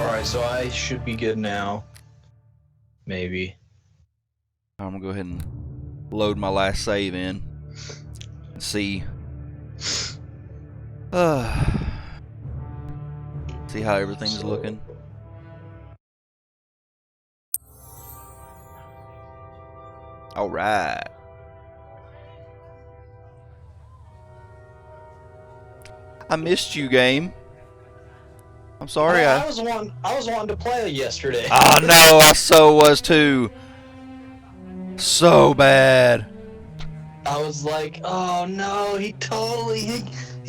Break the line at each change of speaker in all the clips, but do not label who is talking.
Alright, so I should be good now. Maybe.
I'm gonna go ahead and load my last save in and see. See how everything's looking. All right. I missed you, game. I'm sorry.
I was wanting to play yesterday.
Oh no, I so was too. So bad.
I was like, oh no, he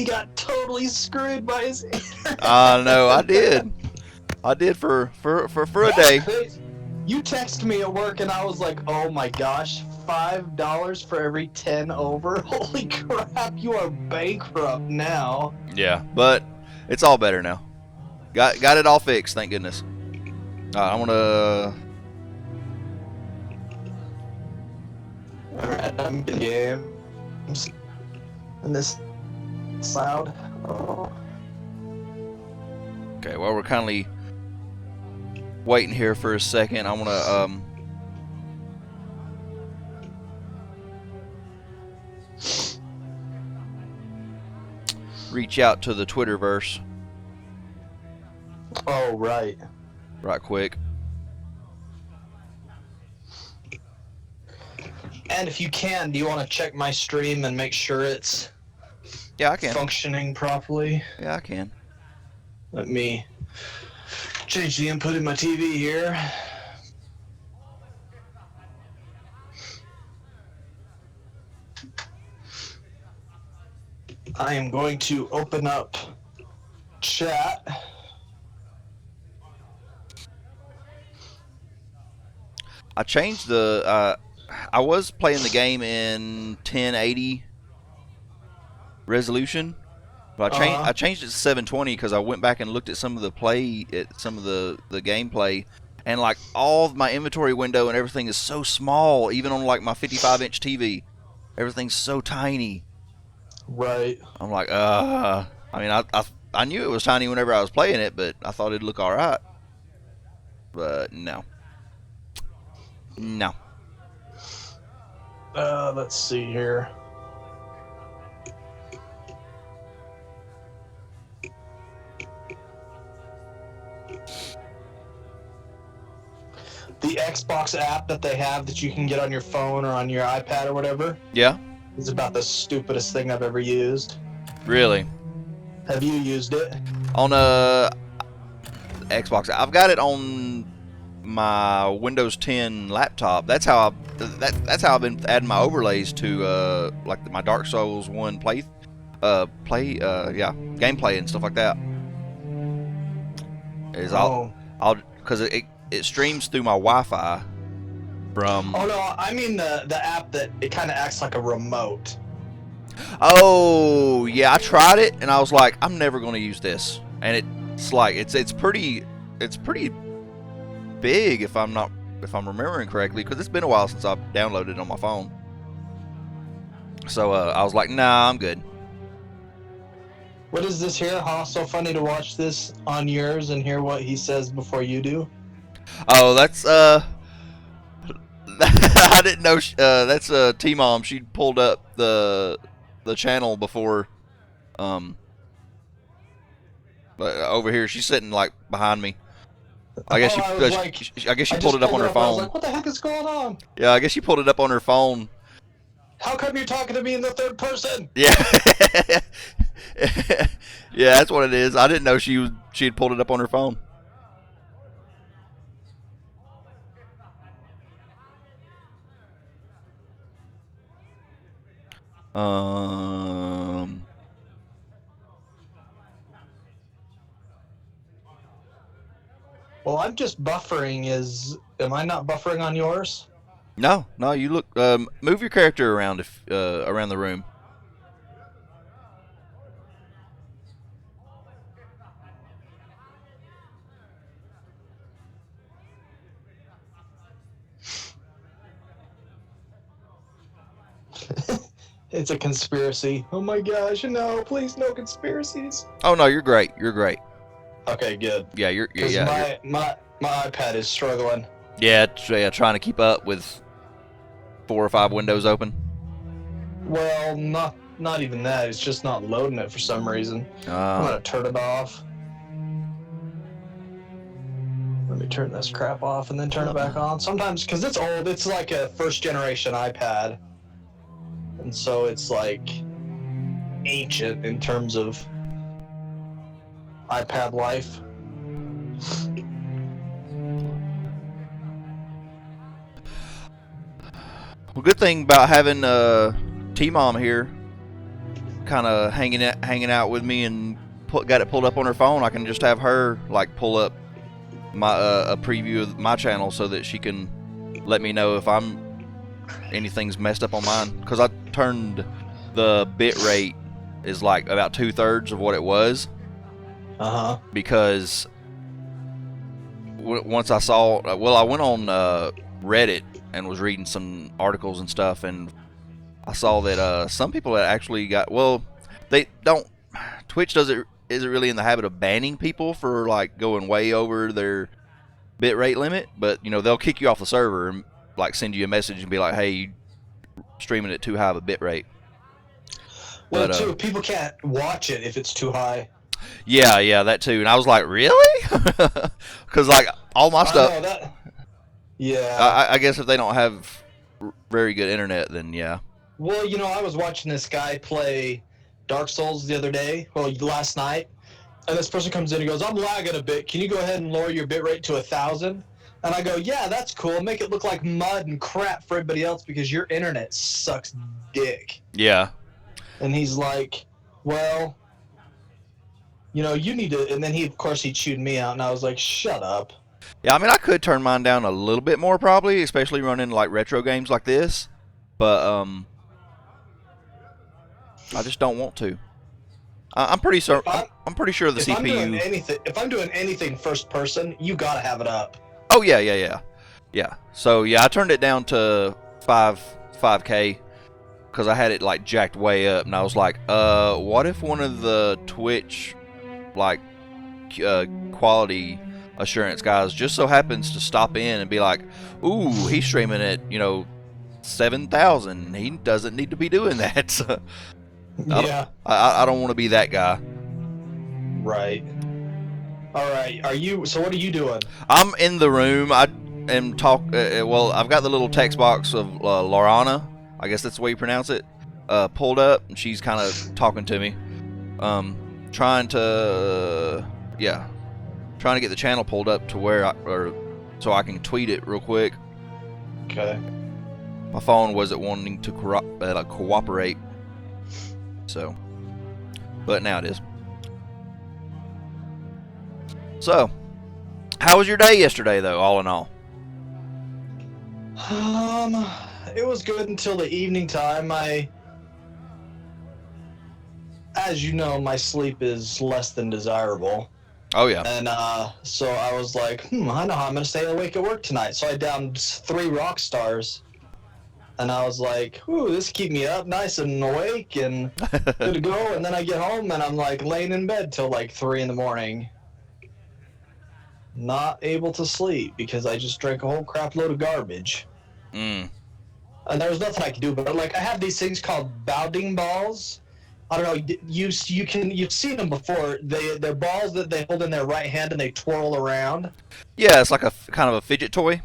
got totally screwed by his internet.
No, I did. I did for a day.
Crazy. You texted me at work and I was like, oh my gosh, $5 for every 10 over. Holy crap, you are bankrupt now.
Yeah, but it's all better now. Got it all fixed, thank goodness. I'm gonna.
Alright, I'm in games. And this loud. Oh.
Okay, well, we're kindly waiting here for a second. I want to reach out to the Twitterverse
Oh, right.
right quick.
And if you can, do you want to check my stream and make sure it's
Yeah, I can.
functioning properly?
Yeah, I can.
Let me change the input in my TV here. I am going to open up chat.
I changed the. I was playing the game in 1080 resolution, but I changed it to 720 because I went back and looked at some of the the gameplay, and like all of my inventory window and everything is so small, even on like my 55-inch TV, everything's so tiny.
Right.
I'm like, I mean, I knew it was tiny whenever I was playing it, but I thought it'd look all right. But no. No.
Let's see here. The Xbox app that they have that you can get on your phone or on your iPad or whatever
Yeah?
is about the stupidest thing I've ever used.
Really?
Have you used it?
On Xbox. I've got it on my Windows 10 laptop. That's how I've been adding my overlays to like my Dark Souls 1 gameplay and stuff like that. I'll because it streams through my Wi-Fi from.
Oh no, I mean the app that it kind of acts like a remote.
Oh yeah, I tried it and I was like, I'm never going to use this. And it's like it's pretty big if I'm remembering correctly, because it's been a while since I've downloaded it on my phone. So I was like, nah, I'm good.
What is this here? Huh? So funny to watch this on yours and hear what he says before you do.
Oh, that's I didn't know. That's T-Mom. She pulled up the channel before. Over here, she's sitting like behind me. I guess I guess she pulled it up on her phone.
I was like, what the heck is going on?
Yeah, I guess she pulled it up on her phone.
How come you're talking to me in the third person?
Yeah. Yeah, that's what it is. I didn't know she had pulled it up on her phone.
Well, I'm just buffering. Am I not buffering on yours?
No, you look. Move your character around around the room.
It's a conspiracy. Oh my gosh, no, please no conspiracies.
Oh no, you're great. You're great.
Okay, good.
Yeah,
my iPad is struggling.
Yeah, trying to keep up with 4 or 5 windows open.
Well, not even that. It's just not loading it for some reason. I'm gonna turn it off. Let me turn this crap off and then turn it back on. Sometimes, because it's old, it's like a first generation iPad. And so it's like ancient in terms of iPad life.
Well, good thing about having T-Mom here, kind of hanging out with me and got it pulled up on her phone. I can just have her like pull up my a preview of my channel so that she can let me know if anything's messed up on mine. Because I turned the bit rate is like about 2/3 of what it was. Because once I saw, I went on Reddit and was reading some articles and stuff, and I saw that some people had actually got, they don't, Twitch isn't really in the habit of banning people for like going way over their bitrate limit, but you know, they'll kick you off the server and like send you a message and be like, hey, you streaming at too high of a bitrate.
Well, too, people can't watch it if it's too high.
Yeah, that too. And I was like, really? Because like all my stuff.
I know that. Yeah.
I guess if they don't have very good internet, then yeah.
Well, you know, I was watching this guy play Dark Souls the other day, last night, and this person comes in and goes, I'm lagging a bit. Can you go ahead and lower your bitrate to 1,000? And I go, yeah, that's cool. Make it look like mud and crap for everybody else because your internet sucks dick.
Yeah.
And he's like, well, you know, you need to. And then he chewed me out, and I was like, shut up.
Yeah, I mean, I could turn mine down a little bit more probably, especially running like retro games like this, but I just don't want to. I'm pretty sure. I'm pretty sure the CPU.
If I'm doing anything first person, you gotta have it up.
Oh yeah. So yeah, I turned it down to 5K because I had it like jacked way up, and I was like, what if one of the Twitch like quality assurance guys just so happens to stop in and be like, ooh, he's streaming at 7,000. He doesn't need to be doing that.
Yeah.
I don't want to be that guy.
Right. All right. So what are you doing?
I'm in the room. I am I've got the little text box of Lorana. I guess that's the way you pronounce it. Pulled up, and she's kind of talking to me. Trying to get the channel pulled up to where so I can tweet it real quick.
Okay.
My phone wasn't wanting to cooperate. So, but now it is. So, how was your day yesterday, though, all in all?
It was good until the evening time. As you know, my sleep is less than desirable.
Oh, yeah.
And so I was like, I know how I'm going to stay awake at work tonight. So I downed 3 rock stars. And I was like, ooh, this keep me up nice and awake and good to go. And then I get home and I'm like laying in bed till like 3 in the morning. Not able to sleep because I just drank a whole crap load of garbage. And there was nothing I could do. But like I have these things called bounding balls. I don't know. You've seen them before. They're balls that they hold in their right hand and they twirl around.
Yeah, it's like a kind of a fidget toy.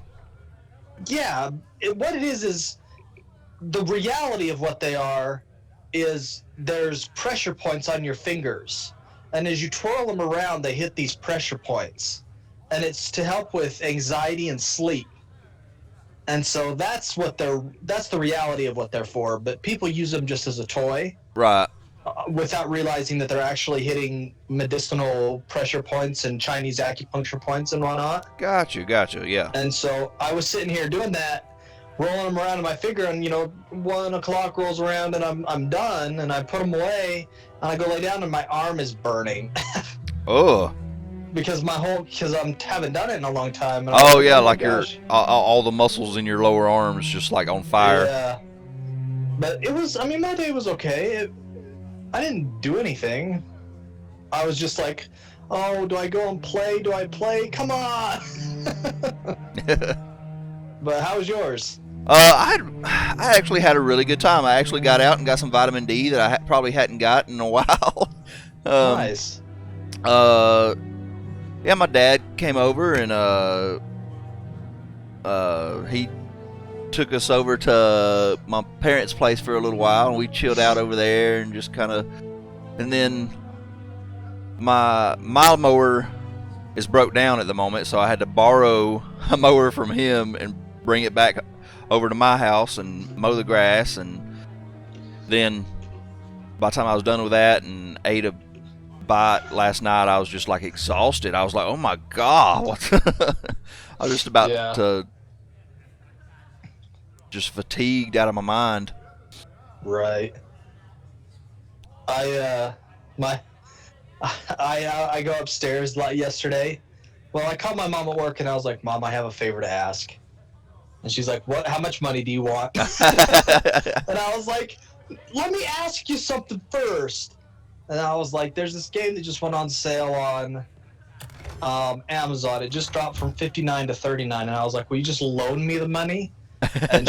Yeah, what it is the reality of what they are is there's pressure points on your fingers, and as you twirl them around, they hit these pressure points, and it's to help with anxiety and sleep. And so that's the reality of what they're for. But people use them just as a toy,
right?
Without realizing that they're actually hitting medicinal pressure points and Chinese acupuncture points and whatnot.
Gotcha, yeah.
And so I was sitting here doing that, rolling them around in my finger, and 1 o'clock rolls around and I'm done, and I put them away, and I go lay down and my arm is burning. Oh. Because I haven't done it in a long time. And
like your all the muscles in your lower arms just like on fire.
Yeah. But my day was okay. I didn't do anything. I was just like, Oh, do I go and play? Do I play? Come on! But how was yours?
I actually had a really good time. I actually got out and got some vitamin D that I probably hadn't gotten in a while.
Nice.
Yeah, my dad came over and he took us over to my parents' place for a little while, and we chilled out over there and just kind of. And then my mower is broke down at the moment, so I had to borrow a mower from him and bring it back over to my house and mow the grass. And then by the time I was done with that and ate a bite last night, I was just like exhausted. I was like, oh my god, what? I was just about to just fatigued out of my mind.
Right. I go upstairs yesterday. Well, I called my mom at work and I was like, Mom, I have a favor to ask. And she's like, what? How much money do you want? And I was like, let me ask you something first. And I was like, there's this game that just went on sale on Amazon. It just dropped from $59 to $39. And I was like, will you just loan me the money? And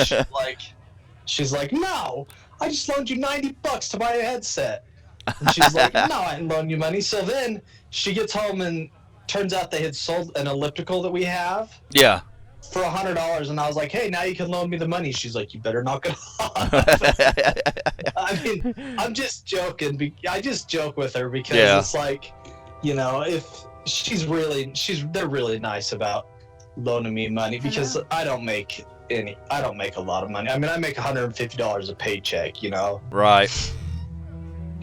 she's like, no, I just loaned you $90 to buy a headset. And she's like, no, I didn't loan you money. So then she gets home and turns out they had sold an elliptical that we have.
Yeah.
For $100, and I was like, hey, now you can loan me the money. She's like, you better knock it off. I mean, I'm just joking. I just joke with her because it's like, you know, if they're really nice about loaning me money because I don't make a lot of money. I mean, I make $150 a paycheck, you know?
Right.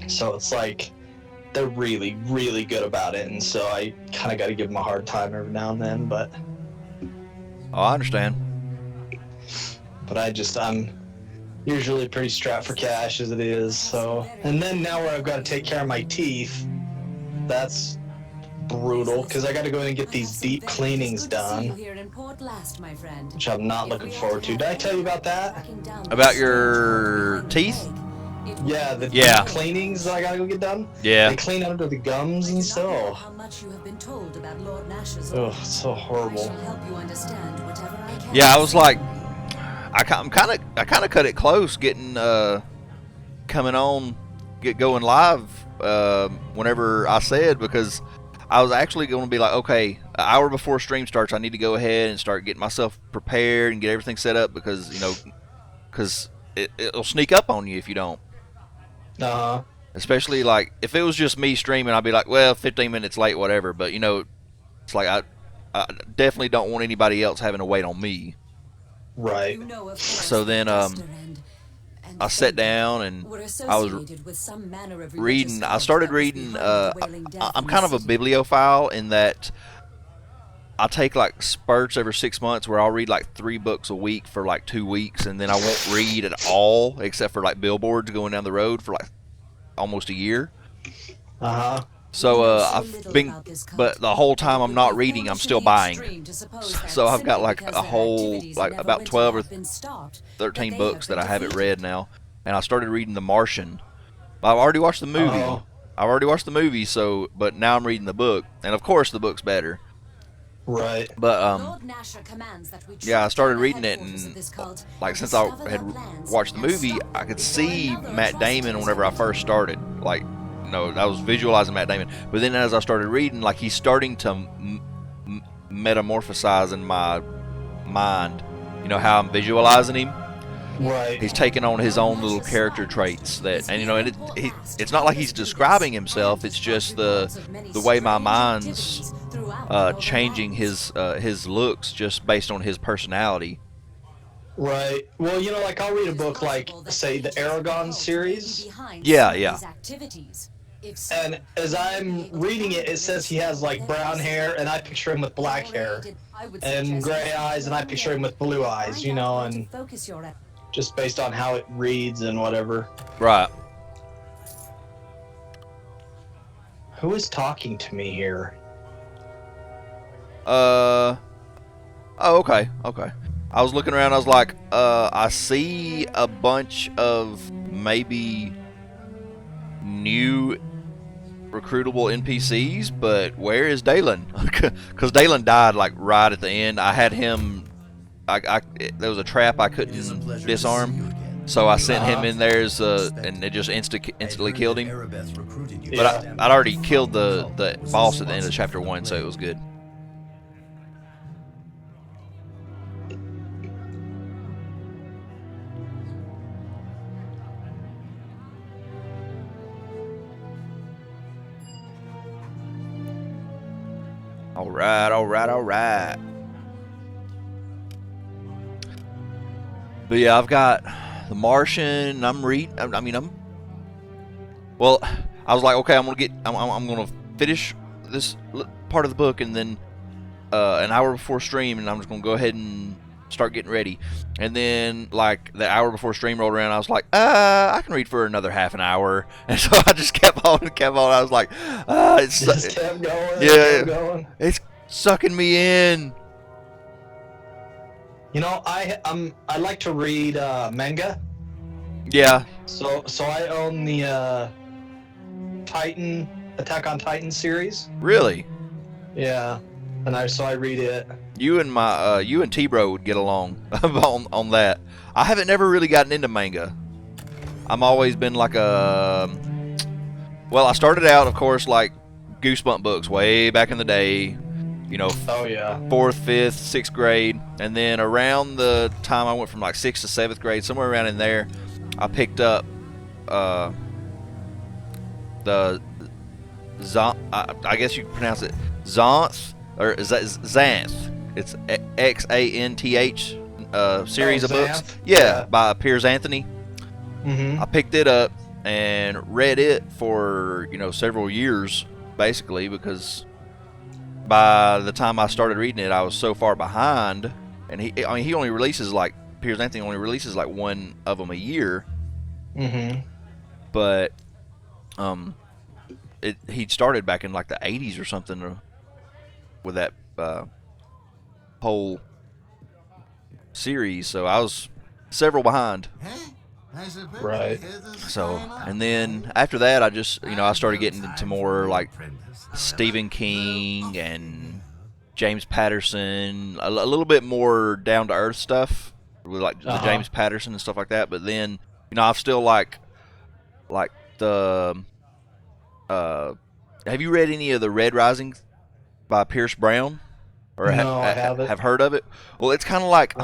So it's like, they're really, really good about it, and so I kind of got to give them a hard time every now and then, but...
Oh, I understand.
But I'm usually pretty strapped for cash as it is, so... And then now where I've got to take care of my teeth, that's brutal, because I got to go in and get these deep cleanings done, which I'm not looking forward to. Did I tell you about that?
About your teeth?
Yeah, the cleanings that I gotta go get done.
Yeah.
They clean under the gums and stuff. Oh, it's so horrible.
Yeah, I was like, I kind of cut it close getting coming on, going live whenever I said, because I was actually going to be like, okay, an hour before stream starts, I need to go ahead and start getting myself prepared and get everything set up because it'll sneak up on you if you don't. Especially like if it was just me streaming, I'd be like, well, 15 minutes late, whatever. But you know, it's like I definitely don't want anybody else having to wait on me.
Right.
So then I sat down and I was reading. I started reading. I'm kind of a bibliophile in that I take like spurts every 6 months where I'll read like 3 books a week for like 2 weeks, and then I won't read at all except for like billboards going down the road for like almost a year. So I've been, but the whole time I'm not reading, I'm still buying. So I've got like a whole, like about 12 or 13 books that I haven't read now, and I started reading The Martian. I've already watched the movie. So, but now I'm reading the book, and of course the book's better.
Right.
But yeah, I started reading it, and like since I had watched the movie, I could see Matt Damon whenever I first started. Like, I was visualizing Matt Damon. But then as I started reading, like he's starting to metamorphosize in my mind. You know how I'm visualizing him.
Right.
He's taking on his own little character traits that, and and it's not like he's describing himself. It's just the way my mind's changing his looks just based on his personality.
Right. Well, like I'll read a book like, say, the Aragon series.
Yeah.
And as I'm reading it, it says he has like brown hair, and I picture him with black hair, and gray eyes, and I picture him with blue eyes. And just based on how it reads and whatever.
Right.
Who is talking to me here?
Oh, okay. I was looking around, I was like, I see a bunch of maybe new recruitable NPCs, but where is Dalen? Because Dalen died like right at the end. I had him. There was a trap I couldn't disarm, so I sent him in there and it just instantly killed him. But I'd already killed the boss at the end of chapter 1, so it was good. All right. But yeah, I've got The Martian. Well, I was like, okay, I'm gonna finish this part of the book, and then an hour before stream, and I'm just gonna go ahead and start getting ready. And then like the hour before stream rolled around, I was like, I can read for another half an hour, and so I just kept on. I was like, it's
just kept going.
Yeah,
kept going.
It's sucking me in.
You know, I like to read manga.
Yeah.
So I own the Attack on Titan series.
Really?
Yeah, and I read it.
You and T-Bro would get along on that. I haven't never really gotten into manga. I'm always been like I started out, of course, like Goosebump books way back in the day. You know,
oh yeah,
4th, 5th, 6th grade, and then around the time I went from like 6th to 7th grade, somewhere around in there, I picked up the I guess you could pronounce it Xanth, or is that Xanth? It's Xanth series of books. Yeah, by Piers Anthony.
Mm-hmm.
I picked it up and read it for several years, basically, because by the time I started reading it, I was so far behind, and he only releases Piers Anthony only releases like one of them a year.
Mm-hmm.
But he started back in like the 80s or something with that whole series, so I was several behind.
Right.
So, and then after that, I just I started getting into more like Stephen King and James Patterson, a little bit more down to earth stuff with like the James Patterson and stuff like that. But then I've still like the have you read any of the Red Rising by Pierce Brown? Or
no, I haven't.
Have heard of it? Well, it's kind of like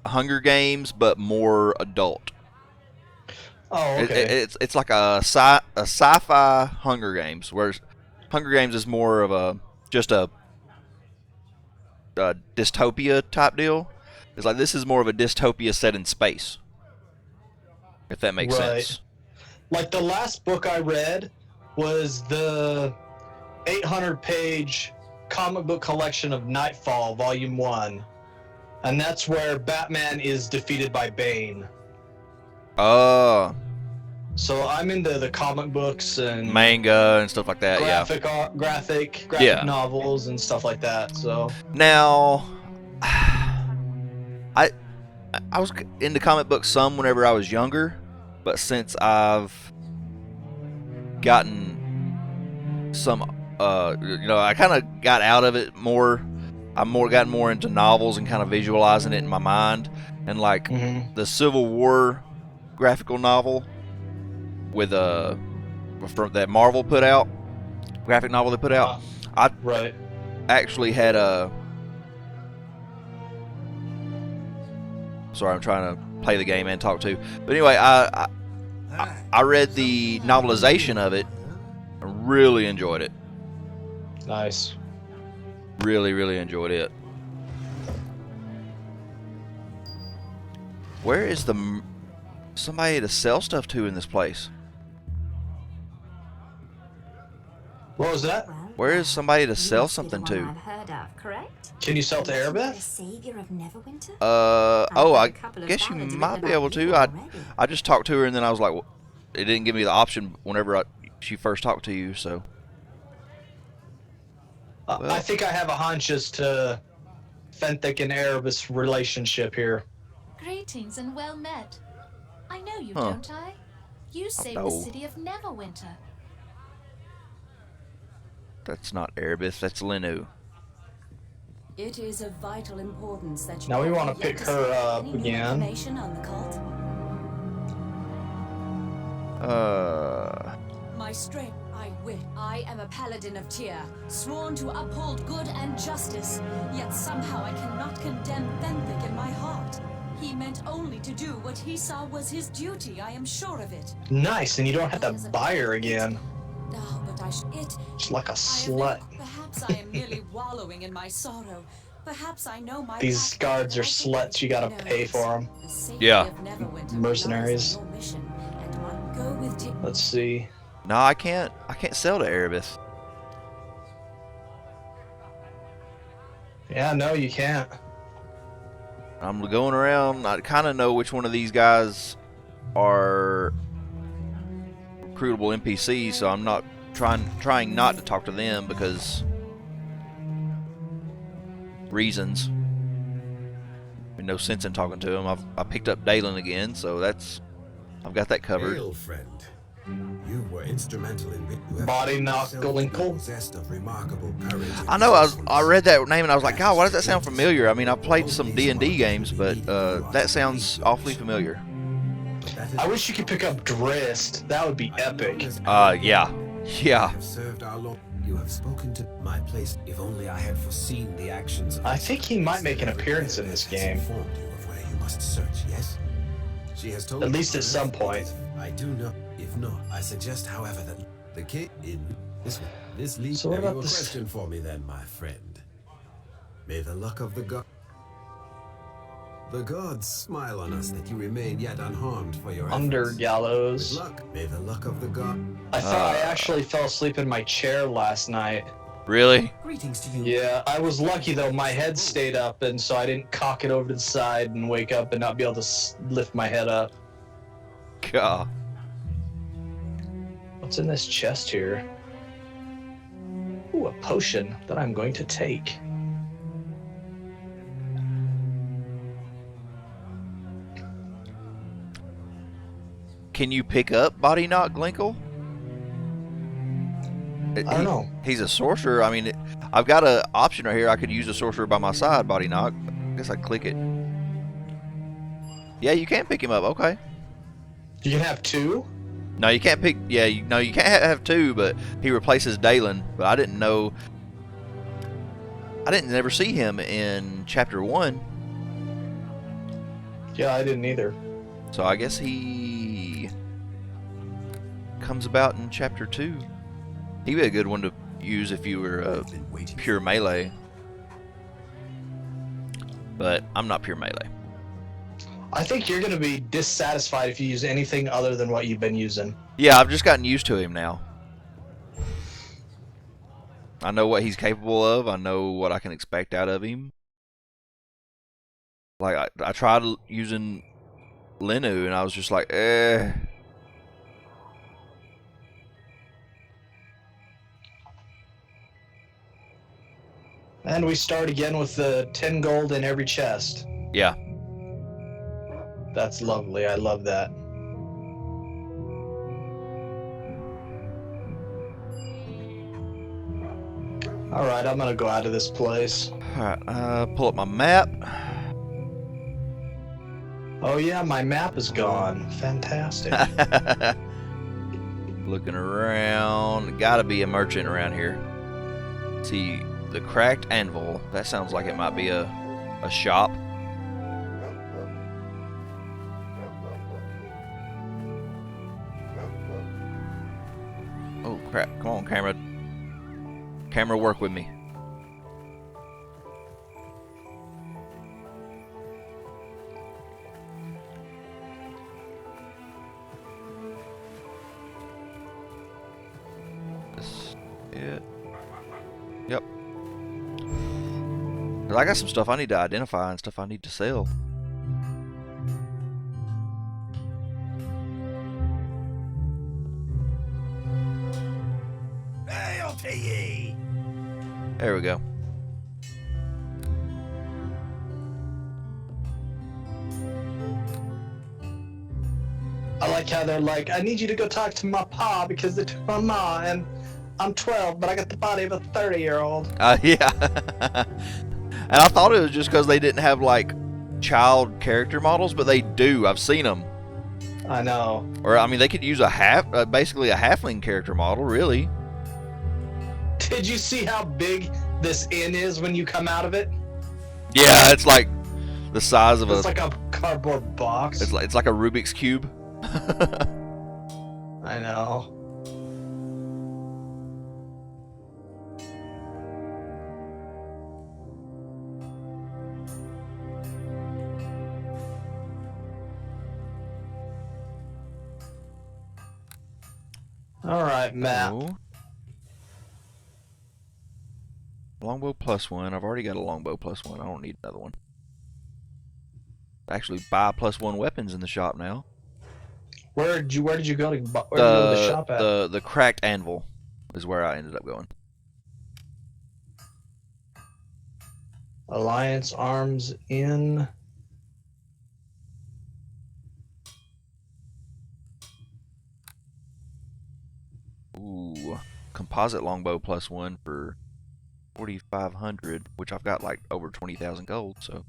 Hunger Games, but more adult.
Oh, okay.
It's like a sci-fi Hunger Games, whereas Hunger Games is more of just a dystopia type deal. It's like this is more of a dystopia set in space, if that makes sense.
Like the last book I read was the 800-page comic book collection of Nightfall, Volume 1. And that's where Batman is defeated by Bane.
Oh.
So I'm into the comic books and
manga and stuff like that.
Graphic novels and stuff like that. So
now, I was into comic books some whenever I was younger, but since I've gotten some, I kind of got out of it more. Gotten more into novels and kind of visualizing it in my mind, and like the Civil War graphical novel with from that Marvel put out, graphic novel they put out. I actually had sorry, I'm trying to play the game and talk too. But anyway, I read the novelization of it. I really enjoyed it.
Nice.
Really, really enjoyed it. Where is somebody to sell stuff to in this place?
What was that?
Where is somebody to sell something to?
I've heard of, correct?
Can you sell to Erebeth?
The savior of Neverwinter?
I guess you might be able to. I just talked to her, and then I was like, well, it didn't give me the option whenever she first talked to you, so. Well,
I think I have a hunch as to Fenthic and Erebeth's relationship here.
Greetings and well met. I know you, don't I? You saved the city of Neverwinter.
That's not Erebus, that's Linu.
It is of vital importance that you
Now we
have
want
yet
to pick
to
her
see
up
any new
again.
information on the cult. My strength, I am a paladin of Tyr, sworn to uphold good and justice. Yet somehow I cannot condemn Fenthik in my heart. He meant only to do what he saw was his duty, I am sure of it.
Nice, and you don't have to buy her again.
Oh, but
She's like a slut.
Perhaps I am merely wallowing in my sorrow. Perhaps I know my
These
path
guards are
better
sluts, you gotta
than
pay for them.
the safety
Yeah.
of Neverwinter
Mercenaries.
relies on your mission, and might go with Tyr.
Let's see.
No, I can't sell to Erebus.
Yeah, no, you can't.
I'm going around, I kind of know which one of these guys are recruitable NPCs, so I'm not trying not to talk to them because reasons. No sense in talking to them. I picked up Dalen again, so I've got that covered.
Hail, friend. You were instrumental in
Body knock, Golinkle.
possessed of remarkable courage.
I know. I read that name and I was like, God, why does that sound familiar? I mean, I played some D&D games, but that sounds awfully familiar.
I wish you could pick up Drist. That would be epic.
Yeah.
You have served our Lord. You have spoken to my place. If only I had foreseen the actions of
I think he might make an appearance in this game.
Informed you of where you must search, yes? She has told
At
you
least at some point.
I do know. If not, I suggest, however, that the king in this way. This leads
So what
to
about
a
this-
question for me then, my friend. May the luck of the gods smile on us that you remain yet unharmed for your
Under
efforts. With
gallows.
luck, may the luck of the god.
I thought I actually fell asleep in my chair last night.
Really?
Greetings to you.
Yeah, I was lucky though. My head stayed up, and so I didn't cock it over to the side and wake up and not be able to lift my head up.
God.
What's in this chest here? Ooh, a potion that I'm going to take.
Can you pick up Body Knock, Glinkle?
I don't know.
He's a sorcerer. I mean, I've got an option right here. I could use a sorcerer by my side, Body Knock. I guess I'd click it. Yeah, you can pick him up. Okay.
You can have two?
No, you can't pick. Yeah, no, you can't have two. But he replaces Dalen. But I didn't know. I didn't never see him in chapter 1.
Yeah, I didn't either.
So I guess he comes about in chapter 2. He'd be a good one to use if you were pure melee. But I'm not pure melee.
I think you're going to be dissatisfied if you use anything other than what you've been using.
Yeah, I've just gotten used to him now. I know what he's capable of. I know what I can expect out of him. Like, I tried using Linu, and I was just like, eh.
And we start again with the 10 gold in every chest.
Yeah.
That's lovely. I love that. Alright, I'm gonna go out of this place.
Alright, pull up my map.
Oh yeah, my map is gone. Fantastic.
Looking around. Gotta be a merchant around here. See, the Cracked Anvil. That sounds like it might be a shop. Oh crap, come on camera. Camera, work with me. This it. Yep. 'Cause I got some stuff I need to identify and stuff I need to sell.
Hail to ye!
There we go.
I like how they're like, I need you to go talk to my pa because they took my ma, and I'm 12, but I got the body of a 30-year-old.
Yeah. And I thought it was just because they didn't have like child character models, but they do. I've seen them.
I know.
Or I mean, they could use basically a halfling character model, really.
Did you see how big this inn is when you come out of it?
Yeah, it's like the size of
It's like a cardboard box.
It's like a Rubik's cube.
I know. All right, map.
Oh. Longbow +1. I've already got a longbow +1. I don't need another one. Actually, buy +1 weapons in the shop now.
Where did you go to the shop at?
The cracked anvil is where I ended up going.
Alliance Arms Inn.
Ooh, composite longbow +1 for 4,500, which I've got like over 20,000 gold. So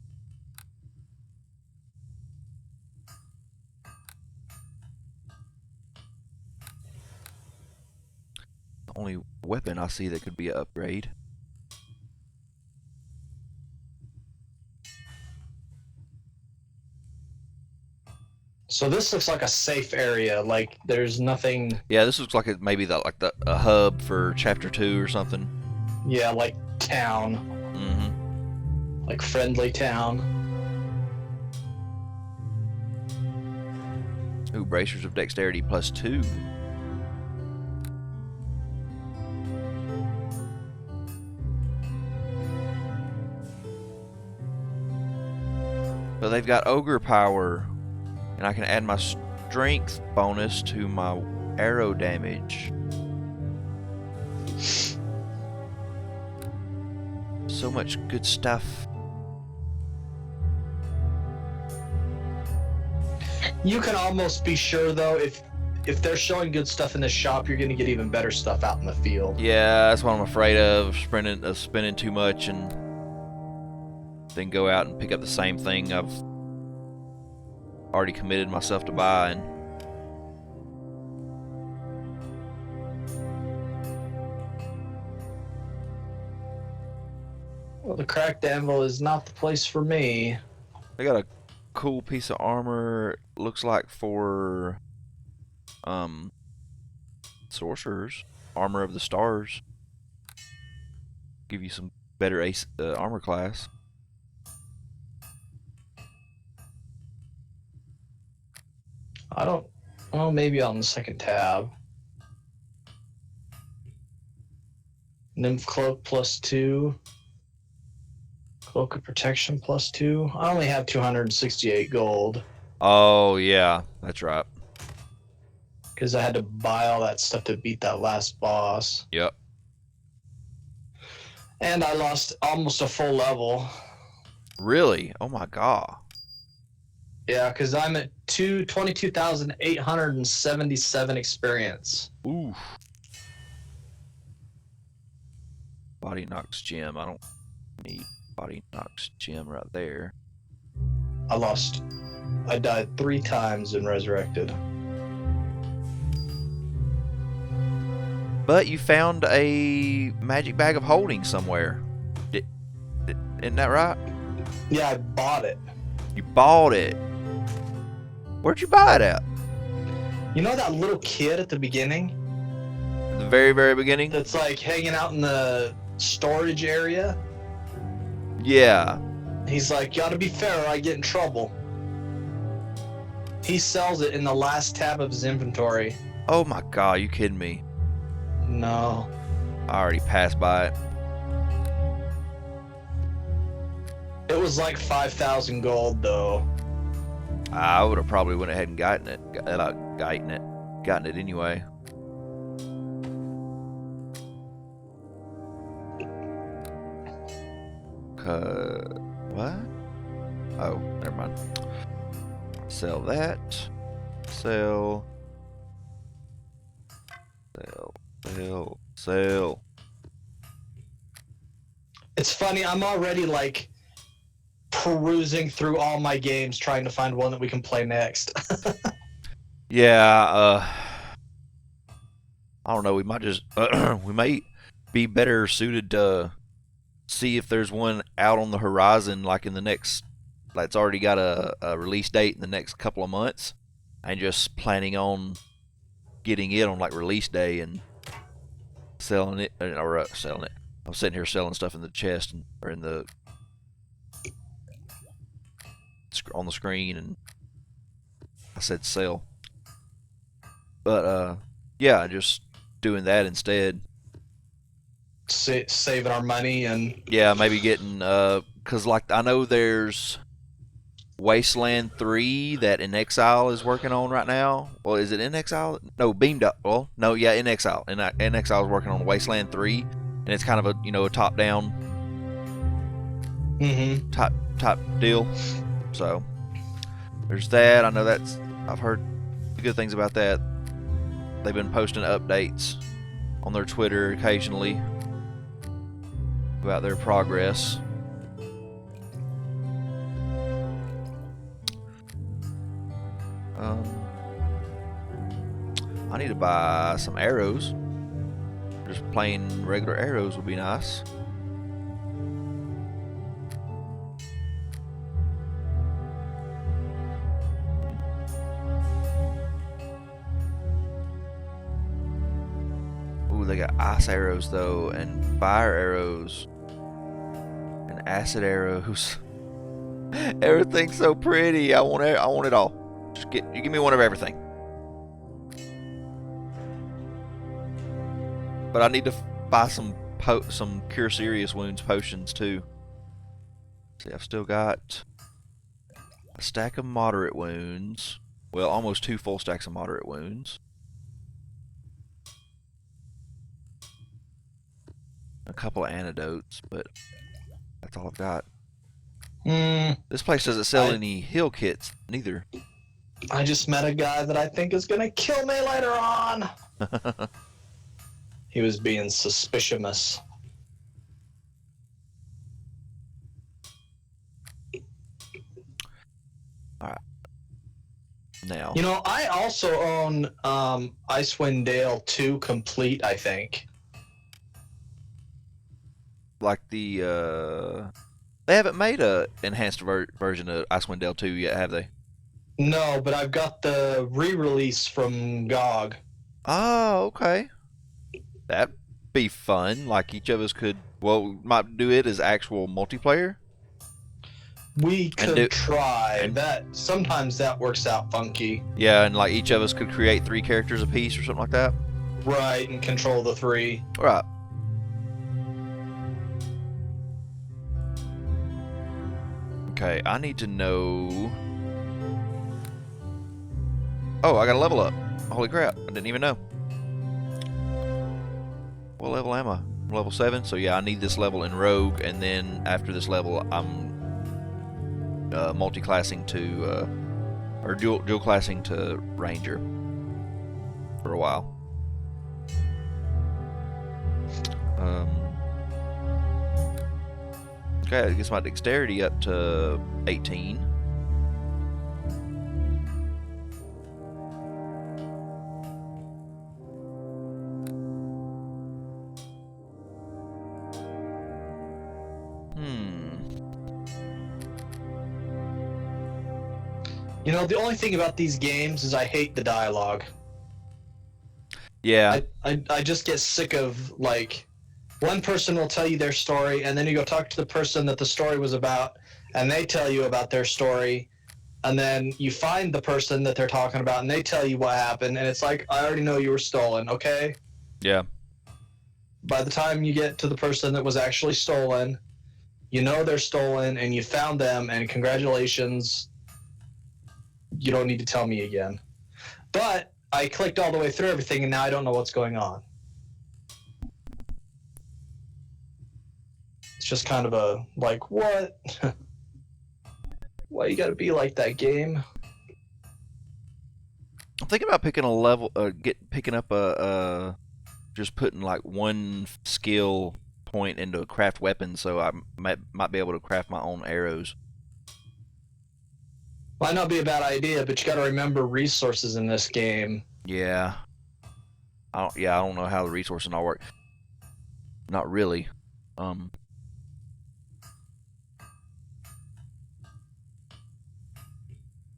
the only weapon I see that could be an upgrade.
So this looks like a safe area. Like there's nothing.
Yeah, this looks like it maybe a hub for chapter 2 or something.
Yeah, like town.
Mm-hmm.
Like friendly town.
Ooh, bracers of dexterity +2. But they've got ogre power, and I can add my strength bonus to my arrow damage. So much good stuff.
You can almost be sure though, if they're showing good stuff in the shop, you're gonna get even better stuff out in the field.
Yeah, that's what I'm afraid of, spending too much and then go out and pick up the same thing I've already committed myself to buying.
Well, the cracked anvil is not the place for me.
They got a cool piece of armor, looks like for sorcerers. Armor of the stars. Give you some better armor class.
I don't. Oh, maybe on the second tab. Nymph cloak +2. Cloak of protection +2. I only have 268 gold
Oh yeah, that's right.
because I had to buy all that stuff to beat that last boss.
Yep.
And I lost almost a full level.
Really? Oh my god.
Yeah, because I'm at 22,877 experience.
Oof. Body knocks gem. I don't need body knocks gem right there.
I died 3 times and resurrected.
But you found a magic bag of holding somewhere. Isn't that right?
Yeah, I bought it.
You bought it. Where'd you buy it at?
You know that little kid at the beginning
The very, very beginning?
that's like hanging out in the storage area?
Yeah.
He's like, you ought to be fair or I get in trouble. He sells it in the last tab of his inventory.
Oh my god, you kidding me?
No.
I already passed by it.
It was like 5,000 gold though.
I would have probably went ahead and gotten it anyway. What? Oh, never mind. Sell that. Sell. Sell.
It's funny, I'm already like perusing through all my games trying to find one that we can play next.
Yeah, I don't know. We might just we may be better suited to see if there's one out on the horizon, like in the next. Like it's already got a release date in the next couple of months, and just planning on getting it on like release day and selling it or selling it. I'm sitting here selling stuff in the chest or in the on the screen, and I said sell. But yeah, just doing that instead.
Saving our money and
yeah, maybe getting because like I know there's Wasteland 3 that In Exile is working on right now. Well, is it In Exile? No, Beamed Up. Well, no, yeah, In Exile. In Exile is working on Wasteland 3, and it's kind of a a top down type deal. So there's that. I know I've heard good things about that. They've been posting updates on their Twitter occasionally about their progress. I need to buy some arrows. Just plain regular arrows would be nice. Ooh, they got ice arrows though, and fire arrows, and acid arrows. Everything's so pretty. I want it all. Just give me one of everything. But I need to buy some Cure Serious Wounds potions too. See, I've still got a stack of moderate wounds. Well, almost 2 full stacks of moderate wounds. A couple of antidotes, but that's all I've got. This place doesn't sell any heal kits, neither.
I just met a guy that I think is gonna kill me later on. He was being suspicious.
Alright. Now.
You know, I also own Icewind Dale 2 Complete, I think.
Like the they haven't made a enhanced version of Icewind Dale 2 yet, have they?
No, but I've got the re-release from GOG.
Oh, okay. That'd be fun. Like each of us could, well, might do it as actual multiplayer.
We could try that. Sometimes that works out funky.
Yeah, and like each of us could create 3 characters apiece or something like that.
Right, and control the 3.
All right. Okay, I need to know. Oh, I got a level up. Holy crap, I didn't even know. What level am I? I'm level 7, so yeah, I need this level in Rogue, and then after this level, I'm multi-classing to, or dual-classing to Ranger for a while. Okay, I guess my dexterity up to 18.
You know, the only thing about these games is I hate the dialogue.
Yeah.
I just get sick of, like, one person will tell you their story, and then you go talk to the person that the story was about, and they tell you about their story, and then you find the person that they're talking about, and they tell you what happened, and it's like, I already know you were stolen, okay?
Yeah.
By the time you get to the person that was actually stolen, you know they're stolen, and you found them, and congratulations, you don't need to tell me again. But I clicked all the way through everything, and now I don't know what's going on. It's just kind of a, like, what? Why you gotta be like that, game?
I'm thinking about picking a level, picking up a just putting like one skill point into a craft weapon, so I might be able to craft my own arrows.
Might not be a bad idea, but you got to remember resources in this game.
Yeah. I don't know how the resources all work. Not really.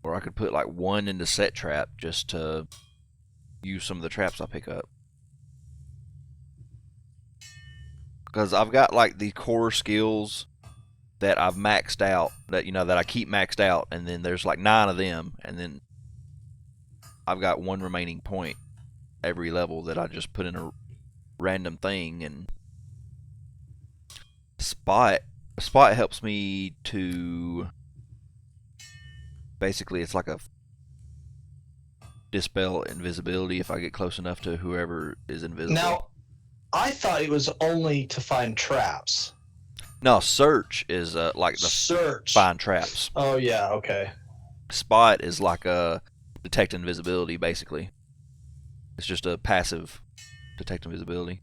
Or I could put like one into set trap just to use some of the traps I pick up. Because I've got like the core skills that I've maxed out, that that I keep maxed out, and then there's like 9 of them, and then I've got one remaining point every level that I just put in a random thing. And spot helps me to basically, it's like a dispel invisibility if I get close enough to whoever is invisible.
Now, I thought it was only to find traps.
No, search is like the
search.
Find traps.
Oh yeah, okay.
Spot is like a detect invisibility, basically. It's just a passive detect invisibility.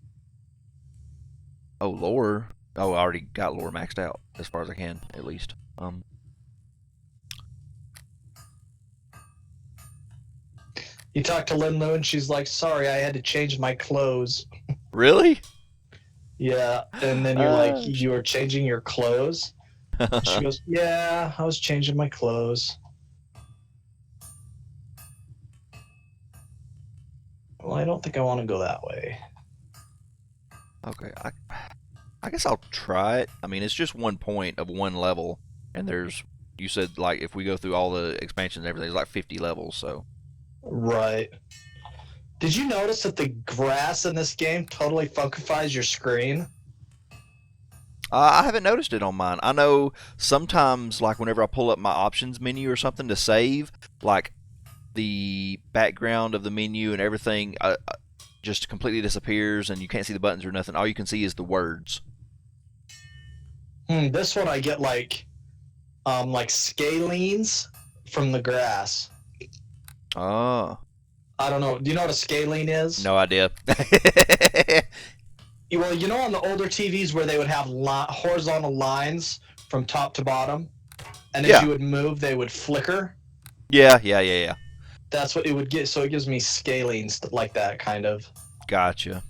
Oh, lore. Oh, I already got lore maxed out as far as I can, at least.
You talk to Lin Lu and she's like, "Sorry, I had to change my clothes."
Really?
Yeah, and then you're like, "You were changing your clothes?" She goes, "Yeah, I was changing my clothes." Well, I don't think I want to go that way.
Okay, I guess I'll try it. I mean, it's just 1 point of 1 level, and you said like if we go through all the expansions and everything, there's like 50 levels, so.
Right. Did you notice that the grass in this game totally funkifies your screen?
I haven't noticed it on mine. I know sometimes, like whenever I pull up my options menu or something to save, like the background of the menu and everything just completely disappears, and you can't see the buttons or nothing. All you can see is the words.
This one I get like scalenes from the grass.
Oh.
I don't know. Do you know what a scalene is?
No idea.
Well, you know on the older TVs where they would have horizontal lines from top to bottom, and as you would move, they would flicker?
Yeah.
That's what it would get, so it gives me scalenes like that, kind of.
Gotcha.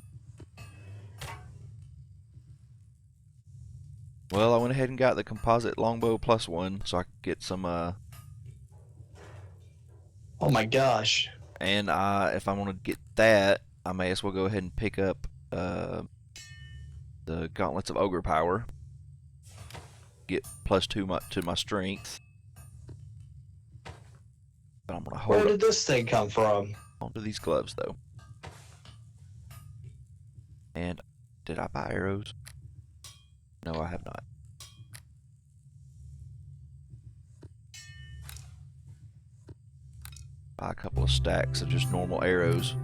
Well, I went ahead and got the composite longbow +1, so I could get some,
Oh my gosh.
And if I want to get that, I may as well go ahead and pick up the Gauntlets of Ogre Power. Get +2 to my strength. But I'm going to hold
Where did this thing come from?
onto these gloves, though. And did I buy arrows? No, I have not. Buy a couple of stacks of just normal arrows.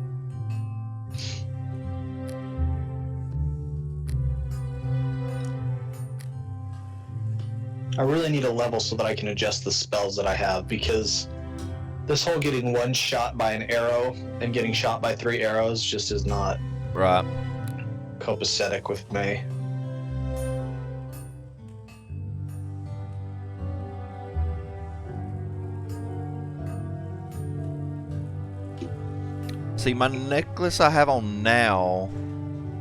I really need a level so that I can adjust the spells that I have, because this whole getting one shot by an arrow and getting shot by 3 arrows just is not
Right.
copacetic with me.
See, my necklace I have on now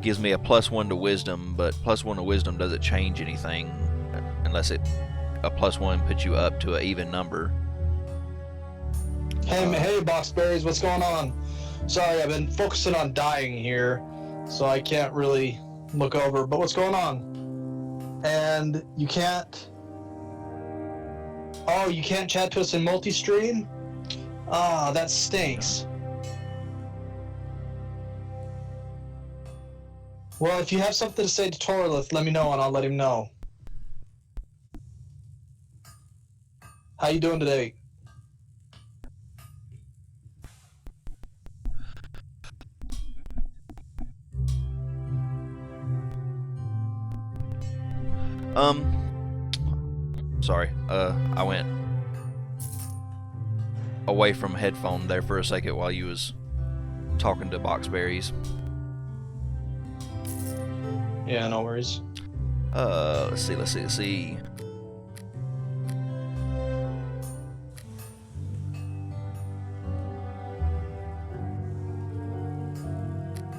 gives me a +1 to wisdom, but +1 to wisdom doesn't change anything unless a +1 puts you up to an even number.
Hey, Boxberries, what's going on? Sorry, I've been focusing on dying here, so I can't really look over, but what's going on? And you can't... Oh, you can't chat to us in Multistream? Ah, that stinks. Well, if you have something to say to Torlith, let me know and I'll let him know. How you doing today?
Sorry, I went away from headphone there for a second while you was talking to Boxberries.
Yeah, no worries.
Let's see.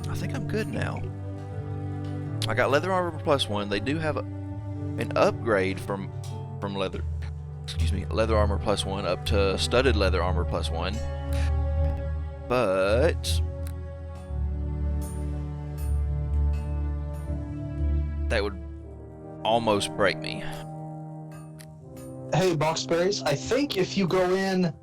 I think I'm good now. I got leather armor +1. They do have an upgrade from leather. Excuse me, leather armor +1 up to studded leather armor +1. But that would almost break me.
Hey, Boxberries, I think if you go in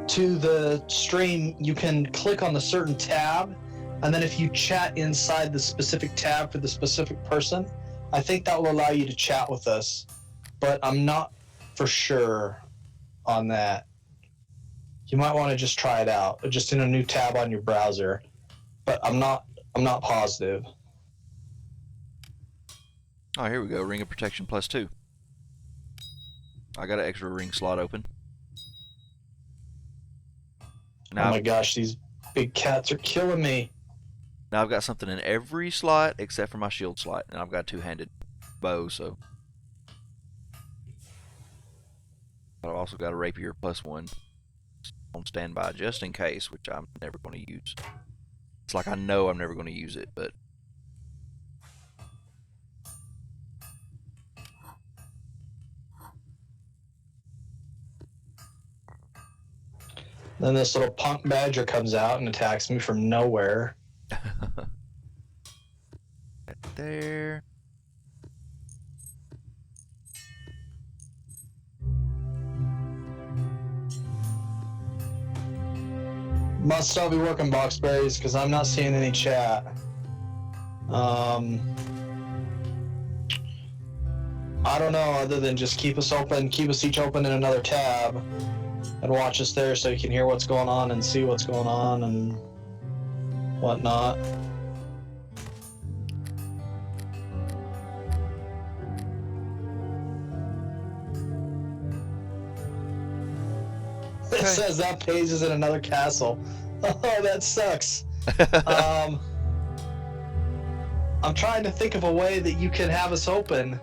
to the stream, you can click on the certain tab, and then if you chat inside the specific tab for the specific person, I think that will allow you to chat with us. But I'm not for sure on that. You might want to just try it out, just in a new tab on your browser. But I'm not positive.
Oh, here we go. Ring of Protection +2. I got an extra ring slot open. Now
Oh my gosh, these big cats are killing me.
Now I've got something in every slot except for my shield slot, and I've got a two-handed bow, so. But I've also got a rapier +1 on standby just in case, which I'm never going to use. It's like I know I'm never going to use it, but.
Then this little punk badger comes out and attacks me from nowhere.
There.
Must still be working, Boxberries, because I'm not seeing any chat. I don't know, other than just keep us each open in another tab, and watch us there so you can hear what's going on and see what's going on and whatnot. It says that page is in another castle. Oh, that sucks. I'm trying to think of a way that you can have us open.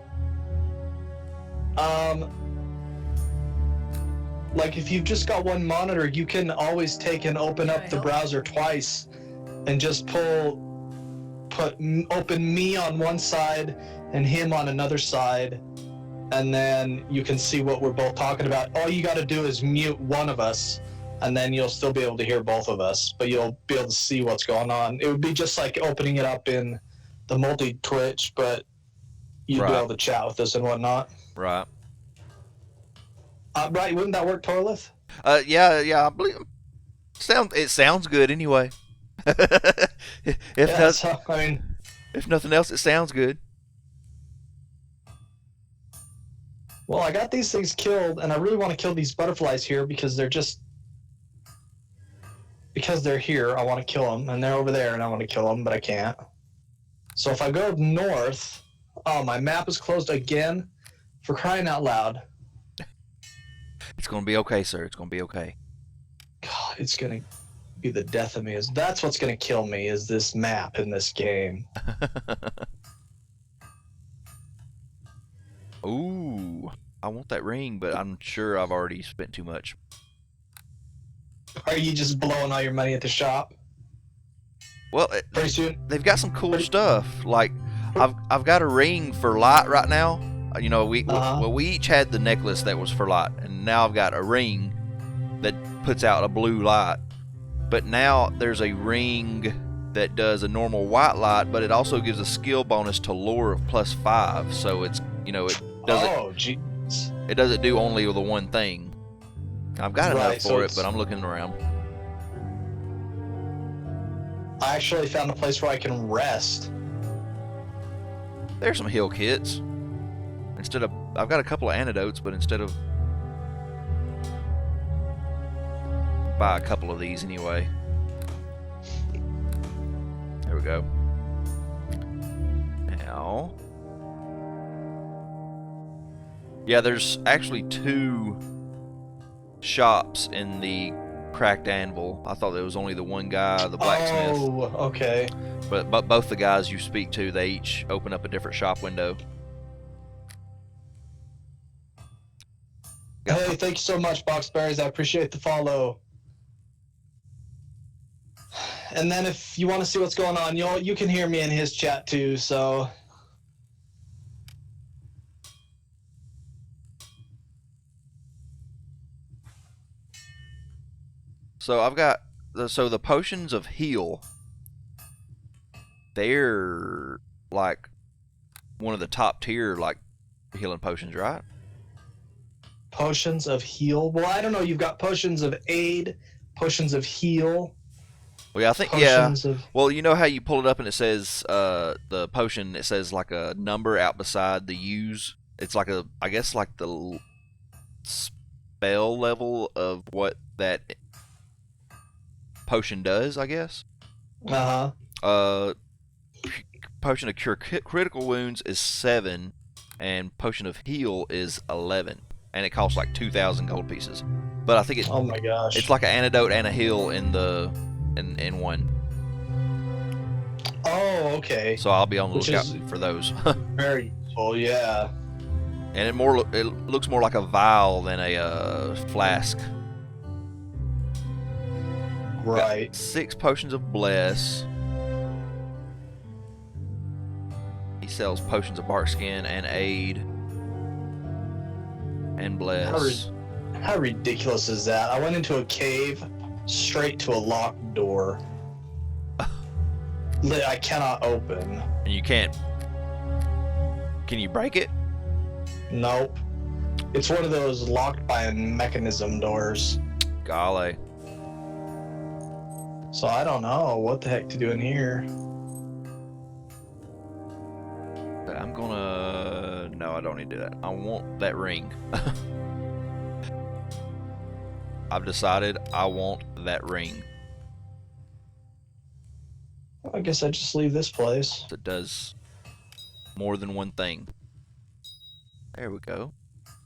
Like if you've just got one monitor, you can always take and open up the browser twice and just open me on one side and him on another side, and then you can see what we're both talking about. All you got to do is mute one of us, and then you'll still be able to hear both of us, but you'll be able to see what's going on. It would be just like opening it up in the multi-Twitch, but you'd be able to chat with us and whatnot.
Right.
Right, wouldn't that work, Torlith?
Yeah, I believe it sounds good anyway. If nothing else, it sounds good.
Well, I got these things killed, and I really want to kill these butterflies here because they're here. I want to kill them, and they're over there, and I want to kill them, but I can't. So if I go north, oh, my map is closed again. For crying out loud.
It's going to be okay, sir. It's going to be okay.
God, it's going to be the death of me. That's what's going to kill me, is this map in this game.
Ooh, I want that ring, but I'm sure I've already spent too much.
Are you just blowing all your money at the shop?
Well,
pretty soon
they've got some cool stuff. Like I've got a ring for light right now. You know, we each had the necklace that was for light, and now I've got a ring that puts out a blue light. But now there's a ring that does a normal white light, but it also gives a skill bonus to lore of +5. So it's, you know, it doesn't.
Oh, jeez.
It doesn't do only the one thing. I've got enough for it, but I'm looking around.
I actually found a place where I can rest.
There's some heal kits. I've got a couple of antidotes, but instead of buy a couple of these anyway. There we go. Now, yeah, there's actually 2 shops in the cracked anvil. I thought there was only the one guy, the blacksmith.
Oh, okay.
But both the guys you speak to, they each open up a different shop window.
Hey, thank you so much, Boxberries. I appreciate the follow. And then if you want to see what's going on, you can hear me in his chat too, so...
So I've got the potions of heal. They're like one of the top tier like healing potions, right?
Potions of heal. Well, I don't know. You've got potions of aid, potions of heal.
Well, yeah, I think
potions of...
Well, you know how you pull it up and it says the potion. It says like a number out beside the use. It's like I guess like the spell level of what that potion does, I guess. Potion of cure critical wounds is 7, and potion of heal is 11, and it costs like 2,000 gold pieces. But I think it's
oh my gosh,
it's like an antidote and a heal in one.
Oh, okay.
So I'll be on the lookout for those.
Very useful, yeah.
And it looks more like a vial than a flask.
Right.
Got 6 potions of bless. He sells potions of bark skin and aid and bless.
How ridiculous is that? I went into a cave straight to a locked door. I cannot open.
And you can't. Can you break it?
Nope. It's one of those locked by a mechanism doors.
Golly.
So I don't know what the heck to do in here.
I'm gonna... No, I don't need to do that. I want that ring. I've decided I want that ring.
I guess I just leave this place.
That does more than one thing. There we go.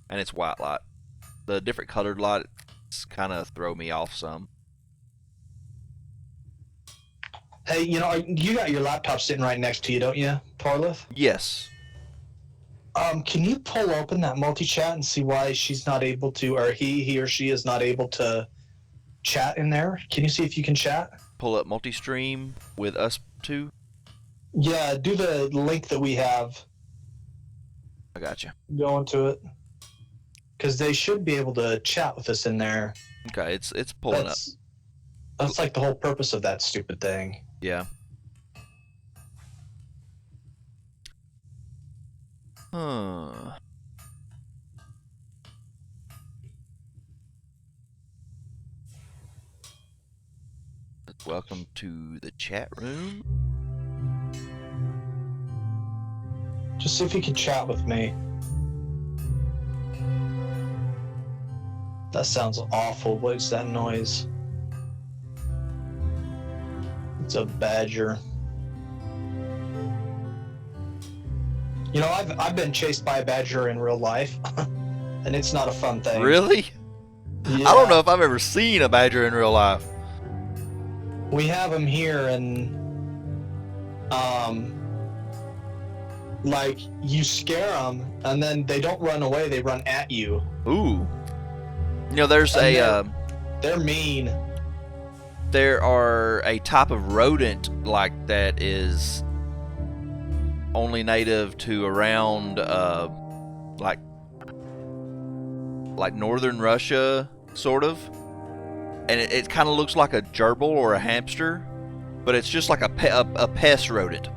And it's white light. The different colored lights kind of throw me off some.
Hey, you got your laptop sitting right next to you, don't you, Torlith?
Yes.
Can you pull open that multi-chat and see why she's not able to, or he or she is not able to chat in there? Can you see if you can chat?
Pull up Multistream with us two.
Yeah, do the link that we have.
I got you.
Go into it. Because they should be able to chat with us in there.
Okay, it's pulling up.
That's like the whole purpose of that stupid thing.
Yeah. Huh. Welcome to the chat room.
Just see if you can chat with me. That sounds awful. What is that noise? It's a badger. You know, I've been chased by a badger in real life, and it's not a fun thing.
Really?
Yeah.
I don't know if I've ever seen a badger in real life.
We have them here, and like you scare them, and then they don't run away; they run at you.
Ooh. You know, there's
they're mean.
There are a type of rodent like that is only native to around like northern Russia, sort of, and it kind of looks like a gerbil or a hamster, but it's just like a pest rodent.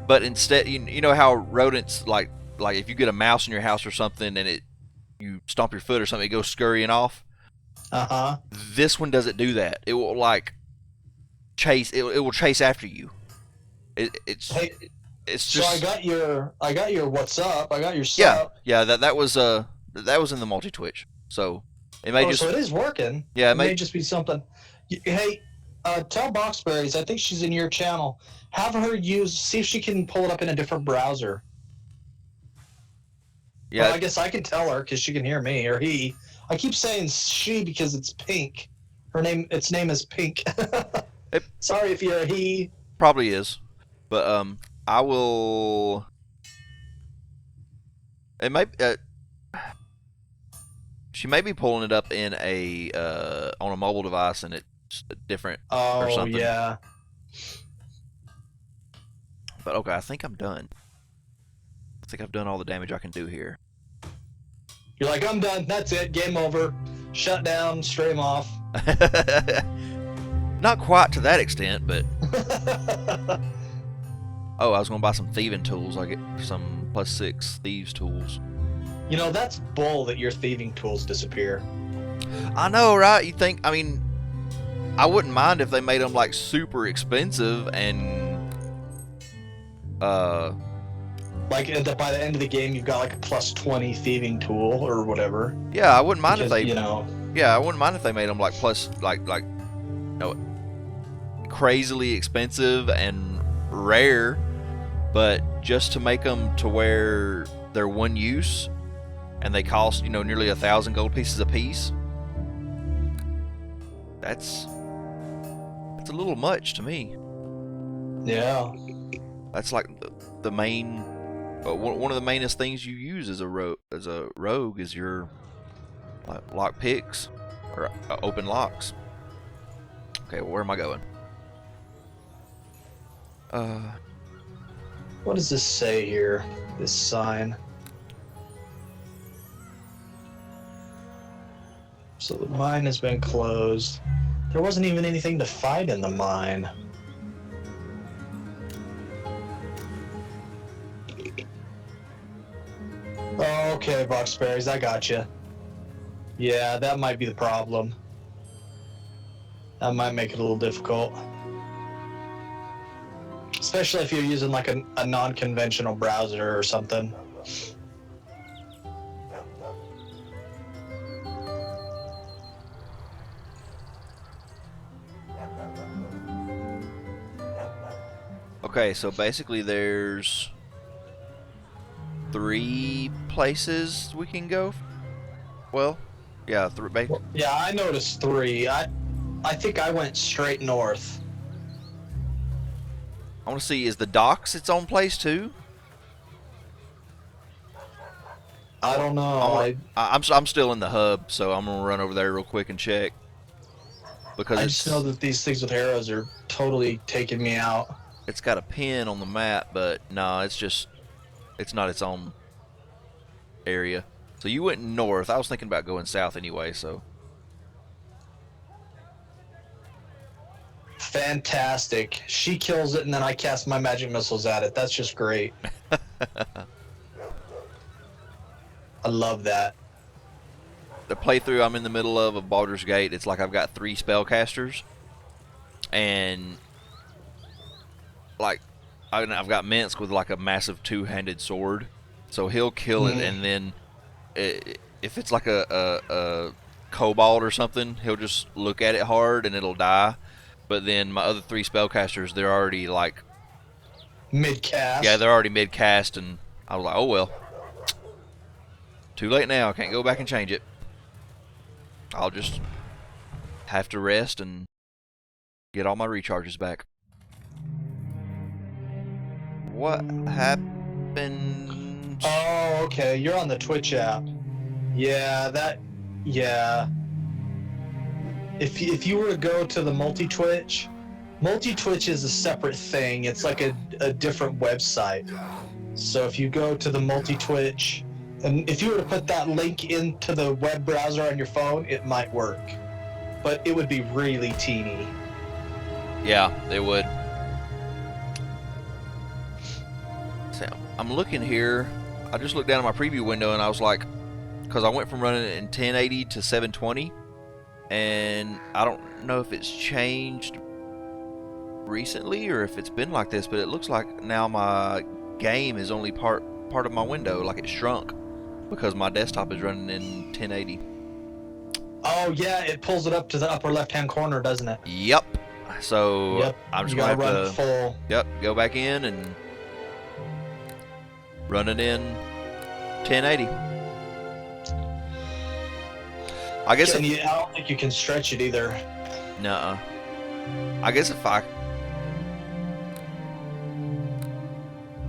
But instead, you know how rodents like if you get a mouse in your house or something and you stomp your foot or something, it goes scurrying off. This one doesn't do that. It will like chase. It will chase after you. It's just.
So I got your what's up. I got your sup.
Yeah. That was in the multi-twitch. So it may
so it is working.
Yeah,
it may just be something. Hey, tell Boxberries. I think she's in your channel. Have her see if she can pull it up in a different browser.
Yeah.
Well, I guess I can tell her because she can hear me or he. I keep saying she because it's pink. Its name is Pink.
It
Sorry if you're a he.
probably is, but I will. It may. She may be pulling it up in a on a mobile device, and it's different or
Oh
something.
yeah.
But okay, I think I'm done. I think I've done all the damage I can do here.
You're like, I'm done. That's it. Game over. Shut down. Stream off.
Not quite to that extent, but oh, I was gonna buy some thieving tools. I get some +6 thieves tools.
You know, that's bull that your thieving tools disappear.
I know, right? You think? I mean, I wouldn't mind if they made them like super expensive and
like by the end of the game, you've got like a +20 thieving tool or whatever.
yeah, I wouldn't mind
Because,
if they,
you know,
yeah, I wouldn't mind if they made them like plus like crazily expensive and rare, but just to make them to where they're one use and they cost nearly 1,000 gold pieces a piece. That's a little much to me.
yeah.
That's like the main, one of the mainest things you use as a rogue is your lock picks or open locks. Okay, well, where am I going?
What does this say here? This sign. So the mine has been closed. There wasn't even anything to fight in the mine. Oh, okay, Boxberries, I got you. Yeah, that might be the problem. That might make it a little difficult. Especially if you're using like a non-conventional browser or something.
Okay, so basically there's 3 places we can go. Well, yeah,
Yeah, I noticed 3. I think I went straight north.
I want to see, is the docks its own place too?
I don't know.
I'm still in the hub, so I'm gonna run over there real quick and check. Because
I just know that these things with arrows are totally taking me out.
it's got a pin on the map, but no, it's not its own area. So you went north. I was thinking about going south anyway, so.
Fantastic. She kills it and then I cast my magic missiles at it. That's just great. I love that.
The playthrough I'm in the middle of Baldur's Gate, it's like I've got 3 spellcasters, and like I've got Minsk with like a massive 2-handed sword, so he'll kill it, and then if it's like a kobold or something, he'll just look at it hard and it'll die. But then my other 3 spellcasters, they're already like
mid-cast.
Yeah, they're already mid-cast, and I was like, oh well, too late now. I can't go back and change it. I'll just have to rest and get all my recharges back. What happened?
Oh, okay. You're on the Twitch app. Yeah, yeah. If you were to go to the multi-Twitch is a separate thing. It's like a different website. So if you go to the multi-Twitch, and if you were to put that link into the web browser on your phone, it might work. But it would be really teeny.
Yeah, they would. So, I'm looking here. I just looked down at my preview window and I was like, because I went from running it in 1080 to 720, and I don't know if it's changed recently or if it's been like this, but it looks like now my game is only part of my window, like it's shrunk because my desktop is running in 1080.
Oh yeah, it pulls it up to the upper left-hand corner, doesn't it?
Yep. So
Yep.
I'm just
You
gonna
gotta
have
run
to
full.
Yep, go back in and run it in 1080. I guess
I don't think you can stretch it either.
Nuh-uh. I guess if I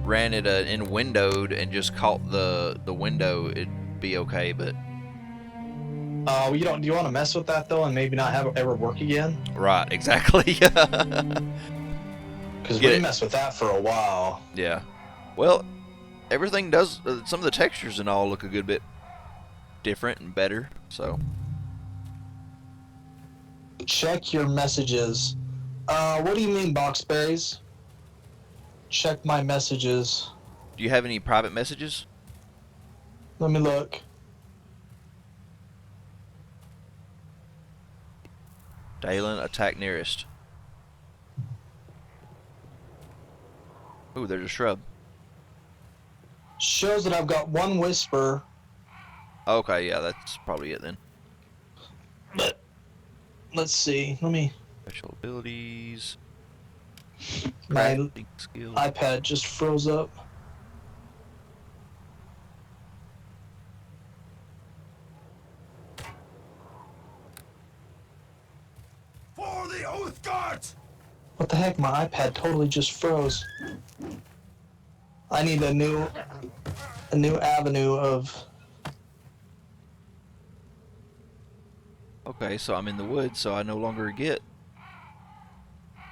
ran it in windowed and just caught the window, it'd be okay, but...
Do you want to mess with that, though, and maybe not have it ever work again?
Right, exactly.
Because we messed with that for a while.
Yeah. Well, everything does... some of the textures and all look a good bit different and better, so...
Check your messages. What do you mean, Boxberries? Check my messages.
Do you have any private messages?
Let me look.
Dalen, attack nearest. Ooh, there's a shrub.
Shows that I've got one whisper.
Okay, yeah, that's probably it then.
But let's see. Let me.
Special abilities.
My
Crafting skills.
iPad just froze up.
For the Oath Guards!
What the heck? My iPad totally just froze. I need a new avenue of.
Okay, so I'm in the woods, so I no longer get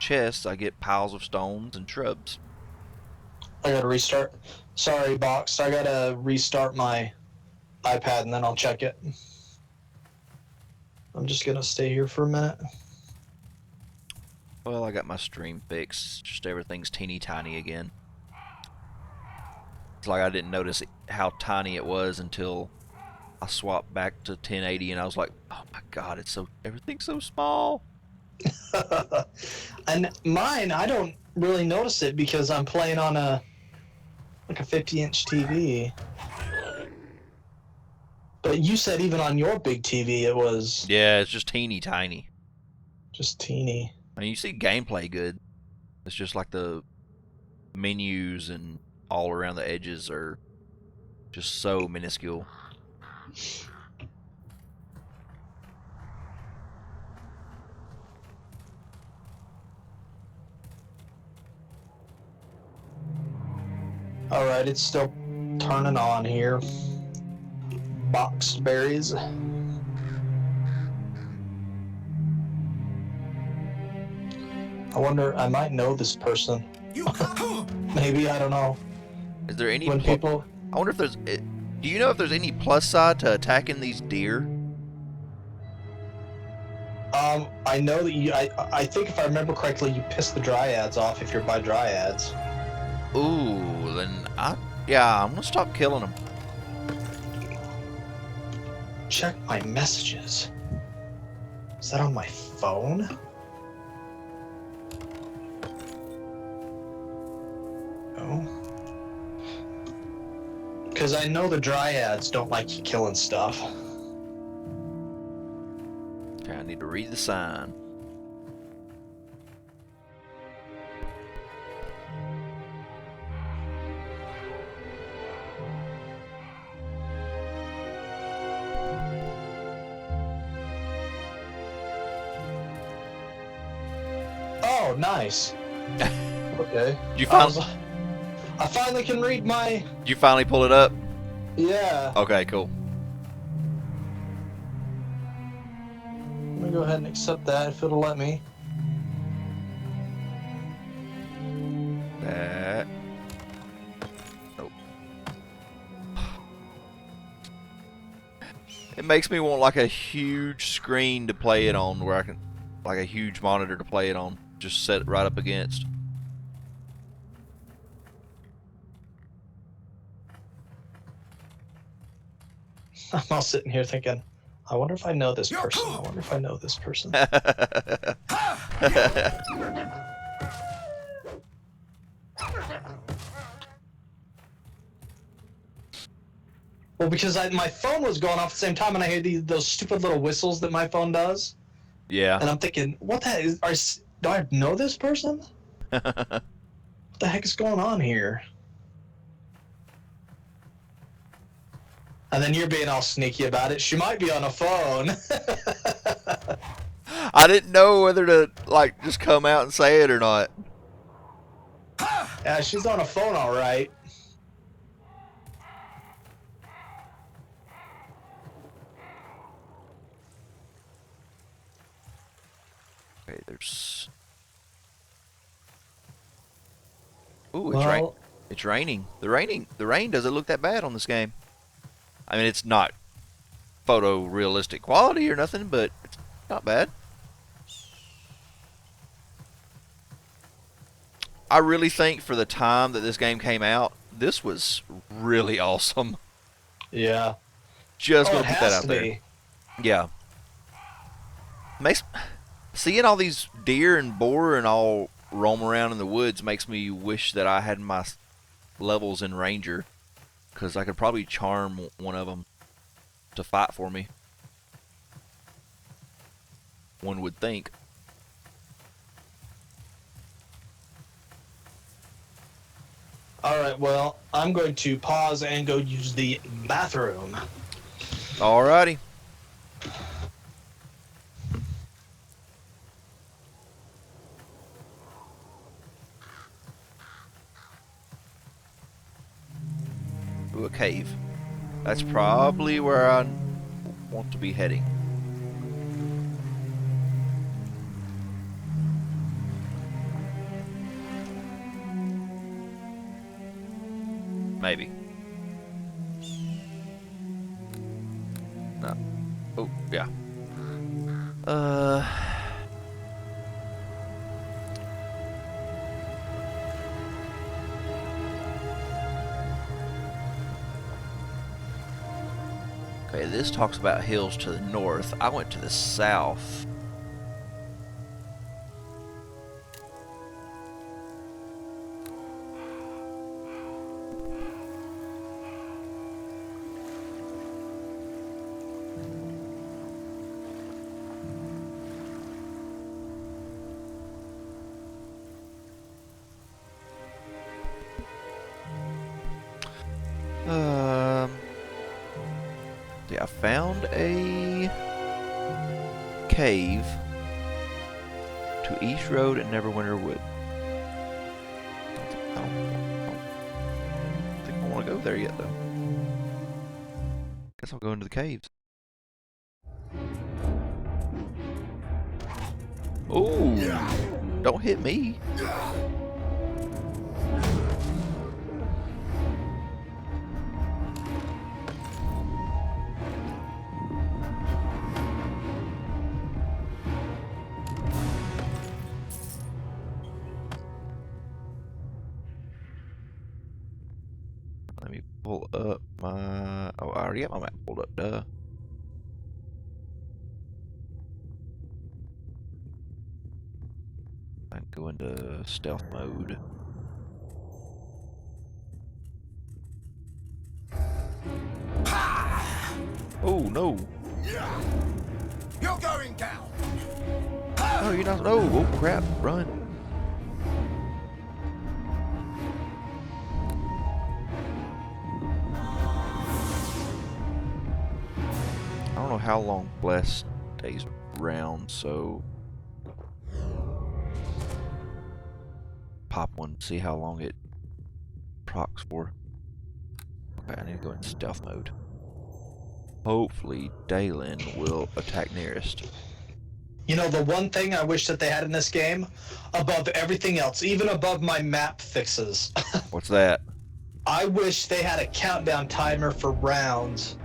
chests. I get piles of stones and shrubs.
I gotta restart. Sorry, Box. I gotta restart my iPad and then I'll check it. I'm just gonna stay here for a minute.
Well, I got my stream fixed. Just everything's teeny tiny again. It's like I didn't notice how tiny it was until I swapped back to 1080 and I was like, oh my god, everything's so small.
And mine, I don't really notice it because I'm playing on a 50-inch TV. But you said even on your big TV it was
Yeah, it's just teeny tiny.
just teeny.
I mean, you see gameplay good. It's just like the menus and all around the edges are just so minuscule.
Alright, it's still turning on here. Boxed berries. I wonder, I might know this person. Maybe, I don't know.
Is there any
When people...
I wonder if there's do you know if there's any plus side to attacking these deer?
I know that you... I think if I remember correctly, you piss the dryads off if you're by dryads.
Ooh, then I'm gonna stop killing them.
Check my messages. Is that on my phone? No. Because I know the dryads don't like you killing stuff.
Okay, I need to read the sign.
Oh, nice. Okay. I finally can read my...
Did you finally pull it up?
Yeah.
Okay, cool.
Let me go ahead and accept that if it'll let me.
That. Nope. It makes me want like a huge screen to play it on, where I can, like a huge monitor to play it on, just set it right up against.
I'm all sitting here thinking, I wonder if I know this person. I wonder if I know this person. Well, because my phone was going off at the same time, and I hear those stupid little whistles that my phone does.
Yeah.
And I'm thinking, what the heck do I know this person? What the heck is going on here? And then you're being all sneaky about it. She might be on a phone.
I didn't know whether to like just come out and say it or not.
Yeah, she's on a phone, all right.
Okay, there's. Ooh,
Well,
it's raining. The rain doesn't look that bad on this game. I mean, it's not photorealistic quality or nothing, but it's not bad. I really think for the time that this game came out, this was really awesome.
yeah.
Just
Oh,
gonna
it
put that
has
out
to
there.
be.
Yeah. Seeing all these deer and boar and all roam around in the woods makes me wish that I had my levels in Ranger, because I could probably charm one of them to fight for me. One would think.
All right, well, I'm going to pause and go use the bathroom.
Alrighty. Ooh, a cave. That's probably where I want to be heading. Maybe. No. Oh, yeah. Okay, this talks about hills to the north. I went to the south. Yeah, I found a cave to East Road and Neverwinter Wood. I don't think I want to go there yet, though. Guess I'll go into the caves. Ooh, don't hit me. Let me pull up my... Oh, I already got my map pulled up, duh. I can go into stealth mode. Oh, no.
You're going down.
No, you're not. No, oh, crap. Run. I don't know how long Bless stays around, so pop one, see how long it procs for. Okay, I need to go in stealth mode. Hopefully, Dalen will attack nearest.
You know, the one thing I wish that they had in this game, above everything else, even above my map fixes,
What's that?
I wish they had a countdown timer for rounds.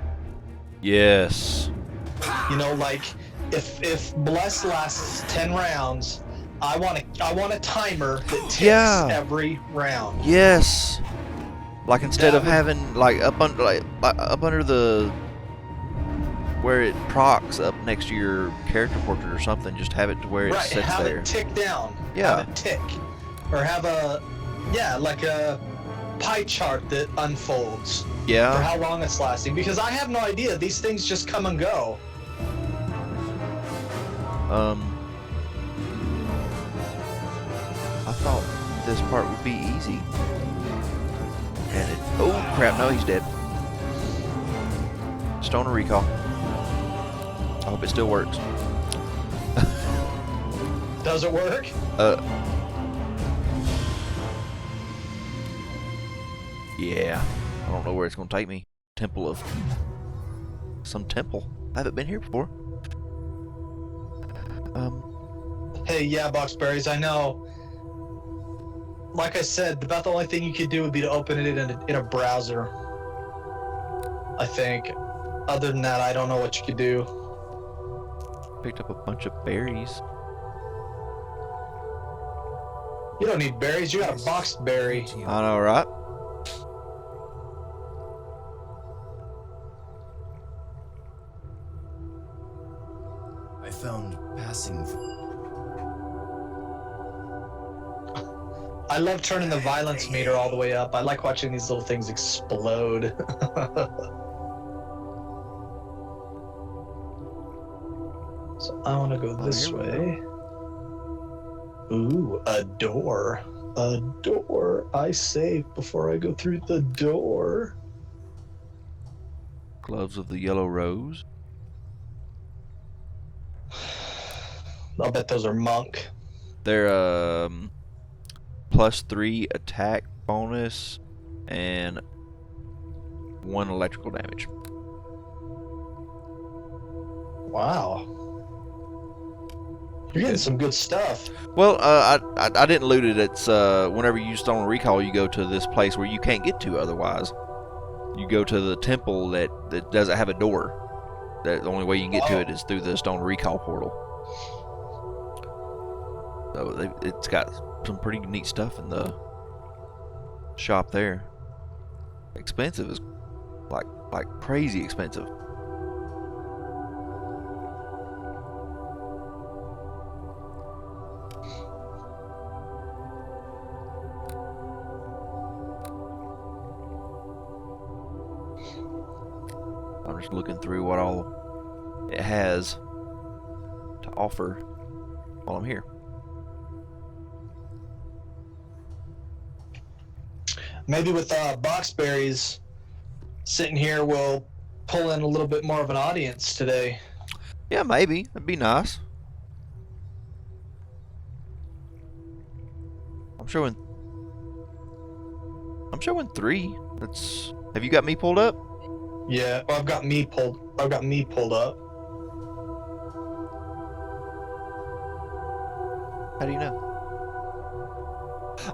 Yes.
You know, like if Bless lasts 10 rounds, I want a timer that ticks every round.
Yes. Like instead of
would-
having like up under the where it procs up next to your character portrait or something, just have it to where it
Right,
sits
have
there.
it tick down.
Yeah.
Have it tick. Or have like a pie chart that unfolds for
Yeah.
how long it's lasting. Because I have no idea. These things just come and go.
I thought this part would be easy. And it... Oh, crap. No, he's dead. Stoner recall. I hope it still works.
Does it work?
Yeah. I don't know where it's gonna take me. Temple of some temple. I haven't been here before.
Hey, yeah, Boxberries, I know. Like I said, about the only thing you could do would be to open it in a browser. I think. Other than that, I don't know what you could do.
Picked up a bunch of berries.
You don't need berries, you got a boxed berry.
I know, right?
I found passing.
I love turning the violence meter all the way up. I like watching these little things explode. So I want to go this way. Ooh, a door. A door. I save before I go through the door.
Gloves of the yellow rose.
I'll bet those are monk.
They're +3 attack bonus and 1 electrical damage.
Wow. You're getting some good stuff.
Well, I didn't loot it. It's whenever you stone a recall, you go to this place where you can't get to otherwise. You go to the temple that doesn't have a door. The only way you can get to it is through the stone recall portal. So it's got some pretty neat stuff in the shop there. Expensive is like crazy expensive. I'm just looking through what all it has to offer while I'm here.
Maybe with Boxberries sitting here, we'll pull in a little bit more of an audience today.
Yeah, maybe. That'd be nice. I'm showing 3. That's. Have you got me pulled up?
Yeah, well, I've got me pulled up.
How do you know?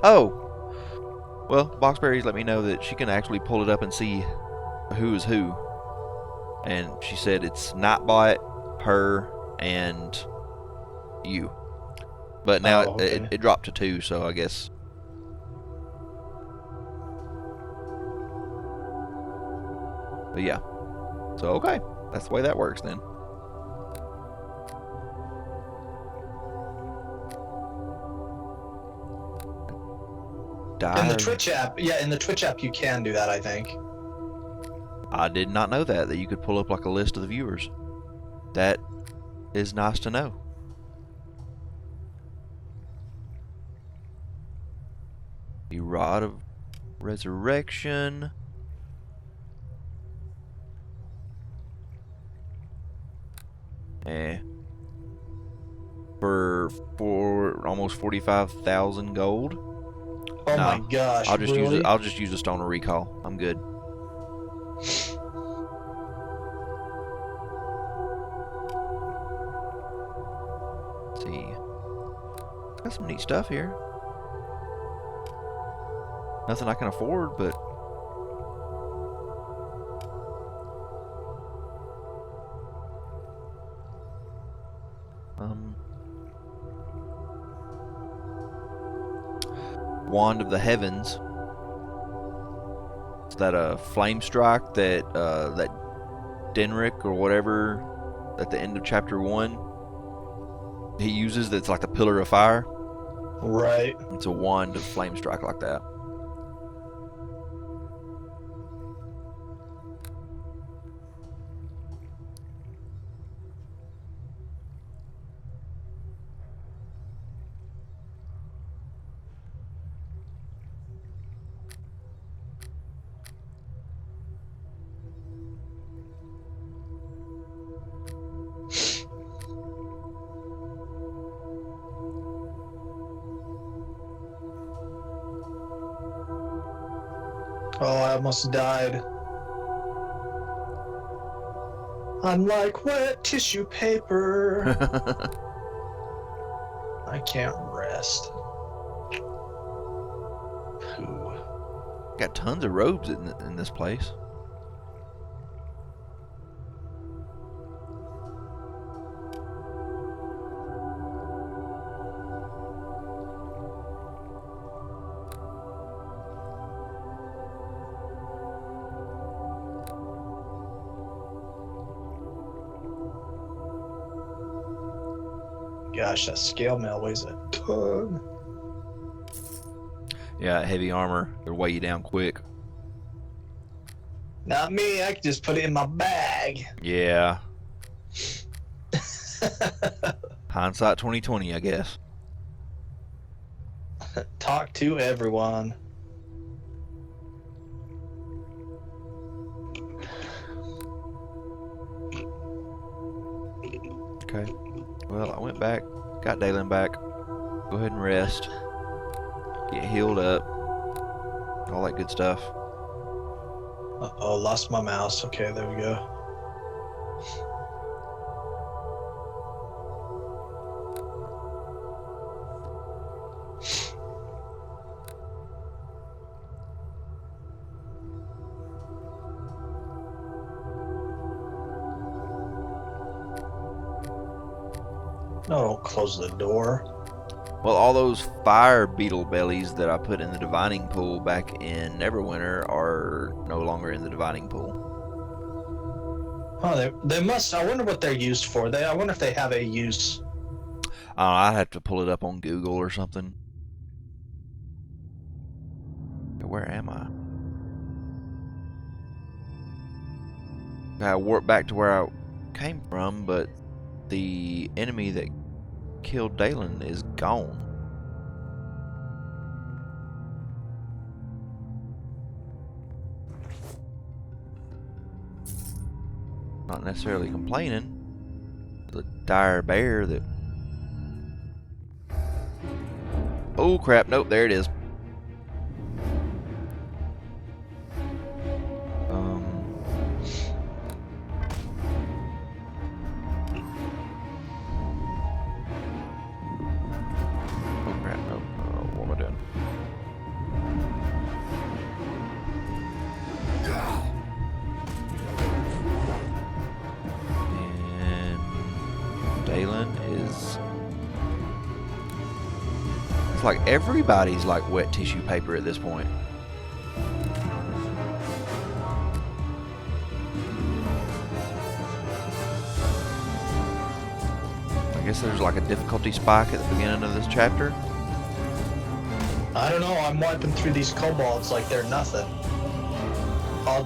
Oh. Well, Boxberries let me know that she can actually pull it up and see who is who. And she said it's Nightbot, her, and you. But now
okay.
it dropped to 2, so I guess. But yeah. So, okay. That's the way that works then.
In the Twitch app, yeah, in the Twitch app you can do that, I think.
I did not know that you could pull up like a list of the viewers. That is nice to know. The Rod of Resurrection. For almost 45,000 gold.
Oh my gosh!
I'll just use
really?
it. I'll just use a stoner recall. I'm good. Let's see, it's got some neat stuff here. Nothing I can afford, but Wand of the Heavens. Is that a flame strike that that Denric or whatever at the end of chapter 1 he uses? That's like the pillar of fire.
Right.
It's a wand of flame strike like that.
Oh, I almost died. I'm like wet tissue paper. I can't rest. Pooh.
Got tons of robes in this place.
Gosh, that scale mail weighs a ton.
Yeah, heavy armor. They'll weigh you down quick.
Not me, I can just put it in my bag.
Yeah. Hindsight 2020, I guess.
Talk to everyone.
Okay. Well, I went back, got Dalen back. Go ahead and rest. Get healed up. All that good stuff.
Uh-oh, lost my mouse. Okay, there we go. No, don't close the door.
Well, all those fire beetle bellies that I put in the divining pool back in Neverwinter are no longer in the divining pool.
Oh, they must. I wonder what they're used for. I wonder if they have a use.
I'd have to pull it up on Google or something. Where am I? I warped back to where I came from, but the enemy that killed Dalen is gone. Not necessarily complaining. The dire bear that... Oh crap, nope, there it is. Oh crap, nope. What am I doing? And Dalen is... It's like everybody's like wet tissue paper at this point. I guess there's like a difficulty spike at the beginning of this chapter.
I don't know. I'm wiping through these kobolds like they're nothing.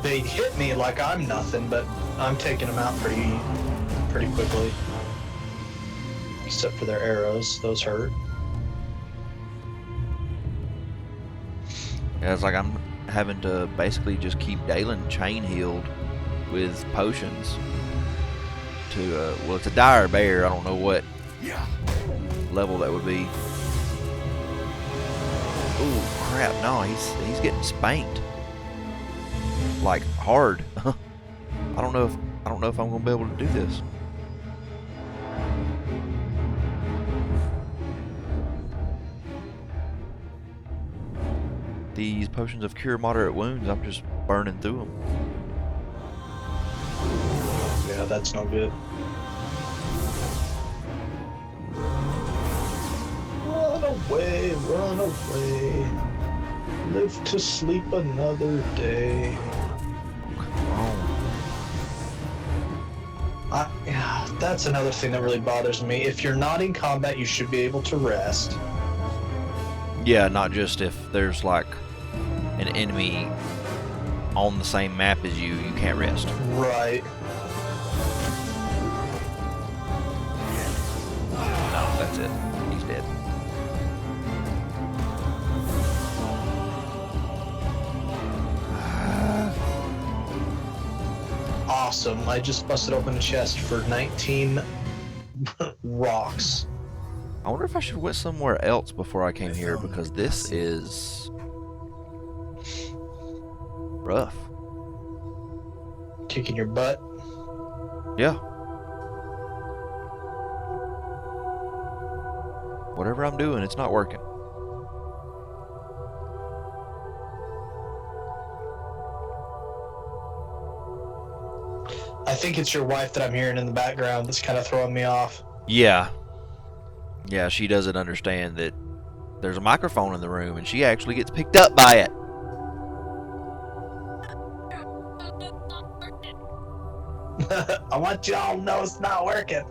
They hit me like I'm nothing, but I'm taking them out pretty quickly. Except for their arrows, those hurt.
Yeah, it's like I'm having to basically just keep Dalen chain healed with potions. To well, it's a dire bear. I don't know what level that would be. Oh crap! No, he's getting spanked like hard. I don't know if I'm gonna be able to do this. These potions of cure moderate wounds, I'm just burning through them.
Yeah, that's no good. Run away, run away. Live to sleep another day. Yeah, that's another thing that really bothers me. If you're not in combat, you should be able to rest.
Yeah, not just if there's like an enemy on the same map as you can't rest.
Right.
No, that's it. He's dead.
Awesome. I just busted open a chest for 19 rocks.
I wonder if I should went somewhere else before I came here, because this is rough.
Kicking your butt.
Yeah. Whatever I'm doing, it's not working.
I think it's your wife that I'm hearing in the background that's kind of throwing me off.
Yeah. Yeah, she doesn't understand that there's a microphone in the room and she actually gets picked up by it.
I want y'all to know it's not working.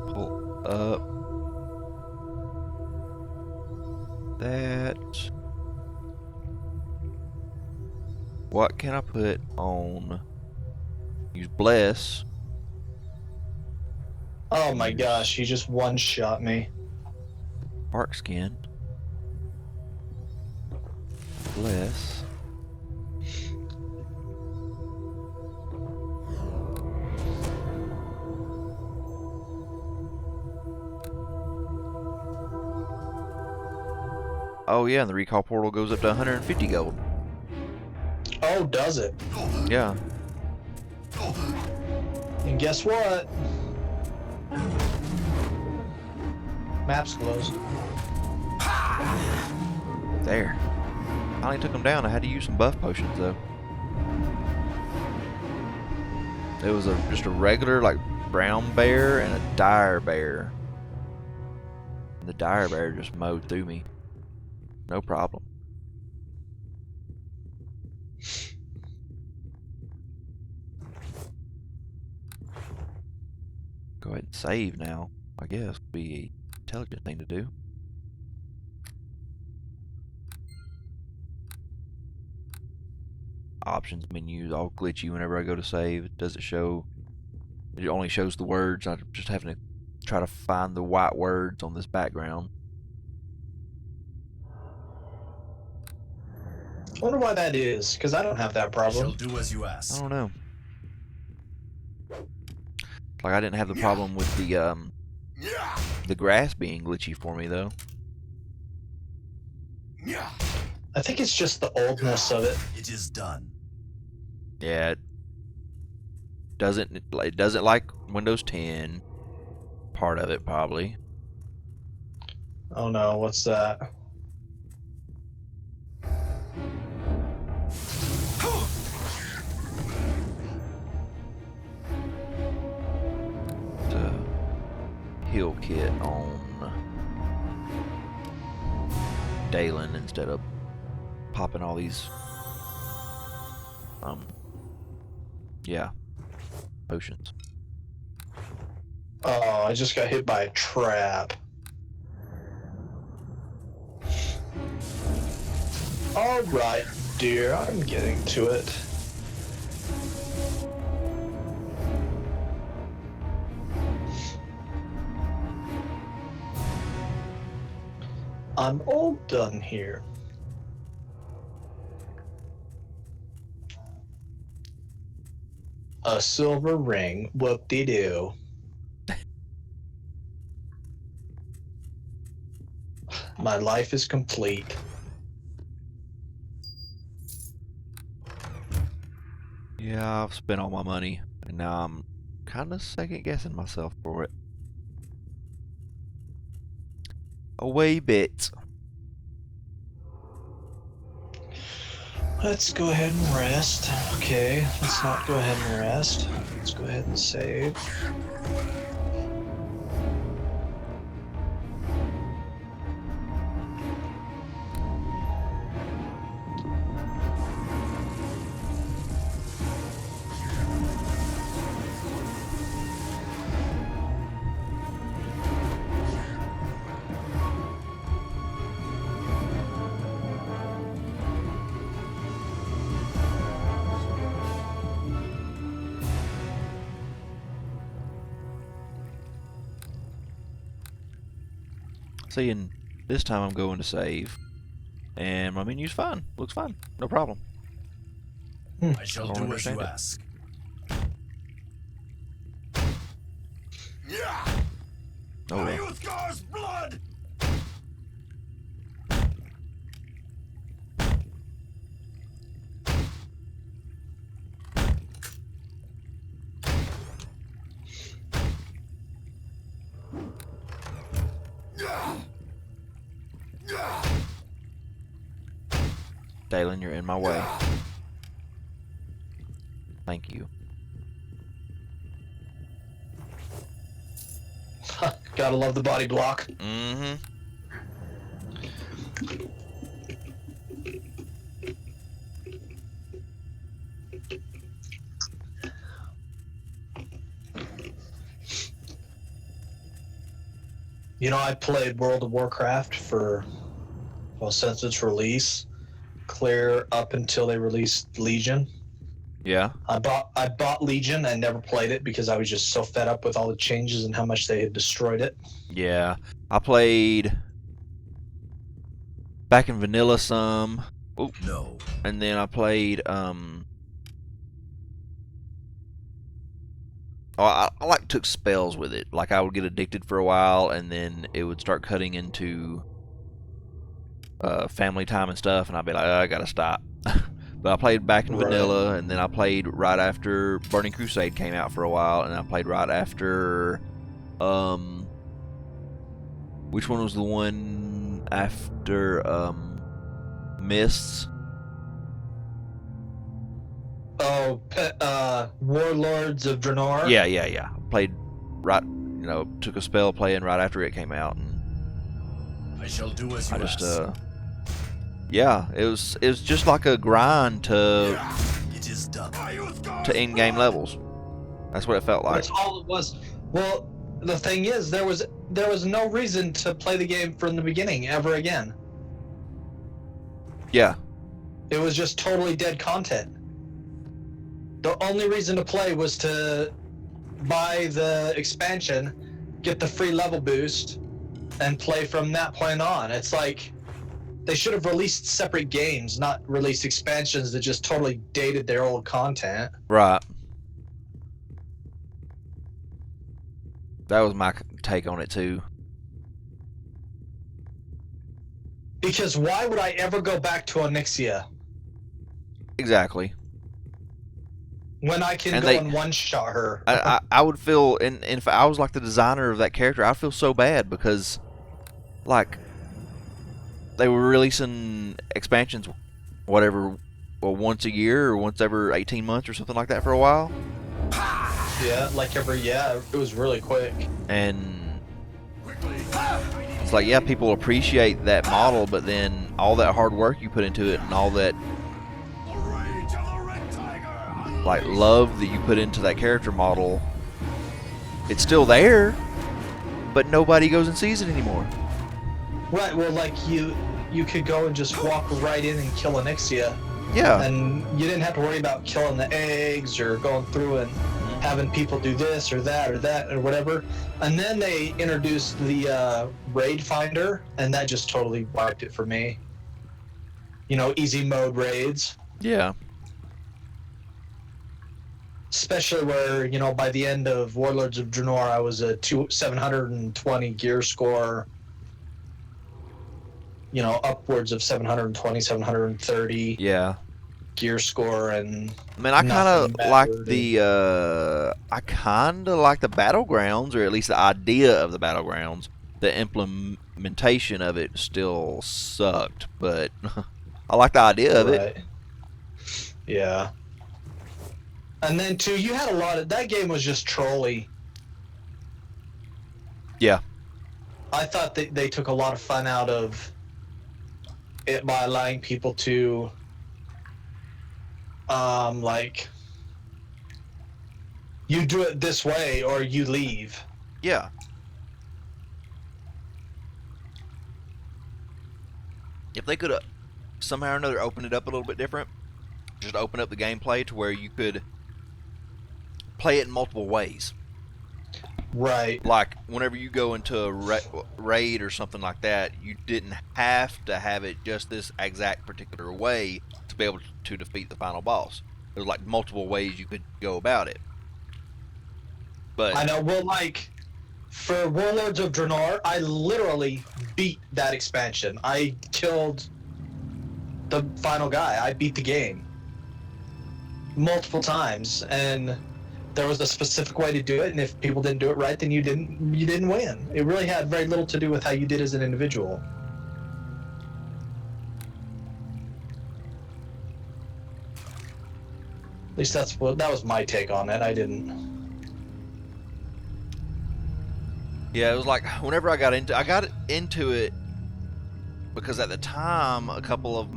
Pull up that. What can I put on? Use bless.
Oh my gosh, you just one-shot me.
Bark skin. Bless. Oh yeah, and the recall portal goes up to 150 gold.
Oh, does it?
Yeah.
And guess what? Map's closed.
There. Finally took him down. I had to use some buff potions though. It was just a regular like brown bear and a dire bear. And the dire bear just mowed through me. No problem. Go ahead and save now. I guess would be an intelligent thing to do. Options menu all glitchy whenever I go to save. It doesn't show. It only shows the words. I'm just having to try to find the white words on this background.
I wonder why that is, because I don't have that problem.
Shall do as you ask.
I don't know. Like I didn't have the problem with the grass being glitchy for me though.
I think it's just the oldness of it.
It is done.
Yeah, it doesn't like Windows 10. Part of it probably.
Oh no, what's that?
The heal kit on Dalen instead of popping all these yeah, potions.
Oh, I just got hit by a trap. All right, dear, I'm getting to it. I'm all done here. A silver ring, whoop-de-doo. My life is complete.
Yeah, I've spent all my money, and now I'm kind of second guessing myself for it. A wee bit.
Let's go ahead and rest. Okay, let's not go ahead and rest. Let's go ahead and save.
See, and this time I'm going to save, and my menu's fine. Looks fine. No problem.
I shall
Don't
do as you
understand it.
ask.
Oh well.
Uthgar's blood!
Dalen, you're in my way. Thank you.
Gotta love the body block.
Mm-hmm.
You know, I played World of Warcraft since its release, clear up until they released Legion.
Yeah.
I bought Legion and never played it because I was just so fed up with all the changes and how much they had destroyed it.
Yeah. I played back in vanilla some. Oop.
No.
And then I played I like took spells with it. Like I would get addicted for a while and then it would start cutting into family time and stuff and I'd be like, oh, I gotta stop. But I played back in vanilla and then I played right after Burning Crusade came out for a while and I played right after which one was the one after Mists?
Oh, Warlords of Draenor?
Yeah. Played right, took a spell playing right after it came out and
I shall do as you
I just
ask.
yeah, it was just like a grind to
It is done.
in-game levels. That's what it felt like.
That's all it was. Well, the thing is, there was no reason to play the game from the beginning ever again.
Yeah.
It was just totally dead content. The only reason to play was to buy the expansion, get the free level boost, and play from that point on. It's like they should have released separate games, not released expansions that just totally dated their old content.
Right. That was my take on it too.
Because why would I ever go back to Onyxia
Exactly.
when I can
And
go
they-
and one-shot her?
I would feel, and if I was like the designer of that character, I'd feel so bad because, like, they were releasing expansions, whatever, once a year or once every 18 months or something like that for a while.
Yeah, it was really quick.
And it's like, yeah, people appreciate that model, but then all that hard work you put into it and all that like love that you put into that character model, it's still there, but nobody goes and sees it anymore.
Right, well, like, you could go and just walk right in and kill Onyxia,
Yeah.
and you didn't have to worry about killing the eggs or going through and having people do this or that or whatever. And then they introduced the raid finder, and that just totally wiped it for me. Easy mode raids.
Yeah.
Especially where, by the end of Warlords of Draenor, I was a 720 gear score, upwards of 720, 730
Yeah.
gear score, and
I mean, I kind of
nothing
like
mattered.
the battlegrounds, or at least the idea of the battlegrounds. The implementation of it still sucked, but I like the idea of it.
Right. Yeah. And then too, you had a lot of that game was just trolly.
Yeah.
I thought that they took a lot of fun out of it by allowing people to like, you do it this way or you leave.
Yeah. If they could have somehow or another opened it up a little bit different, just open up the gameplay to where you could play it in multiple ways.
Right.
Like, whenever you go into a raid or something like that, you didn't have to have it just this exact particular way to be able to defeat the final boss. There's like multiple ways you could go about it. But
I know. Well, like, for Warlords of Draenor, I literally beat that expansion. I killed the final guy. I beat the game multiple times, and there was a specific way to do it, and if people didn't do it right, then you didn't win. It really had very little to do with how you did as an individual. At least that was my take on it. I didn't.
Yeah, it was like whenever I got into it because at the time a couple of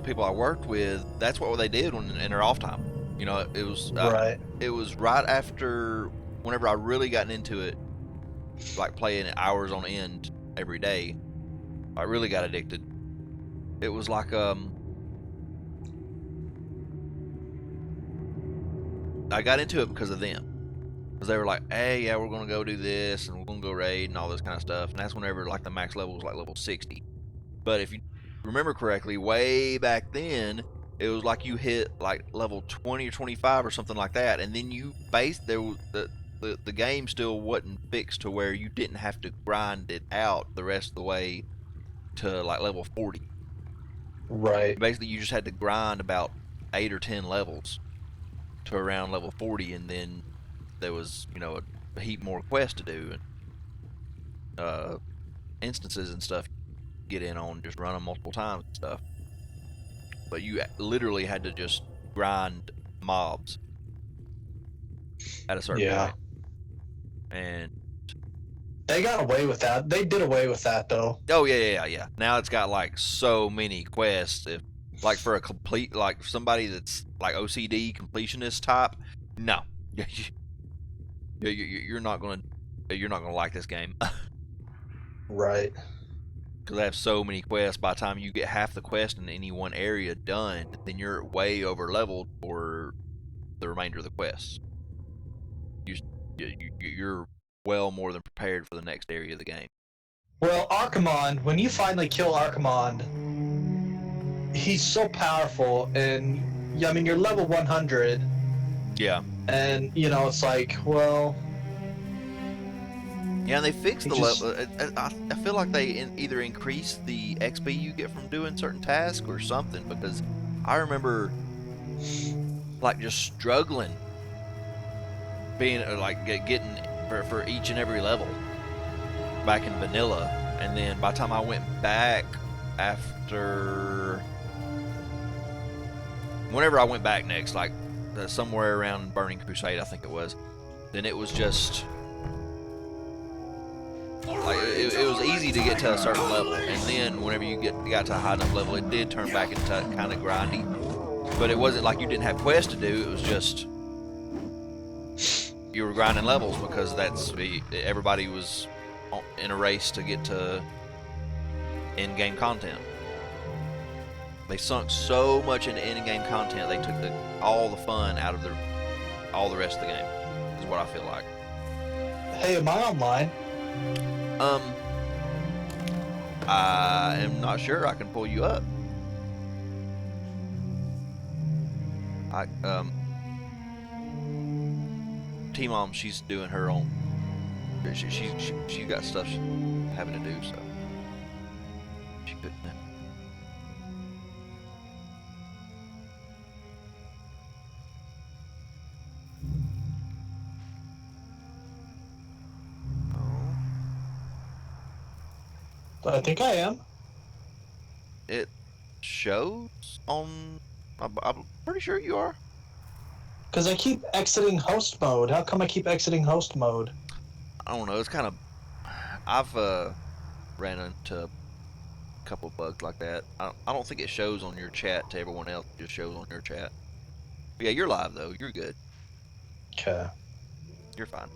people I worked with, that's what they did in their off time. You know, it was
Right.
It was right after whenever I really gotten into it, like playing it hours on end every day. I really got addicted. It was like I got into it because of them. Because they were like, hey, yeah, we're going to go do this, and we're going to go raid, and all this kind of stuff. And that's whenever, like, the max level was, like, level 60. But if you remember correctly, way back then, it was like you hit, like, level 20 or 25 or something like that. And then you the game still wasn't fixed to where you didn't have to grind it out the rest of the way to, like, level 40.
Right.
Basically, you just had to grind about 8 or 10 levels to around level 40, and then there was, you know, a heap more quests to do, and instances and stuff get in on, just run them multiple times and stuff. But you literally had to just grind mobs at a certain point. And
they got away with that. They did away with that, though.
Oh yeah. Now it's got like so many quests. If like for a complete, like somebody that's like OCD completionist type, no. You're not gonna like this game.
Right.
Because they have so many quests. By the time you get half the quest in any one area done, then you're way over leveled for the remainder of the quests. You're well more than prepared for the next area of the game.
Well, Archimond, when you finally kill Archimond, he's so powerful, and I mean, you're level 100.
Yeah.
And, you know, it's like, well...
Yeah, and they fixed the level. I feel like they either increased the XP you get from doing certain tasks or something, because I remember, like, just struggling being, like, getting for each and every level back in vanilla. And then by the time I went back after... Whenever I went back next, like, somewhere around Burning Crusade, I think it was, then it was just like it was easy to get to a certain level, and then whenever you got to a high enough level, it did turn back into kind of grindy. But it wasn't like you didn't have quests to do. It was just you were grinding levels because everybody was in a race to get to in-game content. They sunk so much into in-game content, they took all the fun out of all the rest of the game, is what I feel like.
Hey, am I online?
I am not sure. I can pull you up. T-Mom, she's doing her own. She's got stuff she's having to do, so she couldn't.
I think I am.
It shows on... I'm pretty sure you are.
Because I keep exiting host mode. How come I keep exiting host mode?
I don't know. It's kind of... I've ran into a couple of bugs like that. I don't think it shows on your chat to everyone else. It just shows on your chat. But yeah, you're live, though. You're good.
Okay.
You're fine.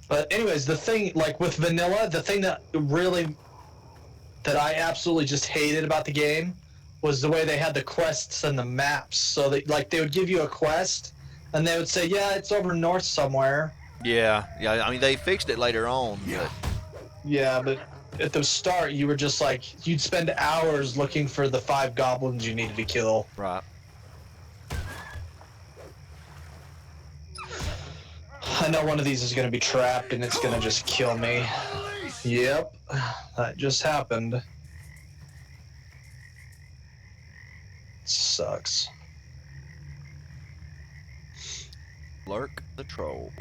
But anyways, the thing, like with vanilla, the thing that I absolutely just hated about the game was the way they had the quests and the maps. So they would give you a quest, and they would say, yeah, it's over north somewhere.
Yeah. I mean, they fixed it later on. But...
Yeah, but at the start, you were just like, you'd spend hours looking for the 5 goblins you needed to kill.
Right.
I know one of these is going to be trapped, and it's going to just kill me. Yep, that just happened. sucks.
Lurk the troll.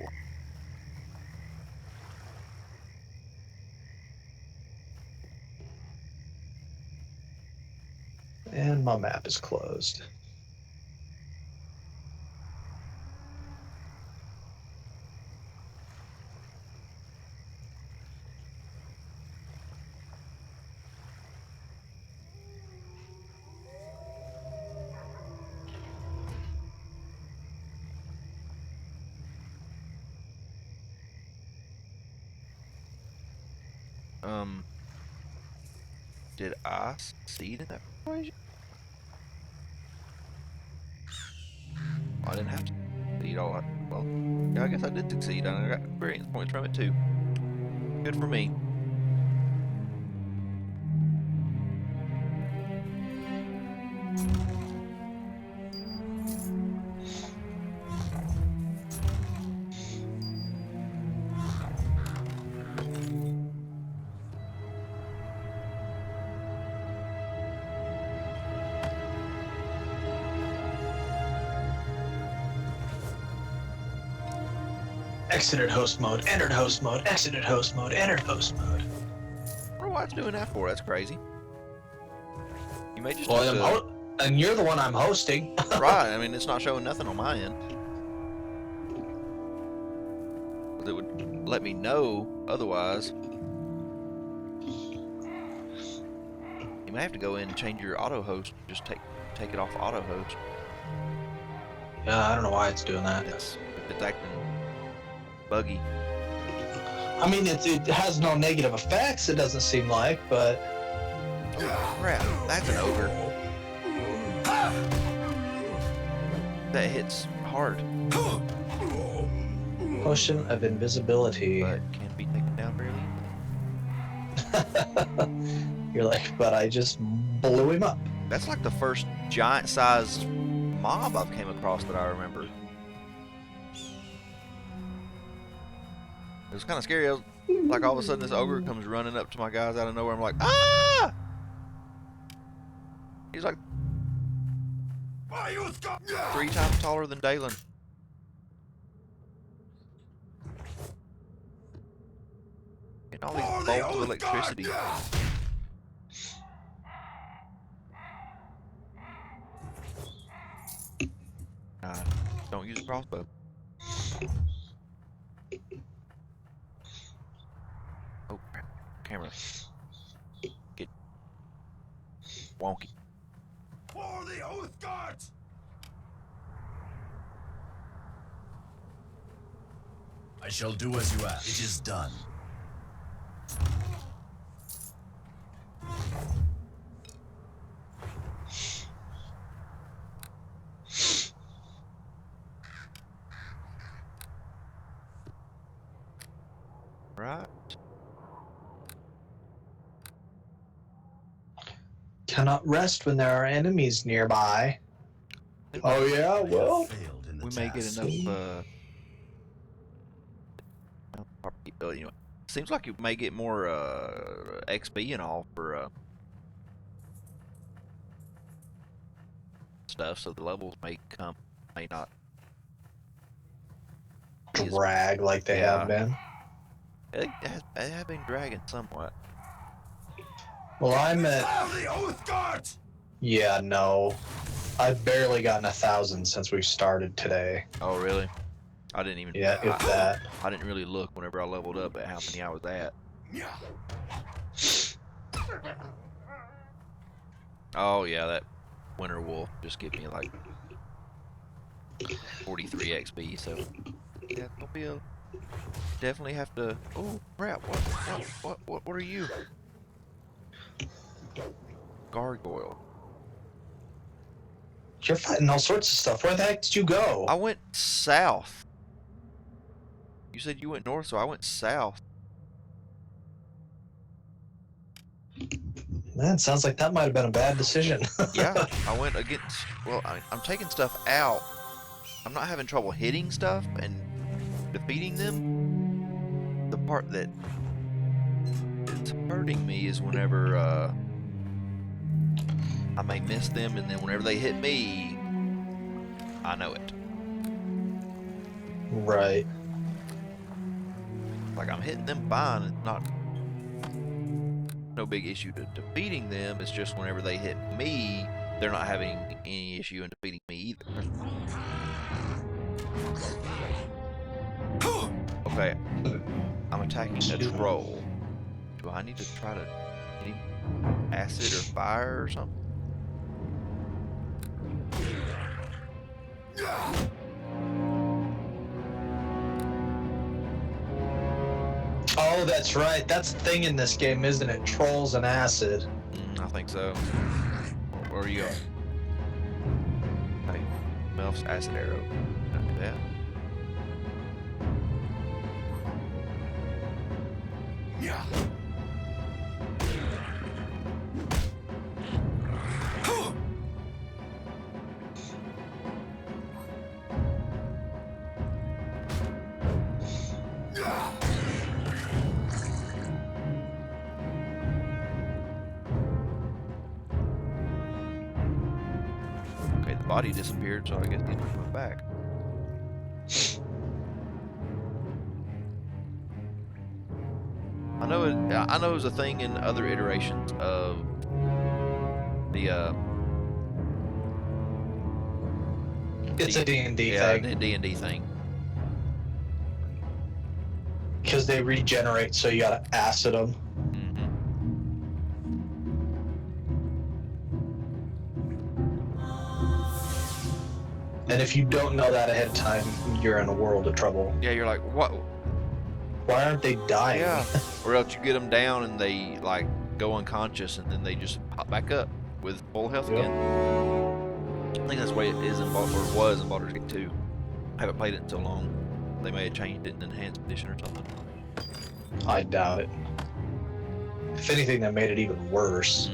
And my map is closed.
Did I succeed in that equation? I didn't have to succeed all that. Well, yeah, I guess I did succeed. I got experience points from it too. Good for me.
Exited host mode, entered host mode, exited host mode, entered host mode.
I don't know why it's doing that for. That's crazy. You may just
Well,
have to...
and you're the one I'm hosting.
Right, I mean, it's not showing nothing on my end. It would let me know otherwise. You may have to go in and change your auto host. Just take it off auto host.
Yeah, I don't know why it's doing that.
If it's acting buggy.
I mean, it has no negative effects, it doesn't seem like, but...
Oh, crap. That's an ogre. That hits hard.
Potion of invisibility.
But can be taken down very easily.
You're like, but I just blew him up.
That's like the first giant-sized mob I've came across that I remember. It was kind of scary. I was, like, all of a sudden, this ogre comes running up to my guys out of nowhere. I'm like, ah! He's like 3 times taller than Dalen. And all these bolts of electricity. Don't use a crossbow. Oh crap. Camera. Get wonky.
For the Oath Guards! I shall do as you ask. It is done.
Right.
Cannot rest when there are enemies nearby. Oh yeah, well...
We may get enough, you know, seems like you may get more, XP and all for, stuff, so the levels may not
drag like they have been.
It has been dragging somewhat.
Well, I'm at...
The Oath Guards!
Yeah, no. I've barely gotten 1,000 since we've started today.
Oh, really? I didn't even...
Yeah, if that.
I didn't really look whenever I leveled up at how many I was at. Oh, yeah, that Winter Wolf just gave me, like, 43 XP, so... Yeah, it'll be a... Definitely have to... Oh, crap, what are you? Gargoyle.
You're fighting all sorts of stuff. Where the heck did you go?
I went south. You said you went north, so I went south.
Man, sounds like that might have been a bad decision.
Yeah, I went against... Well, I'm taking stuff out. I'm not having trouble hitting stuff and defeating them. The part that is hurting me is whenever, I may miss them, and then whenever they hit me, I know it.
Right.
Like, I'm hitting them fine. It's not no big issue to defeating them. It's just whenever they hit me, they're not having any issue in defeating me either. Okay, I'm attacking a troll. Do I need to try to hit him? Acid or fire or something?
Oh, that's right. That's the thing in this game, isn't it? Trolls and acid.
I think so. Where are you going? Hey, Melf's acid arrow. Can I do that?
Yeah.
Okay, the body disappeared, so I guess he's coming back. I know it was a thing in other iterations of the
It's a D&D
yeah,
thing.
D&D thing.
Because they regenerate, so you gotta acid them. And if you don't know that ahead of time, you're in a world of trouble.
Yeah, you're like, what?
Why aren't they dying?
Yeah. Or else you get them down and they like go unconscious, and then they just pop back up with full health
Yep.
again. I think that's the way it is in or was in Baldur's Gate 2. I haven't played it in so long. They may have changed it in Enhanced Edition or something.
I doubt it. If anything, that made it even worse.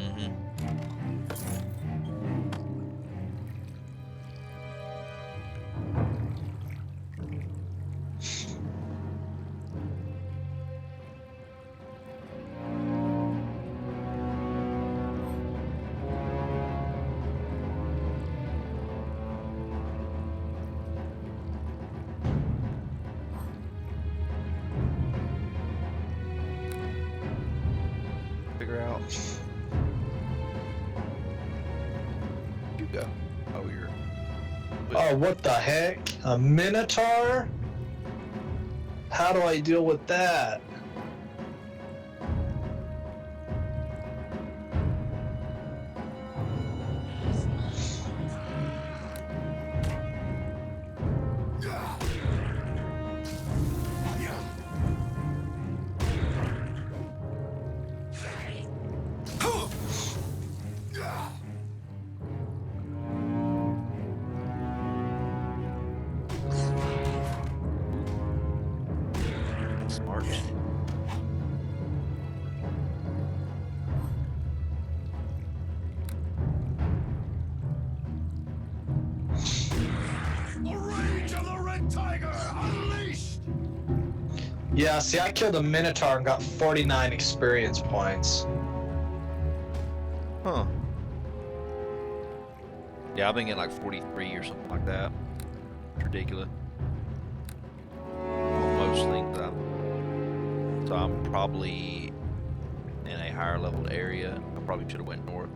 Figure out. You go. Oh, you're.
Oh, what the heck? A Minotaur? How do I deal with that?
Smart.
The rage of the red tiger unleashed.
Yeah, see, I killed a Minotaur and got 49 experience points.
Huh. Yeah, I've been getting like 43 or something like that. It's ridiculous. On most things, so I'm probably in a higher leveled area. I probably should have went north.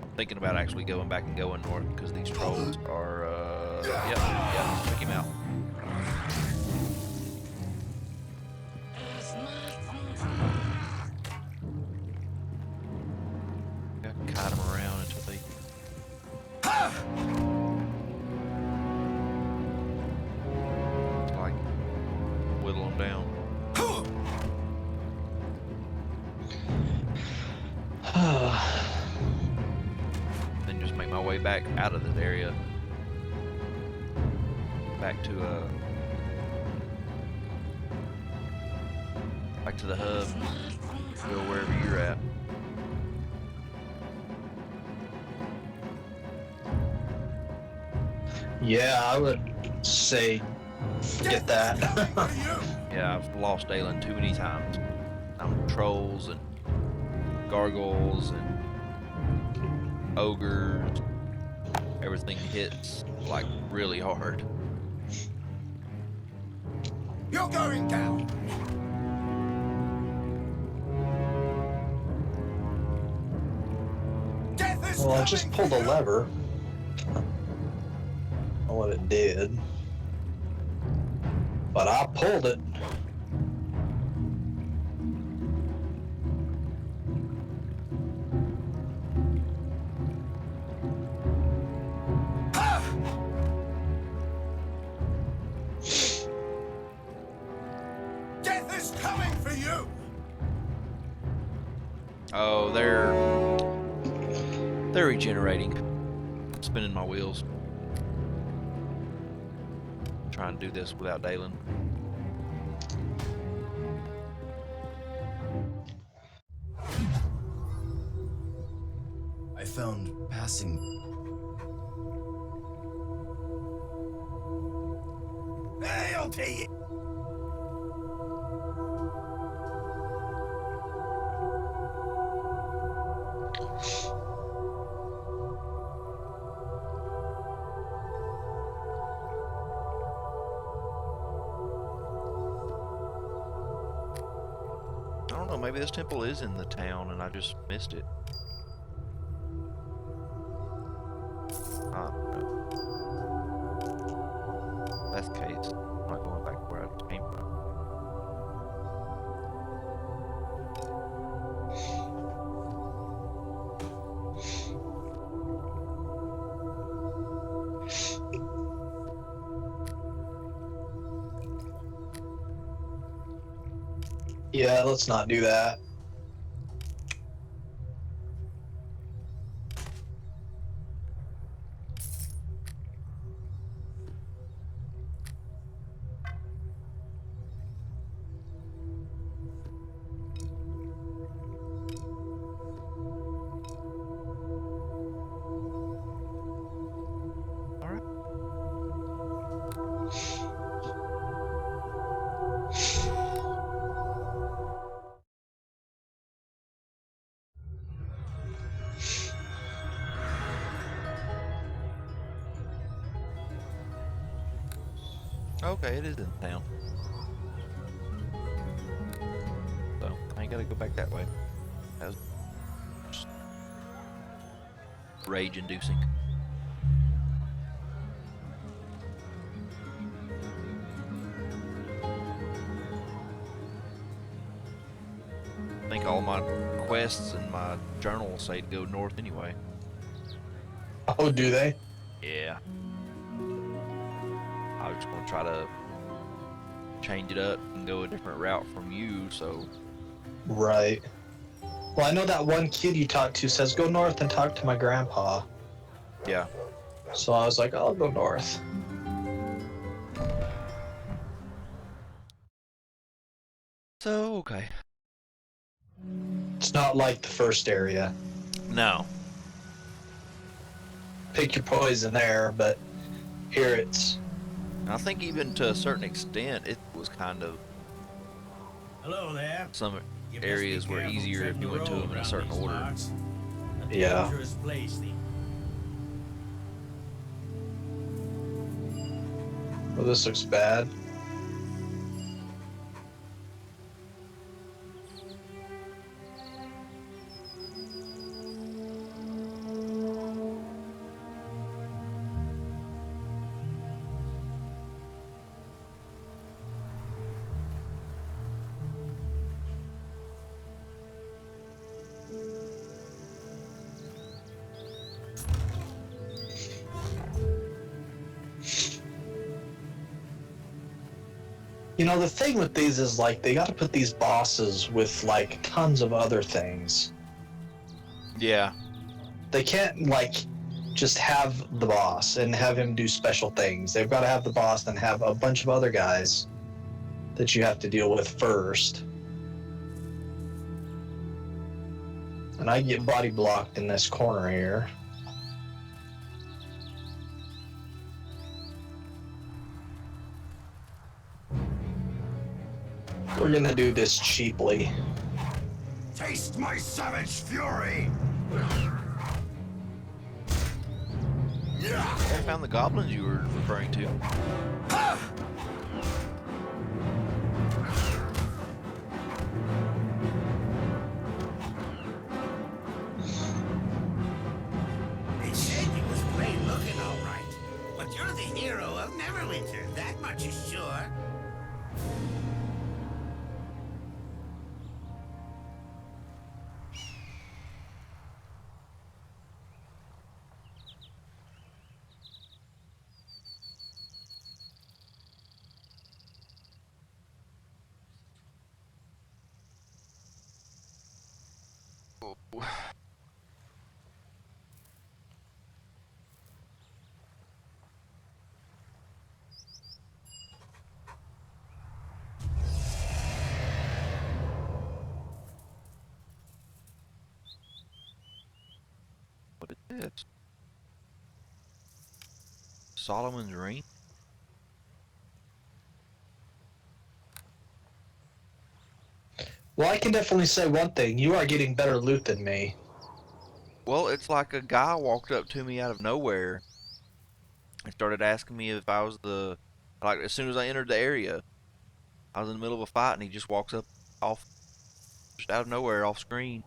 I'm thinking about actually going back and going north because these trolls are, yeah, check him out. Yeah, kite them around until they like whittle them down. Then just make my way back out of this area, back to the hub. Go wherever you're at.
Yeah, I would say forget that.
Yeah, I've lost Dalen too many times. I'm trolls and gargoyles and ogres, everything hits like really hard.
You're going down. Death is
Well, I just
coming
pulled a
for you.
lever. I don't know what it did. But I pulled it.
Death is coming for you.
Oh, they're regenerating. I'm spinning my wheels. Trying to do this without Dalen.
I found passing.
Hey, I'll take it.
I don't know, maybe this temple is in the town and I just missed it. No. That's the case. I'm not going back where I came from.
Yeah, let's not do that.
Alright. Okay, it is in town. So, I ain't gotta go back that way. That was just rage-inducing. I think all my quests and my journal say to go north anyway.
Oh, do they?
Yeah. I was just gonna try to change it up and go a different route from you, so
Right. Well, I know that one kid you talked to says go north and talk to my grandpa.
yeah.
So I was like, I'll go north.
So, okay.
It's not like the first area.
No.
Pick your poison there, but here it's...
I think even to a certain extent, it was kind of
Hello there.
some
You best be
areas were
careful
easier if
treading
you
the
went to
road
them in a
around
certain
these
order.
parts. A
Yeah.
dangerous place, the
Well, this looks bad. You know, the thing with these is, like, they gotta put these bosses with, like, tons of other things.
Yeah.
They can't, like, just have the boss and have him do special things. They've gotta have the boss and have a bunch of other guys that you have to deal with first. And I get body blocked in this corner here. We're gonna do this cheaply.
Taste my savage fury.
found the goblins you were referring to.
They said you was great looking, all right. But you're the hero of Neverwinter, that much is sure.
What is this? Solomon's ring?
Well, I can definitely say one thing. You are getting better loot than me.
Well, it's like a guy walked up to me out of nowhere and started asking me if I was the, like, as soon as I entered the area, I was in the middle of a fight and he just walks up off, just out of nowhere, off screen,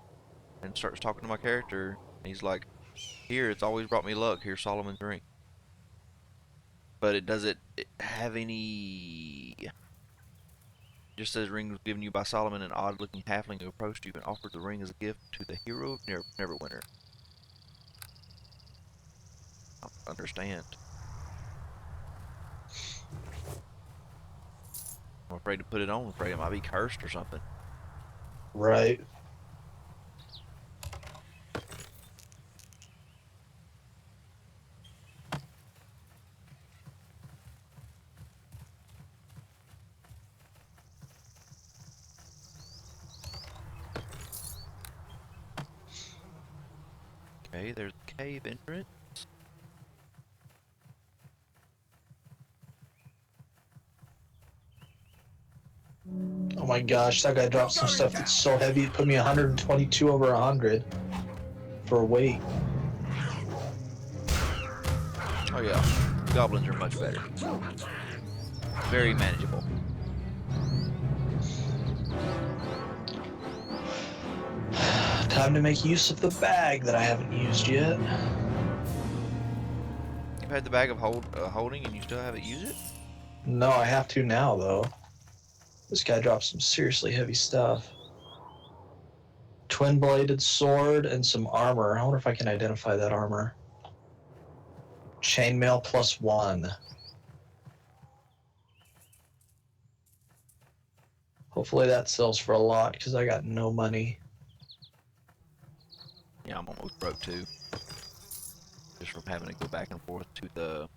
and starts talking to my character. And he's like, here, it's always brought me luck. Here's Solomon's ring. But it doesn't have any. Just says ring was given you by Solomon, an odd-looking halfling who approached you and offered the ring as a gift to the hero of Neverwinter. I don't understand. I'm afraid to put it on. I'm afraid it might be cursed or something.
Right.
Okay, there's the cave entrance.
Oh my gosh, that guy dropped some stuff that's so heavy it put me 122 over 100 for weight.
Oh yeah, goblins are much better. Very manageable.
Time to make use of the bag that I haven't used yet.
You've had the bag of holding and you still haven't used it?
No, I have to now, though. This guy dropped some seriously heavy stuff. Twin-bladed sword and some armor. I wonder if I can identify that armor. Chainmail +1. Hopefully that sells for a lot, because I got no money.
Yeah, I'm almost broke too. Just from having to go back and forth to the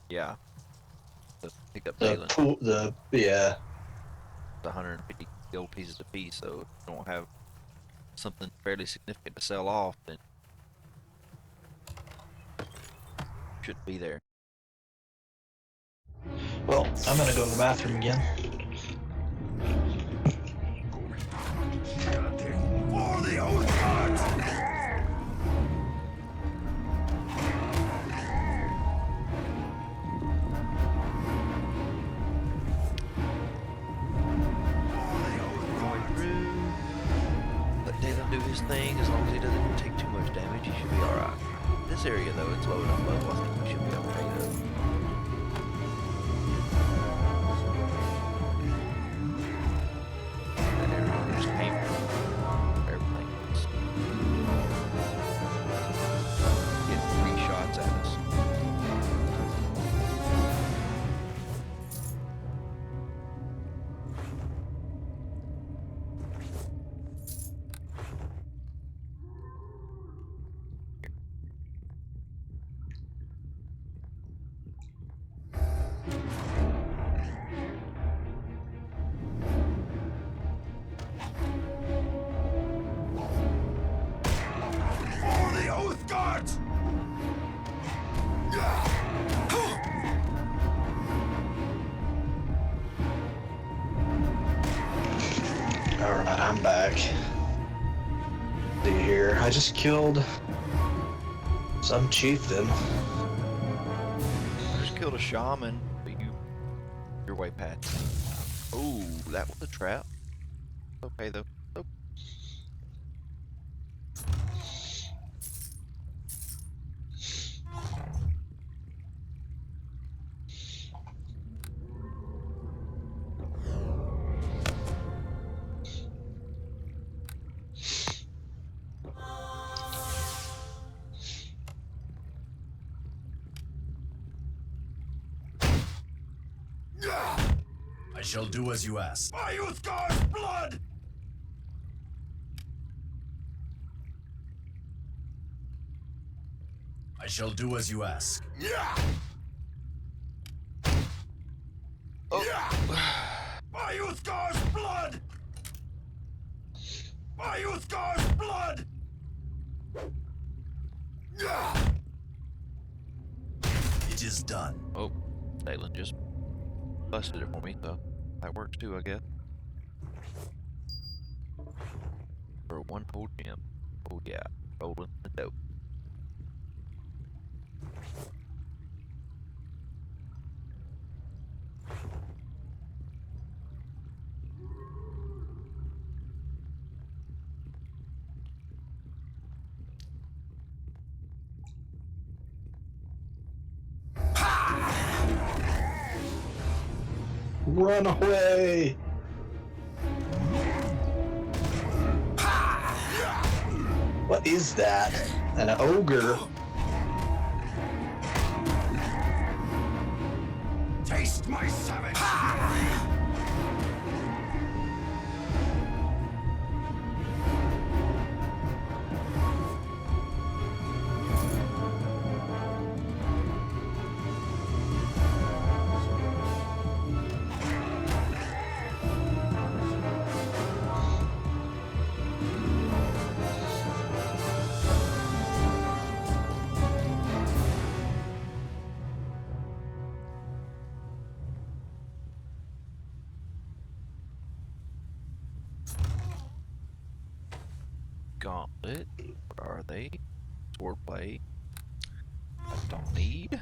yeah. To pick up Dalen.
Yeah.
The 150 gold pieces a piece, so if you don't have something fairly significant to sell off, then you shouldn't be there.
Well, I'm gonna go to the bathroom again.
For the old gods!
Let Dalen do his thing. As long as he doesn't take too much damage, he should be alright. This area, though, it's low enough level. I think we should be okay, though. That area just came from everything else. Getting 3 shots at us.
For the oath gods!
Alright, I'm back. See here. I just killed Some chieftain.
I just killed a shaman, but you're way past. Oh, that was a trap. Okay though. Oh.
I shall do as you ask. By Uthgar's blood! I shall do as you ask. By Uthgar's blood! By Uthgar's blood! It is done.
Oh, Dalen just busted it for me, so that works too, I guess. For one whole gem. Oh yeah, rolling the dope.
Run away! What is that? An ogre?
Taste my savage!
Gauntlet. What are they? Swordplay. I don't need.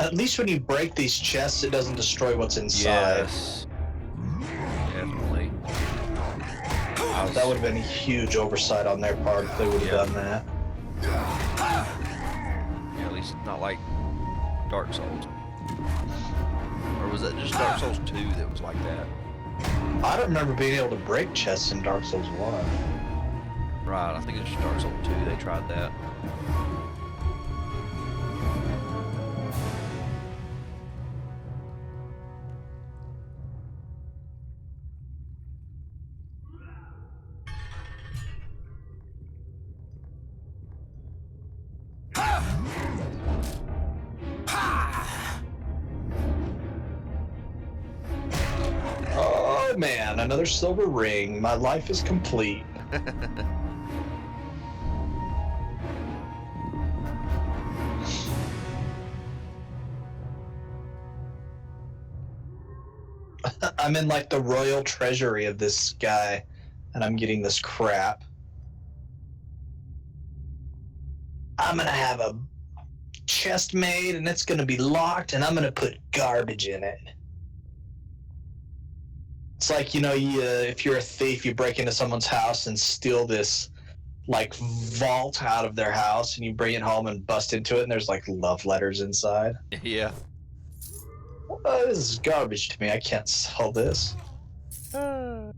At least when you break these chests, it doesn't destroy what's inside.
Yes. Definitely.
That would have been a huge oversight on their part if they would have done that.
Yeah, at least not like Dark Souls. Or was that just Dark Souls 2 that was like that?
I don't remember being able to break chests in Dark Souls 1.
Right, I think it's just Dark Souls 2 they tried that.
Oh man, another silver ring. My life is complete. I'm in like the royal treasury of this guy, and I'm getting this crap. I'm gonna have a chest made, and it's gonna be locked, and I'm gonna put garbage in it. It's like, you know, if you're a thief, you break into someone's house and steal this, like, vault out of their house, and you bring it home and bust into it, and there's, like, love letters inside.
Yeah.
This is garbage to me. I can't sell this. Or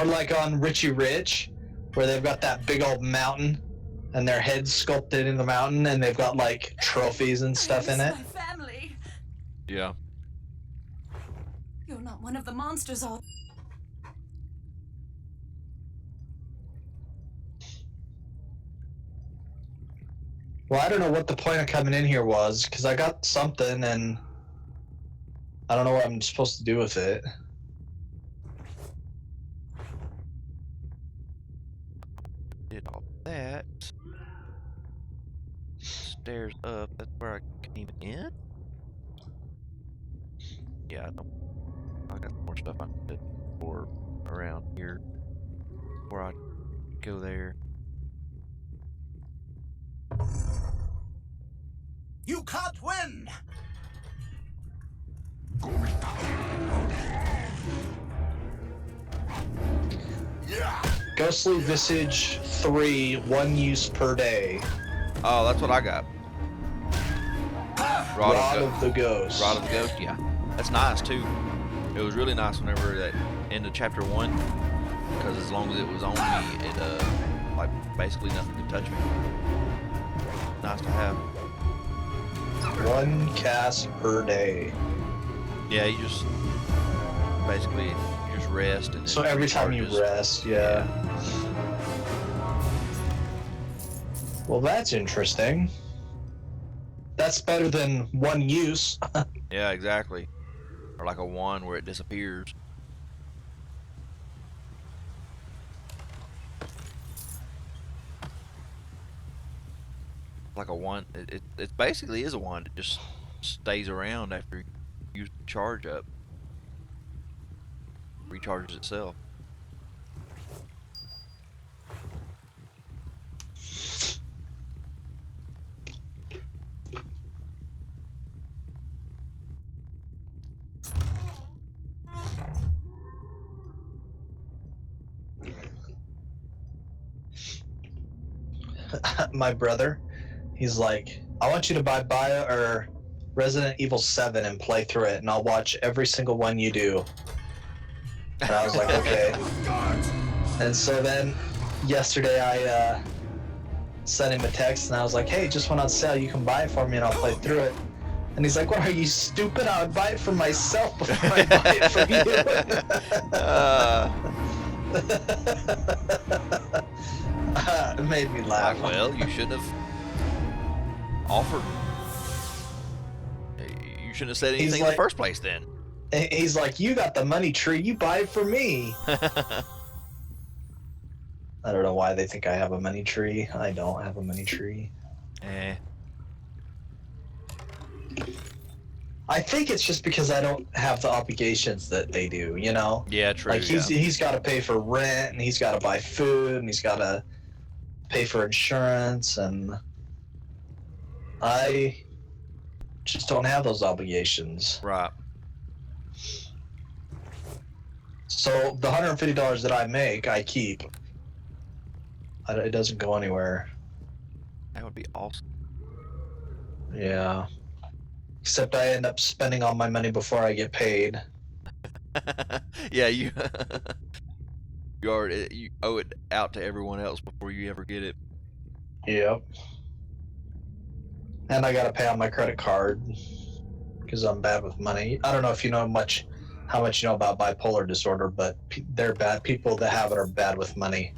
like on Richie Rich, where they've got that big old mountain, and their head's sculpted in the mountain, and they've got, like, trophies and stuff in it.
My family.
Yeah.
You're not one of the monsters, are
Well, I don't know what the point of coming in here was, because I got something, and I don't know what I'm supposed to do with it.
stairs up. That's where I came in. Yeah, I got more stuff I need for around here before I go there.
You can't win!
Ghostly Visage 3, 1 use per day.
Oh, that's what I got.
Rod of the Ghost.
Rod of the Ghost, yeah. That's nice too. It was really nice whenever that end of chapter 1, because as long as it was on me, it like basically nothing could touch me. Nice to have.
1 cast per day.
Yeah, you just basically rest and
so every time you rest, yeah. Well, that's interesting. That's better than 1 use.
Yeah, exactly. Or like a 1 where it disappears. Like a 1, it basically is a 1. It just stays around after you use the charge up. Recharges itself.
My brother, he's like, I want you to buy Resident Evil 7 and play through it, and I'll watch every single one you do. And I was like, okay. And so then yesterday I sent him a text and I was like, hey, just went on sale, you can buy it for me and I'll play through it. And he's like, what, are you stupid? I would buy it for myself before I buy it for you. It made me laugh.
Well, you shouldn't have offered. You shouldn't have said anything in the first place then.
He's like, you got the money tree, you buy it for me. I don't know why they think I have a money tree. I don't have a money tree. I think it's just because I don't have the obligations that they do, you know?
Yeah, true.
Like he's got to pay for rent, and he's got to buy food, and he's got to pay for insurance, and I just don't have those obligations.
Right.
So the $150 that I make, I keep. It doesn't go anywhere.
That would be awesome.
Yeah. Except I end up spending all my money before I get paid.
Yeah, you you owe it out to everyone else before you ever get it.
Yep. And I gotta pay on my credit card because I'm bad with money. I don't know if you know how much you know about bipolar disorder, but they're bad. People that have it are bad with money.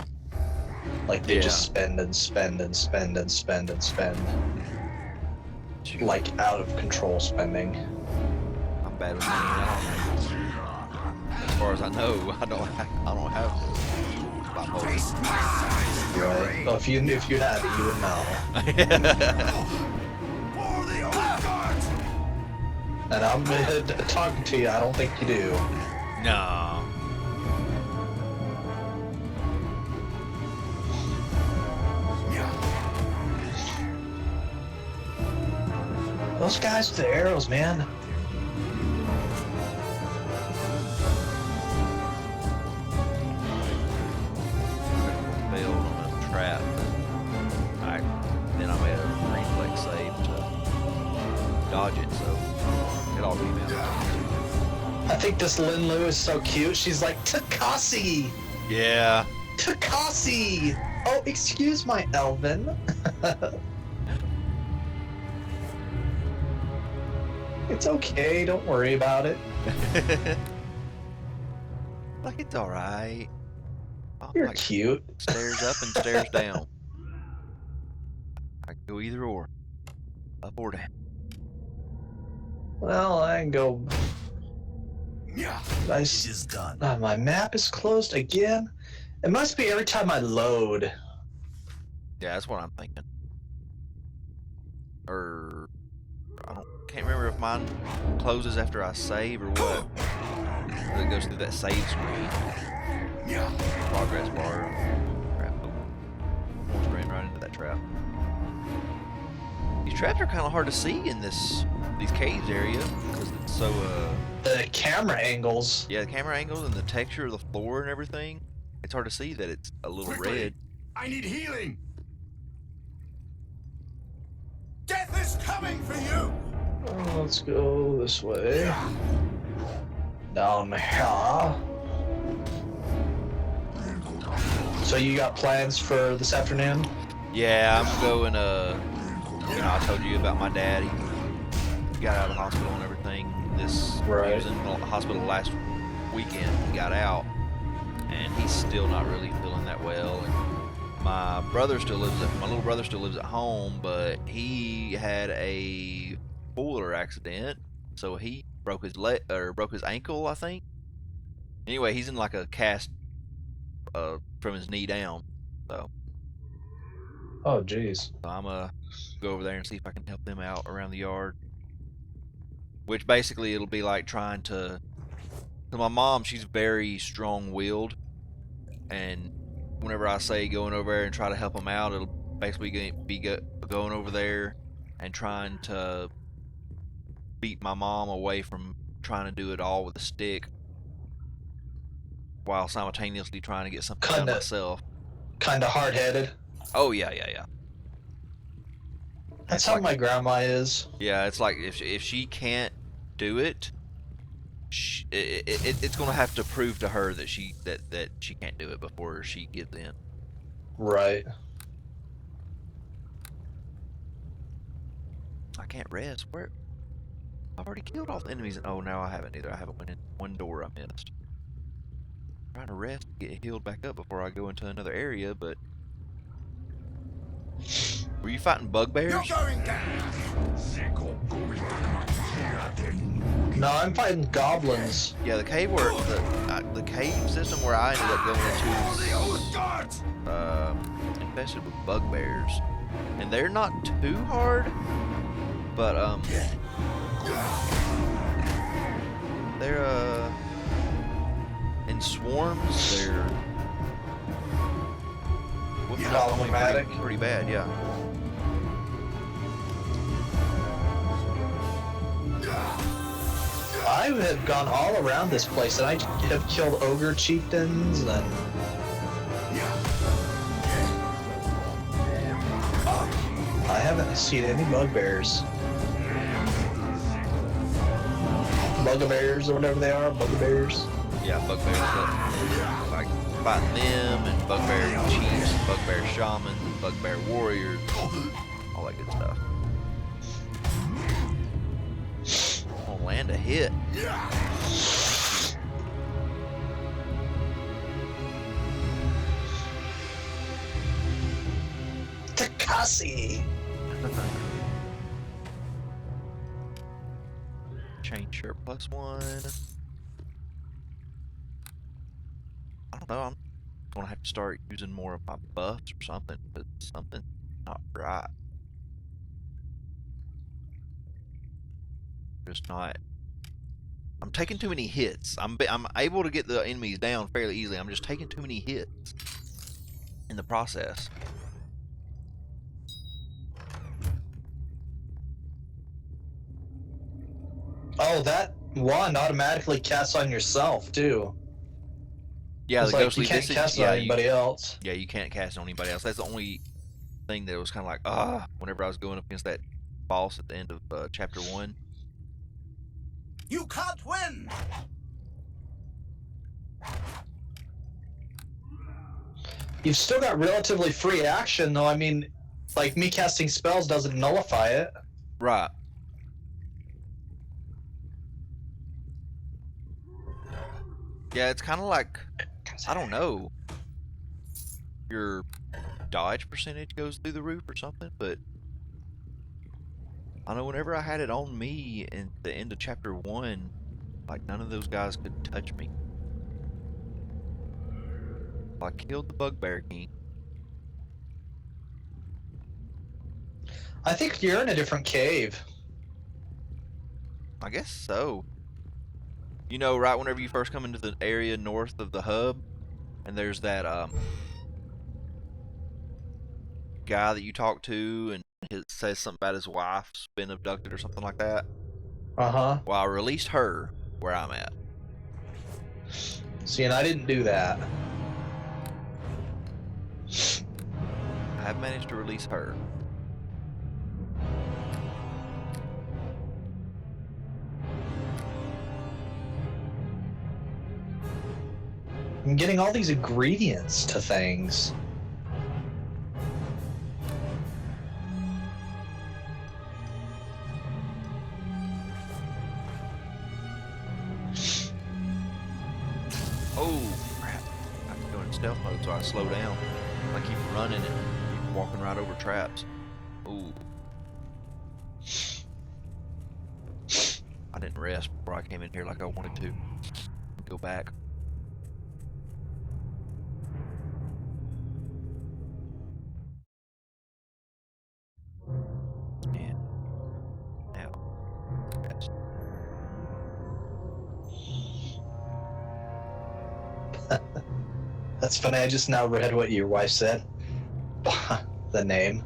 Like they just spend and spend and spend and spend and spend. Like out of control spending.
I'm bad with money. As far as I know, I don't have bipolar.
Right. Well, if you had it, you would know.
For the old gods!
And I'm talking to you. I don't think you do.
No.
Those guys with the arrows, man.
Failed on a trap. Then I made a reflex save to dodge it, so it all rebounded.
I think this Lin Lu is so cute. She's like, Takasi!
Yeah.
Takasi! Oh, excuse my Elvin. It's okay, don't worry about it.
Like, it's alright.
You're cute.
Stairs up and stairs down. I can go either or. Up or down.
Well, I can go...
It is done.
My map is closed again? It must be every time I load.
Yeah, that's what I'm thinking. or can't remember if mine closes after I save or what. It goes through that save screen. Progress bar. Crap. Almost ran right into that trap. These traps are kind of hard to see in these caves area because it's so
The camera angles.
yeah, the camera angles and the texture of the floor and everything. It's hard to see that it's a little red.
I need healing. Death is coming for you.
Let's go this way. Down here. So you got plans for this afternoon?
Yeah, I'm going. You know, I told you about my dad. He got out of the hospital and everything. He was in the hospital last weekend. He got out, and he's still not really feeling that well. And my little brother still lives at home, but he had a four-wheeler accident, so he broke his ankle, I think. Anyway, he's in like a cast from his knee down. So.
Oh, jeez.
So I'm gonna go over there and see if I can help them out around the yard. Which basically it'll be like trying to. Cause my mom, she's very strong-willed, and whenever I say going over there and try to help them out, it'll basically be going over there and trying to beat my mom away from trying to do it all with a stick, while simultaneously trying to get something done myself.
Kind of hard-headed.
Oh yeah.
That's how my grandma is.
Yeah, it's like if she can't do it, it's gonna have to prove to her that she can't do it before she gives in.
Right.
I can't rest. Where? I've already killed all the enemies. Oh, now I haven't either. I haven't went in one door I missed. I'm trying to rest, get healed back up before I go into another area, but. Were you fighting bugbears?
You're going down.
No, I'm fighting goblins.
Yeah, the cave the cave system where I ended up going into is infested with bugbears, and they're not too hard, but they're in swarms. They're
problematic.
Pretty bad, yeah.
I have gone all around this place, and I have killed ogre chieftains, and I haven't seen any bugbears. Bugbears or whatever they are, bugbears.
Yeah, bugbears. Like fighting them, and bugbear chiefs, bugbear shamans, bugbear warriors, all that good stuff. Oh, land a hit.
Takasi.
Chain shirt +1. I don't know. I'm gonna have to start using more of my buffs or something, but something's not right. Just not. I'm taking too many hits. I'm able to get the enemies down fairly easily. I'm just taking too many hits in the process.
Oh, that one automatically casts on yourself too.
Yeah,
it's
the
like
ghostly
you can't
visage.
cast
Yeah,
on anybody else.
Yeah, you can't cast on anybody else. That's the only thing that was kind of like, whenever I was going up against that boss at the end of chapter 1.
You can't win.
You've still got relatively free action, though. I mean, like, me casting spells doesn't nullify it.
Right. Yeah, it's kind of like, I don't know, your dodge percentage goes through the roof or something, but I know whenever I had it on me in the end of chapter 1, like, none of those guys could touch me. I killed the Bugbear King.
I think you're in a different cave.
I guess so. You know, right whenever you first come into the area north of the hub, and there's that guy that you talk to, and he says something about his wife's been abducted or something like that.
Uh-huh.
Well, I released her where I'm at.
See, and I didn't do that.
I have managed to release her.
I'm getting all these ingredients to things.
Oh, crap. I'm going in stealth mode, so I slow down. I keep running and keep walking right over traps. Ooh. I didn't rest before I came in here like I wanted to. Go back. Yeah. Now. Rest.
That's funny, I just now read what your wife said. The name.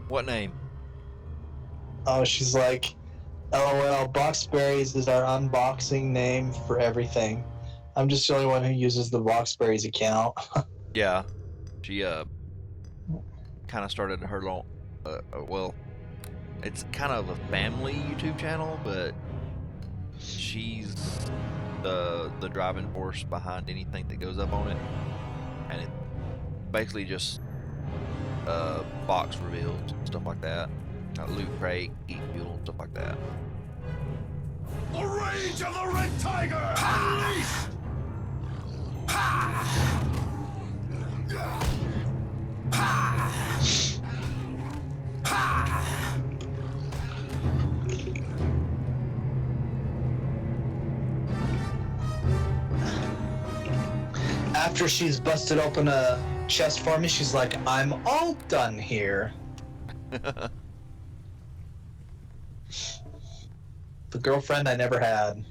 What name?
Oh, she's like, LOL, Boxberries is our unboxing name for everything. I'm just the only one who uses the Boxberries account.
Yeah. She, kind of started her long, well, it's kind of a family YouTube channel, but she's the driving force behind anything that goes up on it, and it basically just box reveals, stuff like that, loot crate, eat fuel, stuff like that.
The rage of the Red Tiger!
After she's busted open a chest for me, she's like, I'm all done here. The girlfriend I never had.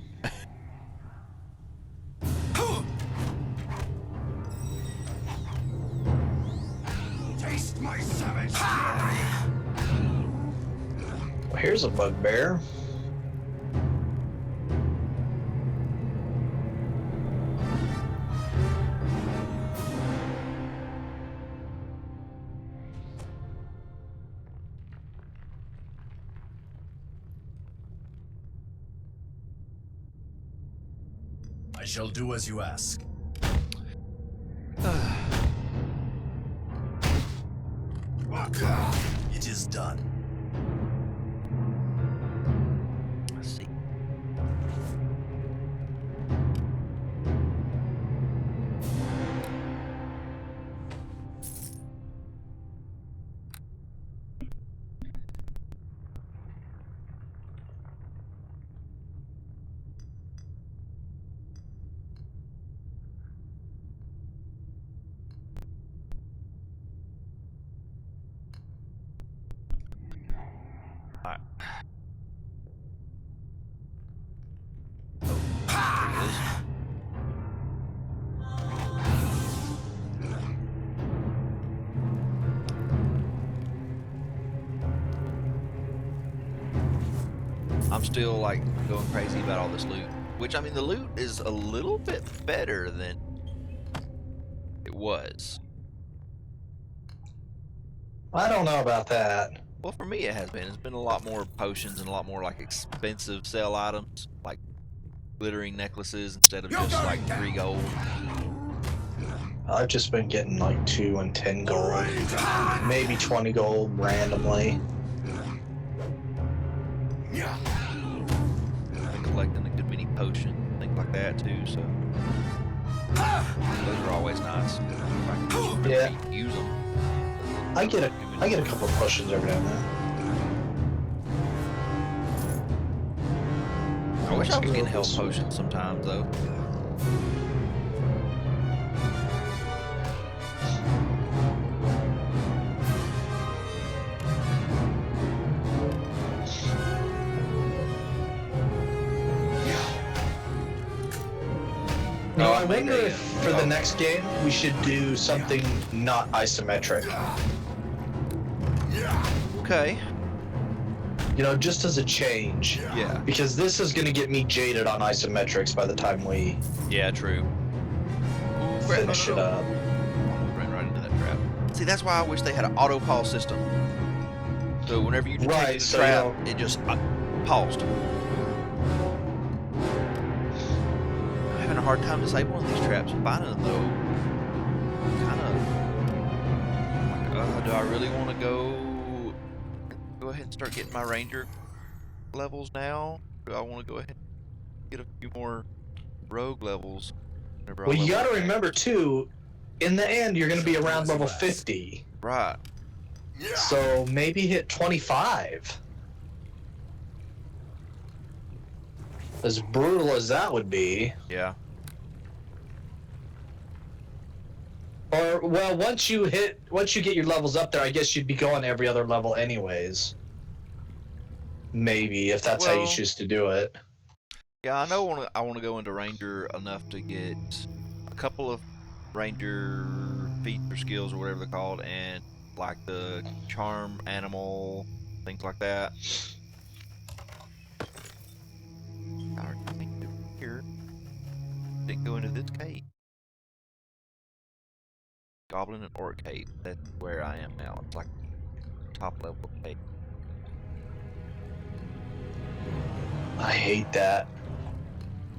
Taste my savage fury!
Well, here's a bugbear.
I shall do as you ask. It is done.
Let's see. Alright. Oh, there it is. I'm still like going crazy about all this loot, which I mean the loot is a little bit better than it was.
I don't know about that.
Well, for me it has been. It's been a lot more potions and a lot more like expensive sell items, like glittering necklaces instead of just like 3 gold.
I've just been getting like 2 and 10 gold, maybe 20 gold randomly.
Been collecting a good many potions, things like that too. So those are always nice. If I can just
Yeah.
use them.
I get a couple of potions every now and then.
I wish I was getting health potions sometimes though.
You know,
Oh,
I wonder
maybe,
if for the next game we should do something not isometric.
Okay.
You know, just as a change.
Yeah.
Because this is going to get me jaded on isometrics by the time we
Yeah, true. Ooh, crap,
finish
no,
it
no.
up.
Ran right into that trap. See, that's why I wish they had an auto pause system. So whenever you detected
Right,
a
so
trap,
you don't-
it just paused. I'm having a hard time disabling these traps. Finding them though, kind of. Do I really want to go ahead and start getting my ranger levels now? Do I want to go ahead and get a few more rogue levels?
Well, you got to remember too, in the end, you're going to be around level 50.
Right.
So maybe hit 25. As brutal as that would be.
Yeah.
Or, well, once you get your levels up there, I guess you'd be going every other level anyways. Maybe, if that's how you
Well,
choose to do it.
Yeah, I know I want to go into ranger enough to get a couple of ranger feats or skills or whatever they're called, and like the charm animal, things like that. I already went through here. Didn't go into this cave. Goblin and Orc cave. That's where I am now. It's like top level cave.
I hate that.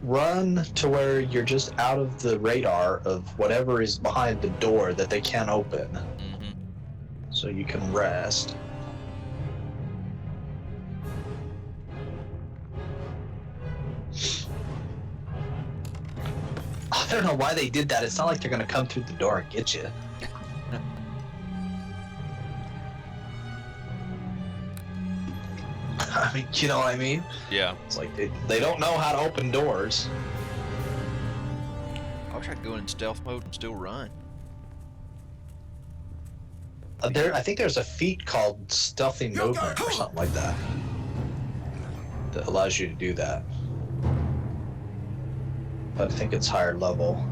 Run to where you're just out of the radar of whatever is behind the door that they can't open.
Mm-hmm.
So you can rest. I don't know why they did that. It's not like they're gonna come through the door and get you. I mean, you know what I mean?
Yeah.
It's like they don't know how to open doors.
I wish I could go in stealth mode and still run.
I think there's a feat called stealthy movement or something like that that allows you to do that. But I think it's higher level.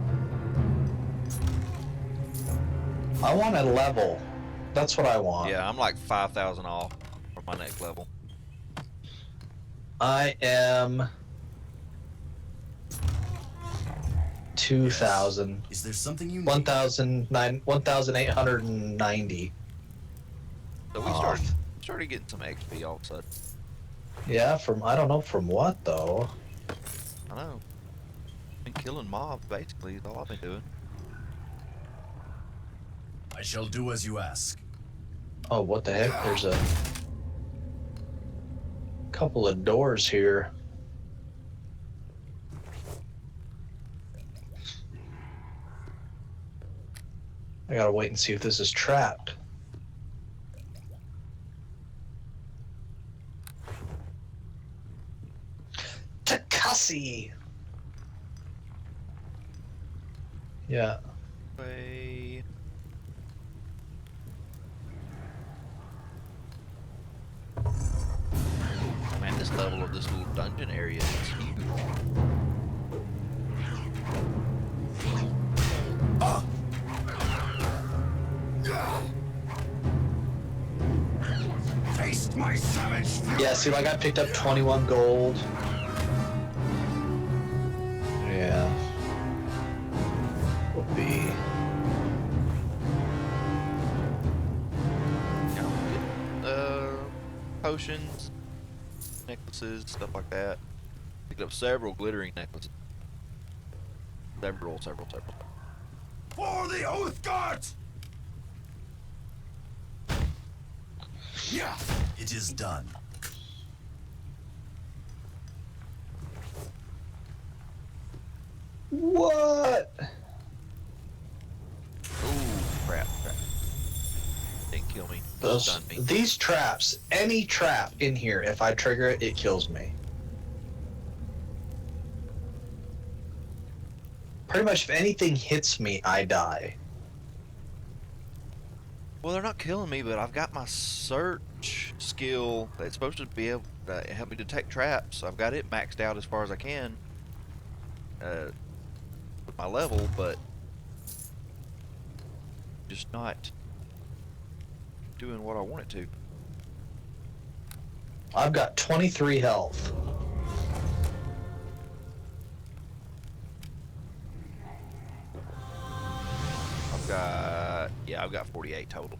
I want a level. That's what I want.
Yeah, I'm like 5,000 off from my next level.
I am 2,000.
Is there something you need?
1,890.
So we started getting some XP all of a sudden.
Yeah, I don't know from what though.
I know. Been killing mobs basically is all I've been doing.
I shall do as you ask.
Oh, what the heck? There's a couple of doors here. I gotta wait and see if this is trapped. Takasi! Yeah.
Way. Man, this level of this little dungeon area is huge.
Taste my savage fury.
Yeah, see, like I picked up 21 gold. Yeah. Would be.
Potions, necklaces, stuff like that. Picked up several glittering necklaces. Several.
For the Oath Guards! Yeah, it is done.
What?
Ooh, crap. Didn't kill me.
Those,
Stunned me.
these traps, any trap in here, if I trigger it, it kills me. Pretty much if anything hits me, I die.
Well, they're not killing me, but I've got my search skill that's supposed to be able to help me detect traps. I've got it maxed out as far as I can. But with my level, but just not doing what I want it to.
I've got 23 health.
I've got 48 total.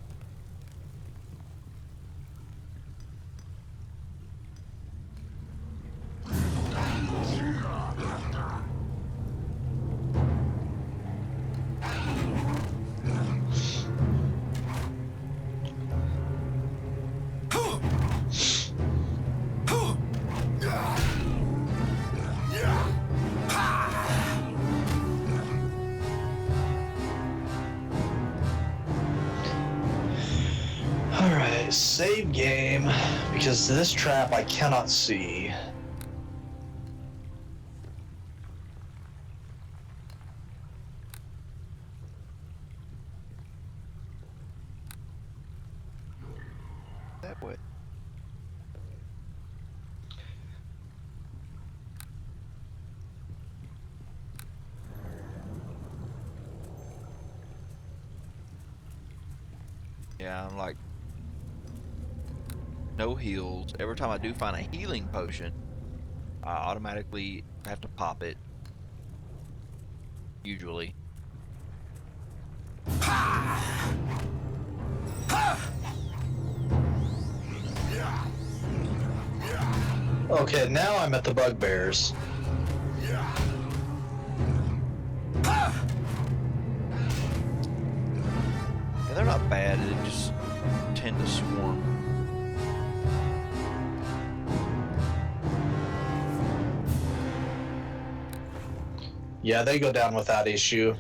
Alright, save game, because this trap I cannot see.
That way. Yeah, I'm like, no heals. Every time I do find a healing potion, I automatically have to pop it. Usually.
Okay, now I'm at the bugbears.
Yeah, they're not bad, they just tend to swarm.
Yeah, they go down without issue.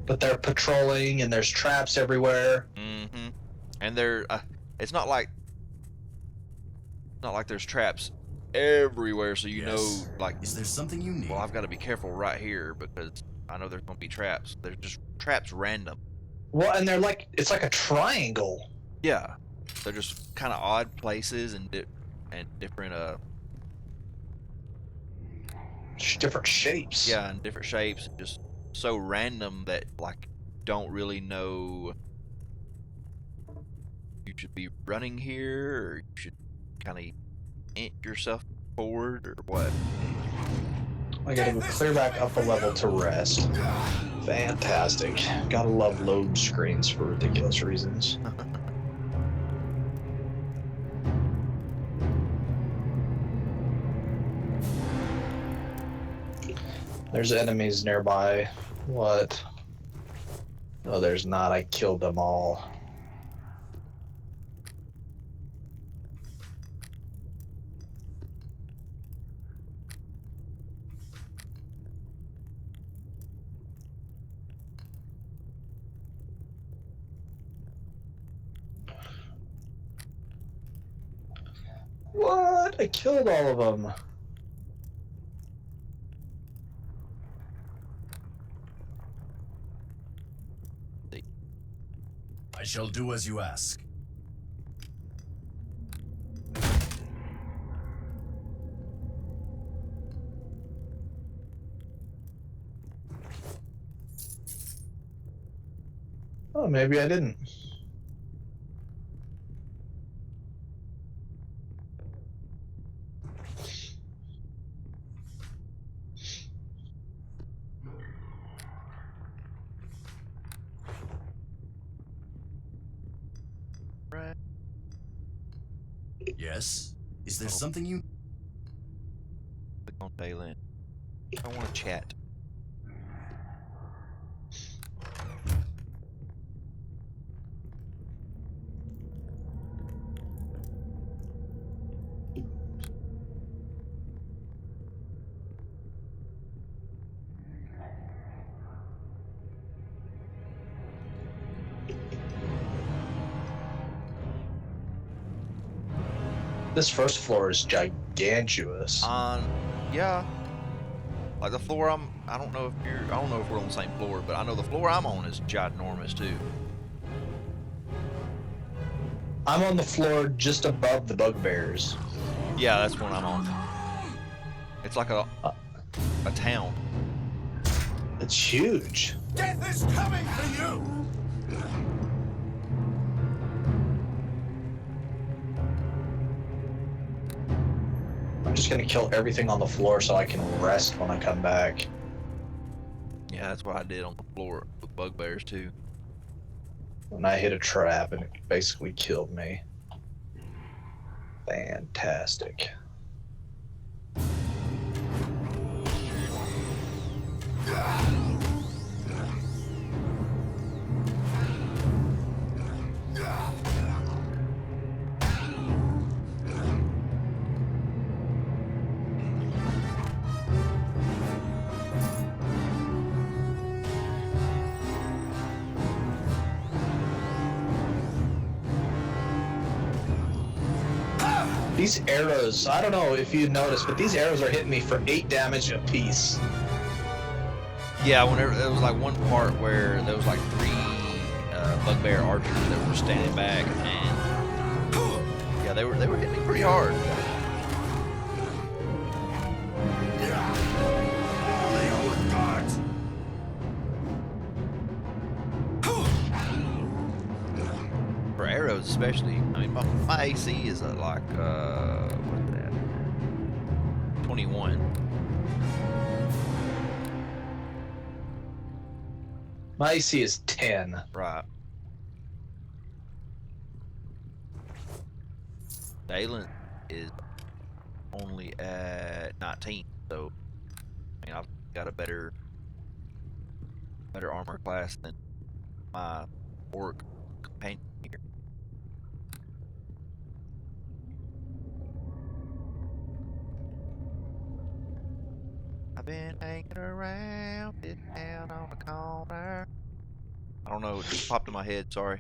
But they're patrolling and there's traps everywhere.
Mm-hmm. And they're it's not like there's traps everywhere, so you know, like,
Is there something you need?
well, I've got to be careful right here because I know there's gonna be traps. There's just traps random.
Well, and they're like, it's like a triangle.
Yeah, they're just kind of odd places and different
Just different shapes.
yeah, and different shapes, just so random that, like, don't really know you should be running here or you should kind of inch yourself forward or what.
I gotta go clear back up a level to rest. Fantastic. Gotta love load screens for ridiculous reasons. There's enemies nearby. What? No, there's not. I killed them all. What? I killed all of them.
I shall do as you ask.
Oh, maybe I didn't.
Right.
Yes? Is there something you...
Click on Balin. I want to chat.
This first floor is gigantuous.
Yeah. Like the floor I don't know if we're on the same floor, but I know the floor I'm on is ginormous too.
I'm on the floor just above the bugbears.
Yeah, that's one I'm on. It's like a town.
It's huge.
Death is coming for you!
I'm just gonna kill everything on the floor so I can rest when I come back.
Yeah, that's what I did on the floor with bugbears too.
And I hit a trap and it basically killed me. Fantastic. These arrows, I don't know if you noticed, but these arrows are hitting me for 8 damage apiece.
Yeah, whenever there was like one part where there was like 3 bugbear archers that were standing back, and yeah, they were hitting me pretty hard. For arrows, especially. I mean, my AC is at like what is that? 21.
My AC is 10.
Right. Dalen is only at 19, so I mean I've got a better armor class than my orc companion here. I've been hanging around this town on the corner. I don't know, it just popped in my head, sorry.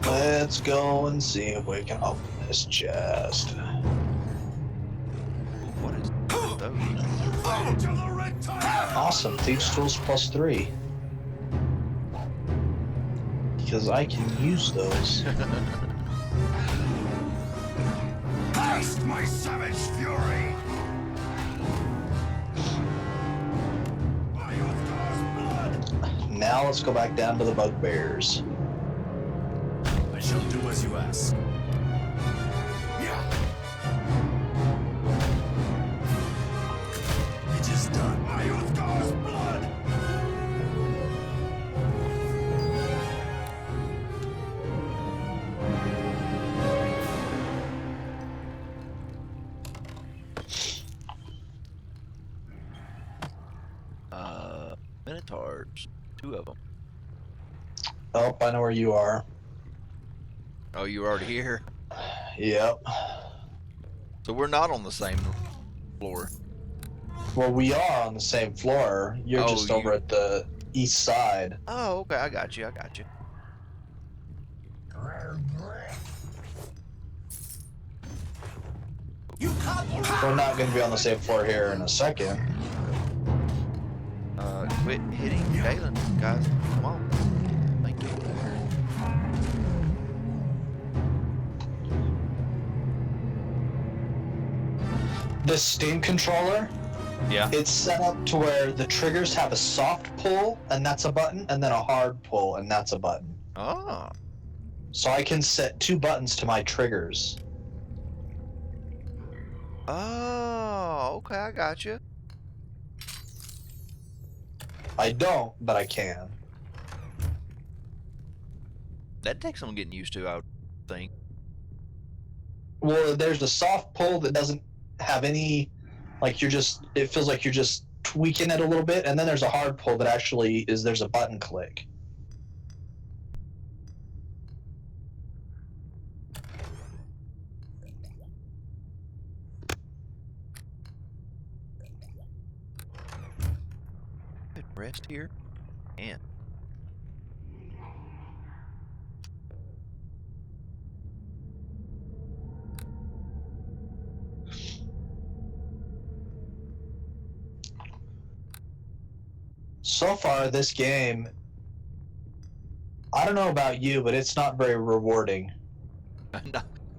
Let's go and see if we can open this chest.
What is those?
Out to the red tire!
Awesome, Thieves Tools +3. Because I can use those.
Taste my savage fury! By Uthgar's blood!
Now let's go back down to the bugbears.
I shall do as you ask.
Yeah!
It is done.
By Uthgar's blood!
Minotaurs. 2 of them.
Oh, I know where you are.
Oh, you were already here?
Yep.
So we're not on the same floor.
Well, we are on the same floor. You're just over at the east side.
Oh, okay, I got you.
You can't...
We're not going to be on the same floor here in a second.
Quit hitting Galen, guys. Come on. Thank you.
This Steam controller,
Yeah.
it's set up to where the triggers have a soft pull, and that's a button, and then a hard pull, and that's a button.
Oh.
So I can set 2 buttons to my triggers.
Oh, okay, I got you.
I don't, but I can.
That takes some getting used to, I would think.
Well, there's a soft pull that doesn't have any, like it feels like you're just tweaking it a little bit, and then there's a hard pull that actually there's a button click.
Rest here? And
So far, this game, I don't know about you, but it's not very rewarding.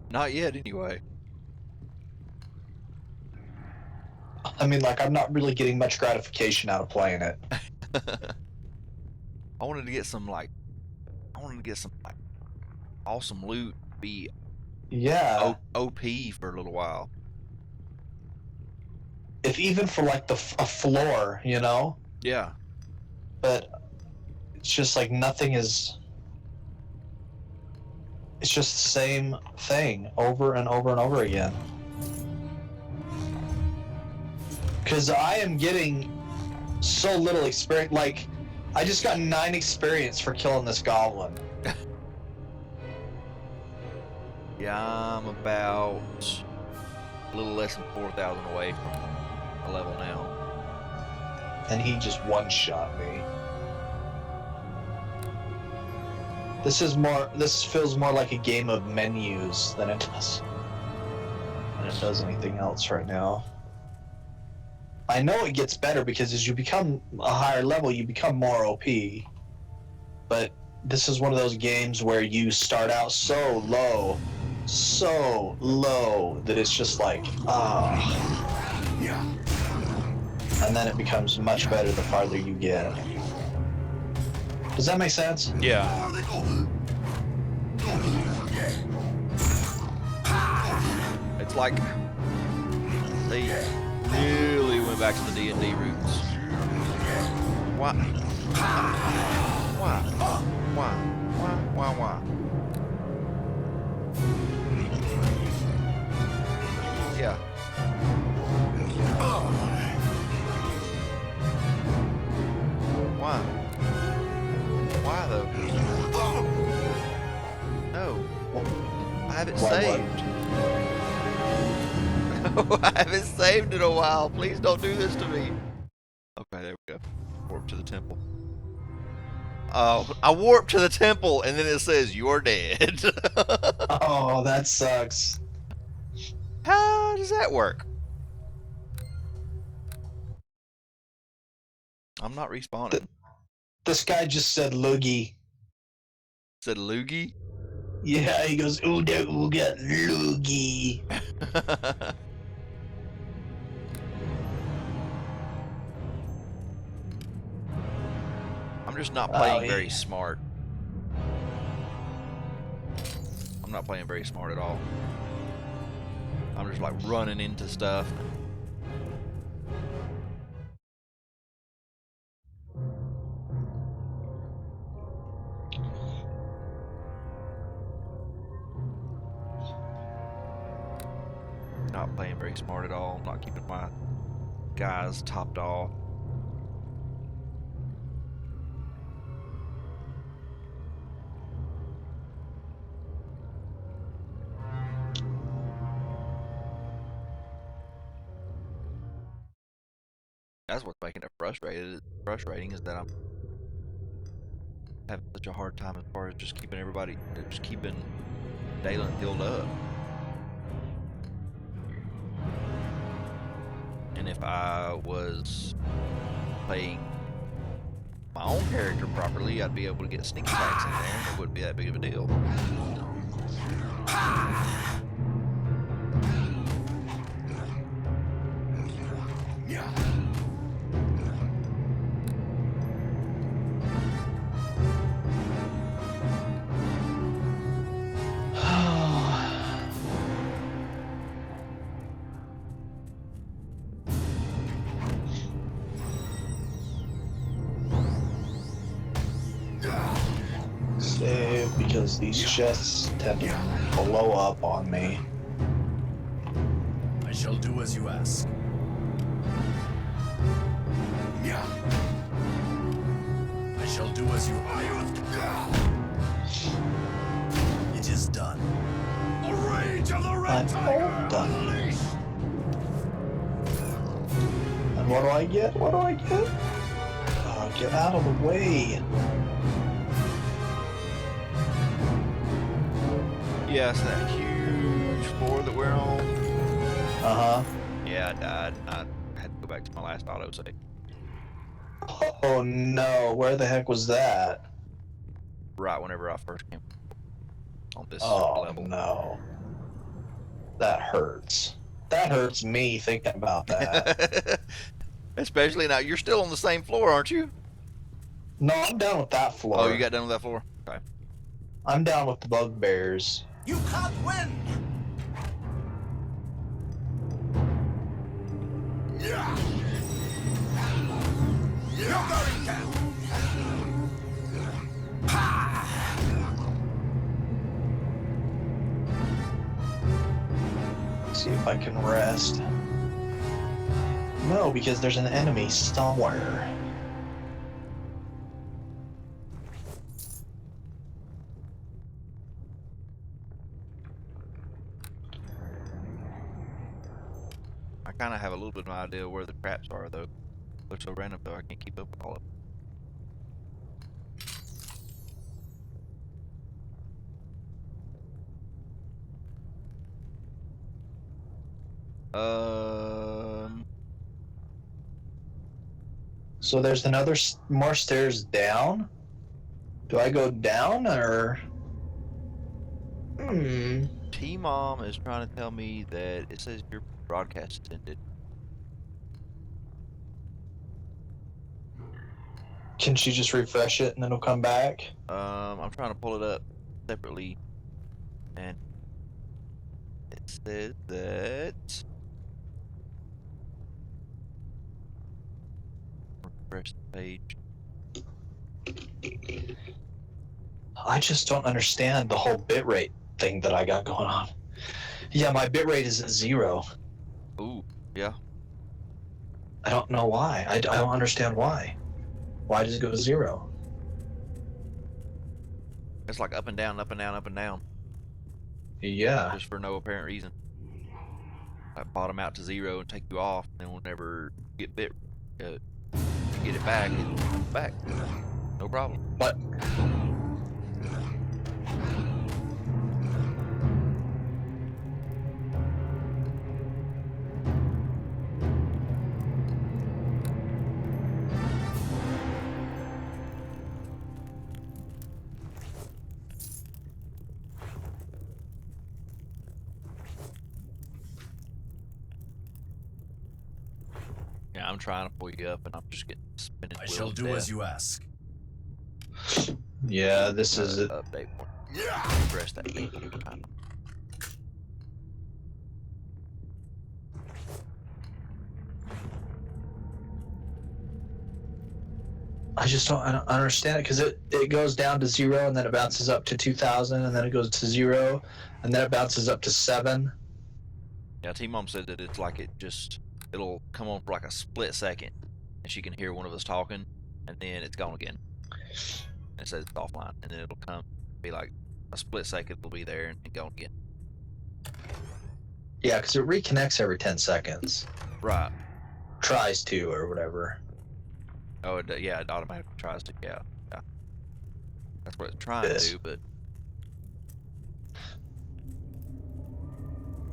Not yet, anyway.
I mean, like, I'm not really getting much gratification out of playing it.
I wanted to get some like awesome loot, be
Yeah.
OP for a little while.
If even for like a floor, you know?
Yeah.
But it's just like nothing is. It's just the same thing over and over and over again. Because I am getting so little experience. Like, I just got 9 experience for killing this goblin.
Yeah, I'm about a little less than 4,000 away from a level now.
And he just one-shot me. This feels more like a game of menus than it does anything else right now. I know it gets better because as you become a higher level, you become more OP. But this is one of those games where you start out so low that it's just like, and then it becomes much better the farther you get. Does that make sense?
Yeah. It's like they really went back to the D&D roots. Why? Yeah. Why? Why though? No. I haven't saved. I haven't saved in a while. Please don't do this to me. Okay, there we go. Warp to the temple. Oh, I warped to the temple and then it says you're dead.
Oh, that sucks.
How does that work? I'm not respawning.
This guy just said loogie.
Said loogie?
Yeah, he goes, ooga ooga loogie.
I'm just not playing very smart. I'm not playing very smart at all. I'm just like running into stuff. Not playing very smart at all. Not keeping my guys topped off. That's what's making it frustrating is that I'm having such a hard time as far as just keeping Dalen filled up. And if I was playing my own character properly, I'd be able to get sneak attacks in there and it wouldn't be that big of a deal.
Save, because these chests tend to blow up on me.
I shall do as you ask. I shall do as you It is done. The rage of the red tiger
done.
unleashed.
And what do I get? What do I get? Oh, get out of the way.
Yes, that huge floor that we're on.
Uh-huh.
Yeah, I died. I had to go back to my last autosave.
Oh no, where the heck was that?
Right whenever I first came on this
Oh
level.
no. That hurts. That hurts me thinking about that.
Especially now, you're still on the same floor, aren't you?
No, I'm down with that floor.
Oh, you got done with that floor? Okay.
I'm down with the bugbears.
You can't win! Yeah. You're going down! Ha!
Let's see if I can rest. No, because there's an enemy somewhere.
I kind of have a little bit of an idea where the traps are, though. They're so random, though, I can't keep up with all of them.
So there's another more stairs down? Do I go down or?
T-Mom is trying to tell me that it says your broadcast is ended.
Can she just refresh it and then it'll come back?
I'm trying to pull it up separately, and it says that. Refresh the page.
I just don't understand the whole bitrate thing that I got going on. Yeah, my bitrate is at 0.
Ooh, yeah.
I don't know why. I don't understand why. Why does it go to 0?
It's like up and down, up and down, up and down.
Yeah.
Just for no apparent reason. Like bottom out to 0 and take you off, and then whenever you get you get it back, it's back. No problem.
What?
Yeah, I'm trying to pull you up, and I'm just getting spinning.
I shall do as you ask.
Yeah, this is it.
Update one. Press that thing.
I don't understand it because it goes down to 0 and then it bounces up to 2000 and then it goes to 0 and then it bounces up to 7.
Yeah, T-Mom said that it's like it'll come on for like a split second, and she can hear one of us talking, and then it's gone again. And it says it's offline, and then it'll be like a split second, it'll be there and gone again.
Yeah, because it reconnects every 10 seconds.
Right.
Tries to or whatever.
Oh, yeah, it automatically tries to. Yeah. That's what it's trying to do, but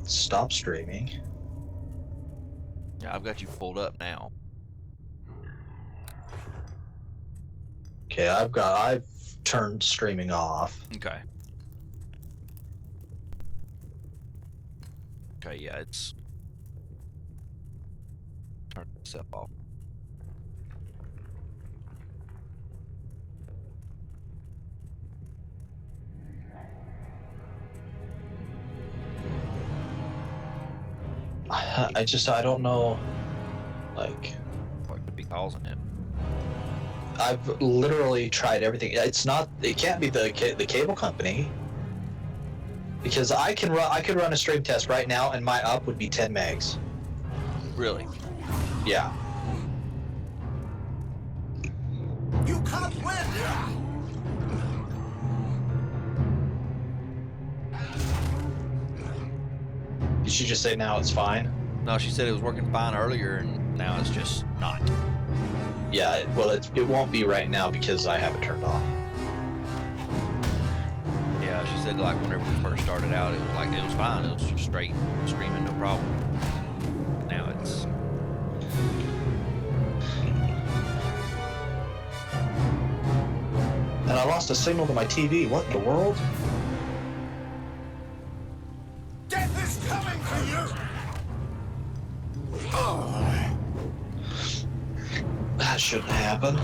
stop streaming.
yeah, I've got you pulled up now.
Okay, I've turned streaming off.
Okay. Okay, yeah, it's turned itself off.
I don't know, like,
What could be causing it?
I've literally tried everything. It can't be the cable company, because I could run a stream test right now and my up would be 10 megs.
Really?
Yeah.
You can't win!
Did she just say now it's fine?
No, she said it was working fine earlier, and now it's just not.
Yeah, well, it won't be right now because I have it turned off.
Yeah, she said like whenever we first started out, it was fine. It was just straight streaming, no problem. Now it's
I lost a signal to my TV. What in the world?
Death is coming for you!
That shouldn't happen.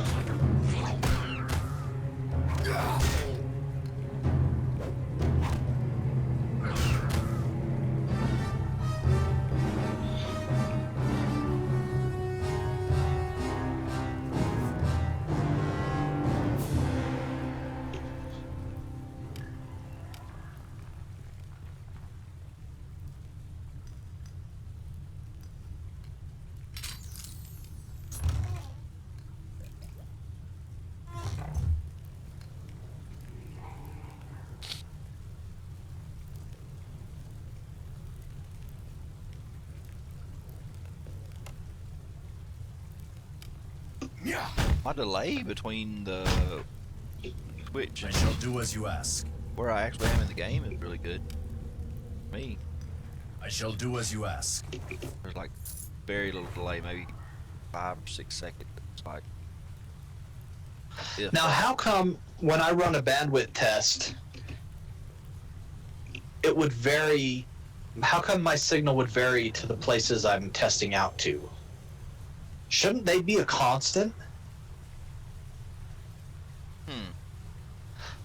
My delay between the Twitch
I
and
shall do as you ask.
where I actually am in the game is really good. Me,
I shall do as you ask.
there's like very little delay, maybe 5 or 6 seconds. It's like, if
Now, how come when I run a bandwidth test, it would vary? How come my signal would vary to the places I'm testing out to? Shouldn't they be a constant?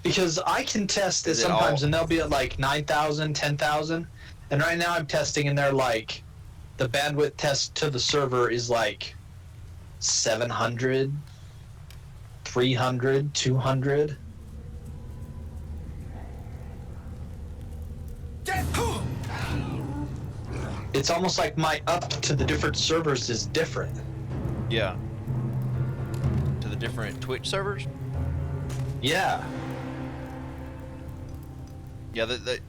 Because I can test it
Is it
sometimes
all-
and they'll be at like 9,000, 10,000. And right now I'm testing and they're like, the bandwidth test to the server is like 700, 300, 200. It's almost like my up to the different servers is different.
yeah, to the different Twitch servers.
Yeah.
Yeah, that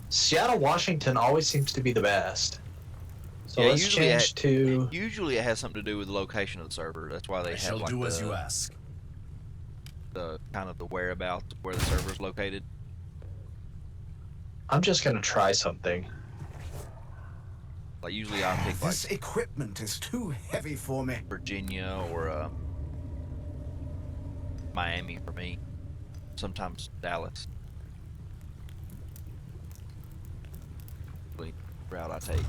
Seattle, Washington always seems to be the best. So
Yeah,
let's
usually
change to...
usually it has something to do with the location of the server. That's why they
I
have
shall
like
do as you
the
ask.
kind of the whereabouts of where the server's located.
I'm just going to try something.
Like usually I pick like
This equipment is too heavy for me.
Virginia or Miami for me. Sometimes Dallas. The route I take.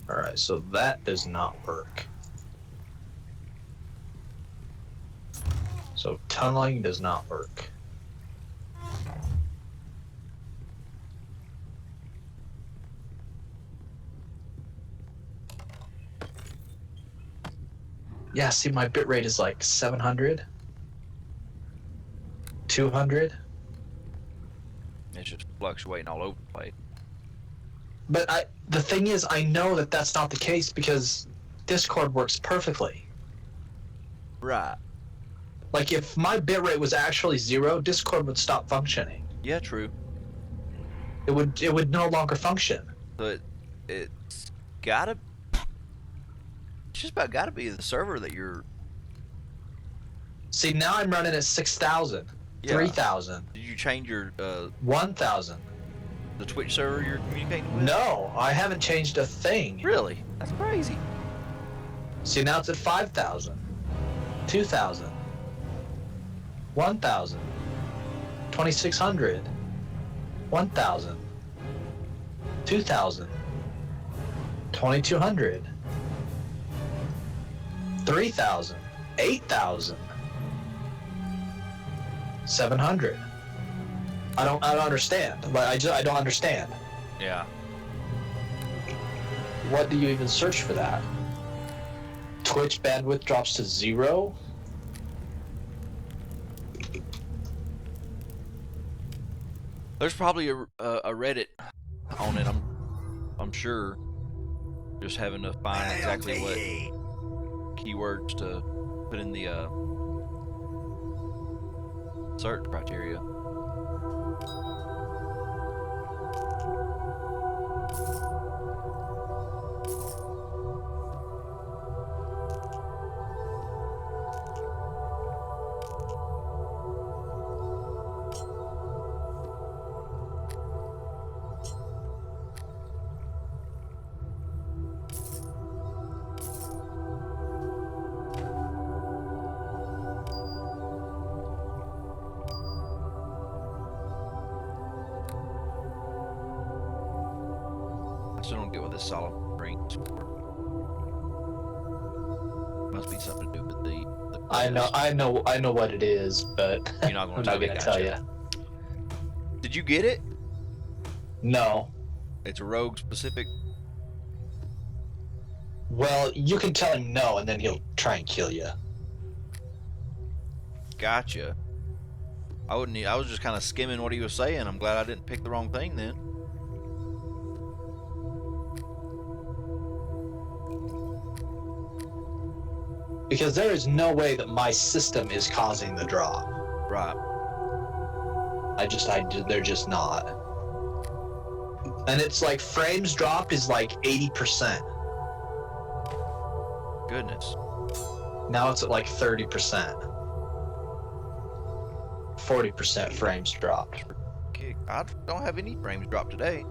Alright, so that does not work. So tunneling does not work. Yeah, see, my bitrate is like 700, 200.
It's just fluctuating all over the place.
But the thing is, I know that that's not the case because Discord works perfectly.
Right.
Like, if my bitrate was actually 0, Discord would stop functioning.
Yeah, true.
It would no longer function.
But it's gotta. It's just about gotta be the server that you're.
See, now I'm running at 6,000,
Yeah.
3,000,
Did you change your
1,000.
the Twitch server you're communicating with?
No, I haven't changed a thing.
Really? That's crazy.
See, now it's at 5,000, 2,000, 1,000, 2,600, 1,000, 2,000, 2,200, 3,000, 8,000, 700. I don't understand. Like, I don't understand.
Yeah.
What do you even search for that? Twitch bandwidth drops to 0?
There's probably a Reddit on it. I'm sure. Just having to find exactly what keywords to put in the search criteria. don't get what this solid brings. Must be something to do with the
I know what it is, but
You're not
I'm not gonna tell you.
Did you get it?
No.
It's a rogue specific.
Well, you can tell him no, and then he'll try and kill you.
Gotcha. I was just kind of skimming what he was saying. I'm glad I didn't pick the wrong thing then.
Because there is no way that my system is causing the drop.
Right.
They're just not. And it's like frames dropped is like 80%.
Goodness.
Now it's at like 30%. 40% frames dropped.
I don't have any frames dropped today.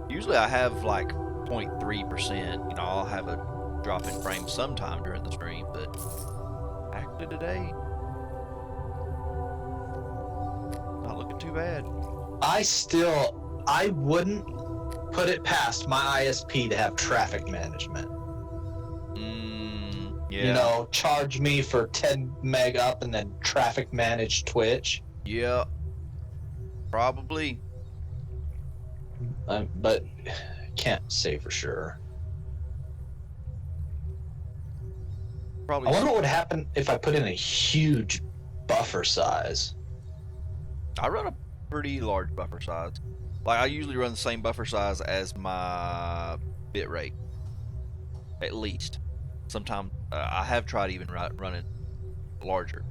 Usually I have like 0.3%. You know, I'll have a drop in frames sometime during the stream, but actually today, not looking too bad.
I wouldn't put it past my ISP to have traffic management.
Yeah.
You know, charge me for 10 meg up and then traffic manage Twitch.
Yeah. Probably.
But can't say for sure.
Probably.
I wonder what would happen if I put in a huge buffer size.
I run a pretty large buffer size. Like, I usually run the same buffer size as my bit rate. At least. Sometimes I have tried even running larger.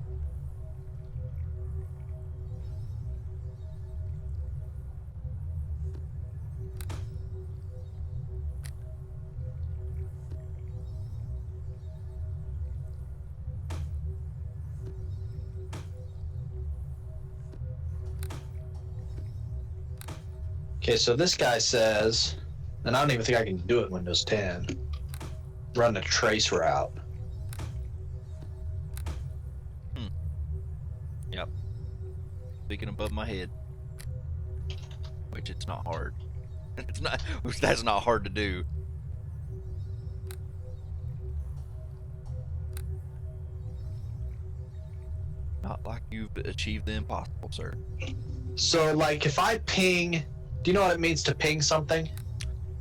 Okay, so this guy says, and I don't even think I can do it in Windows 10, run a trace route.
Yep. Speaking above my head. Which it's not hard. That's not hard to do. Not like you've achieved the impossible, sir.
So, like, if I ping, do you know what it means to ping something?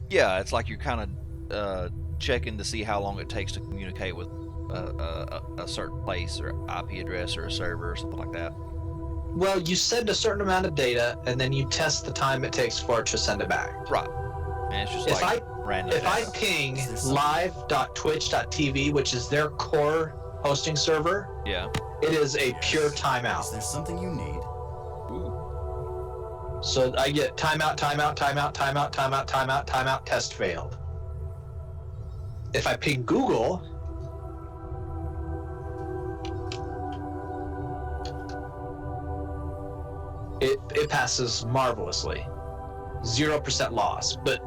Yeah, it's like you're kind of checking to see how long it takes to communicate with a certain place or IP address or a server or something like that.
Well, you send a certain amount of data, and then you test the time it takes for it to send it back.
Right. And it's just random
If
data.
I ping live.twitch.tv, which is their core hosting server,
Yeah.
it is a pure
Is
timeout.
there something you need?
Ooh.
So I get timeout, timeout, timeout, timeout, timeout, timeout, timeout, test failed. If I ping Google, it passes marvelously. 0% loss. But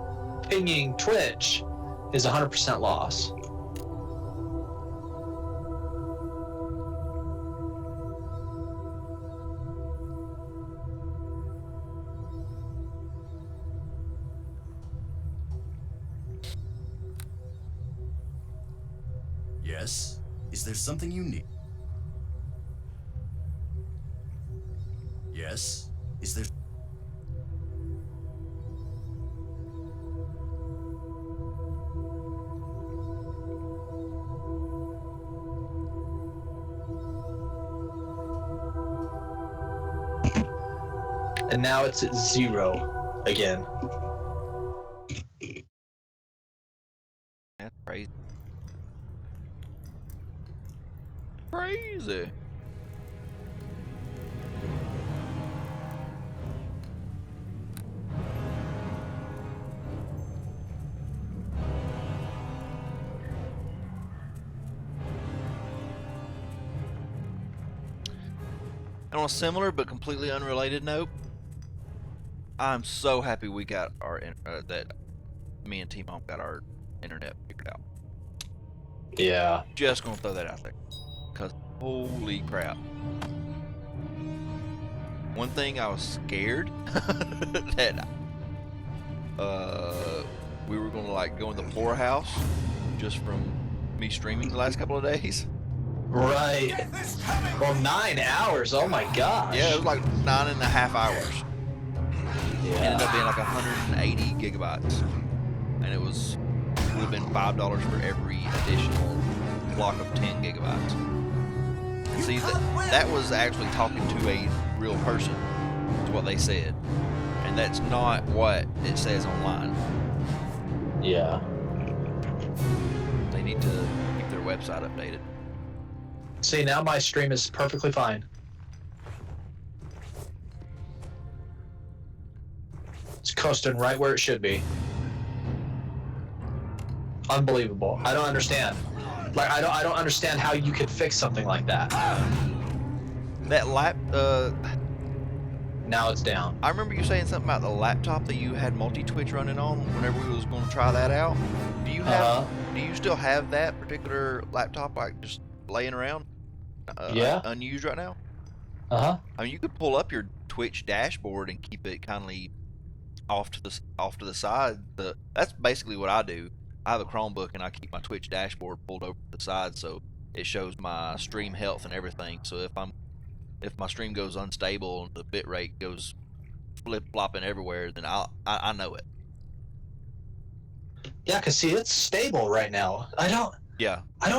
pinging Twitch is 100% loss.
Yes? Is there something you need? Yes? Is there...
And now it's at 0 again.
That's crazy. Crazy. And on a similar but completely unrelated note, I'm so happy we got our that me and T-Mom got our internet figured out.
Yeah.
Just gonna throw that out there, cause holy crap! One thing I was scared that we were gonna like go in the poorhouse just from me streaming the last couple of days.
Right. Well, 9 hours. Oh my gosh.
Yeah, it was like 9.5 hours.
Yeah.
It ended up being like 180 gigabytes, and it would have been $5 for every additional block of 10 gigabytes. See, that was actually talking to a real person, is what they said, and that's not what it says online.
Yeah.
They need to keep their website updated.
See, now my stream is perfectly fine. It's coasting right where it should be. Unbelievable. I don't understand. Like, I don't understand how you could fix something like that.
That
Now it's down.
I remember you saying something about the laptop that you had multi-twitch running on whenever we was going to try that out. Do you have? Do you still have that particular laptop like just laying around?
Yeah.
Unused right now.
I
mean, you could pull up your Twitch dashboard and keep it kindly off to the side. That's basically what I do. I have a Chromebook and I keep my Twitch dashboard pulled over to the side so it shows my stream health and everything. So if my stream goes unstable and the bitrate goes flip-flopping everywhere, then I know it.
Yeah, cause see, it's stable right now. I don't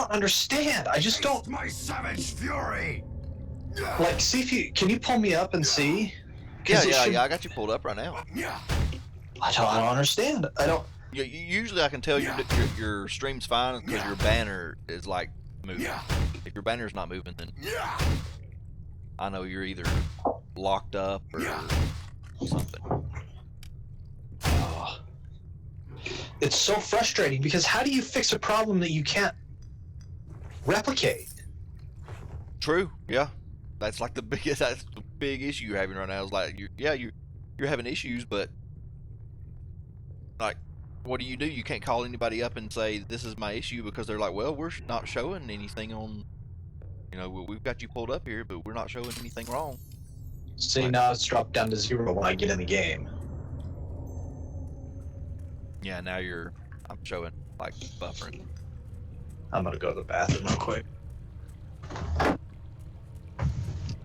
understand. I just don't.
My savage fury.
Like, see if you can you pull me up and see?
Yeah, I got you pulled up right now.
I don't understand. I don't.
Yeah, usually I can tell you that your stream's fine because your banner is like moving. If your banner's not moving, then I know you're either locked up or something.
Oh. It's so frustrating because how do you fix a problem that you can't replicate?
True. Yeah, that's like the big issue you're having right now. Is like you're having issues, but like, what do? You can't call anybody up and say this is my issue because they're like, well, we're not showing anything on. We've got you pulled up here, but we're not showing anything wrong.
See, now it's dropped down to 0 when I get in the game.
Yeah, now I'm showing like buffering.
I'm gonna go to the bathroom real quick.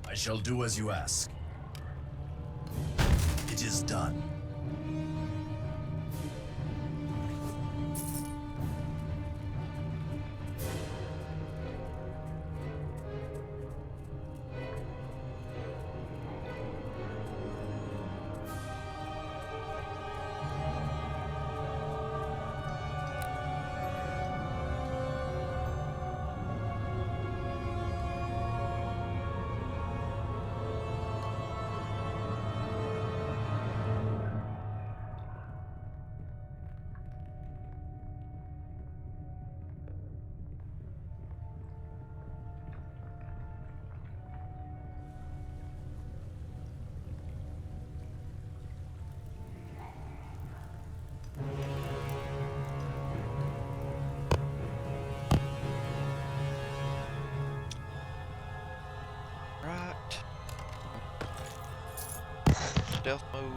I shall do as you ask. It is done.
Stealth mode.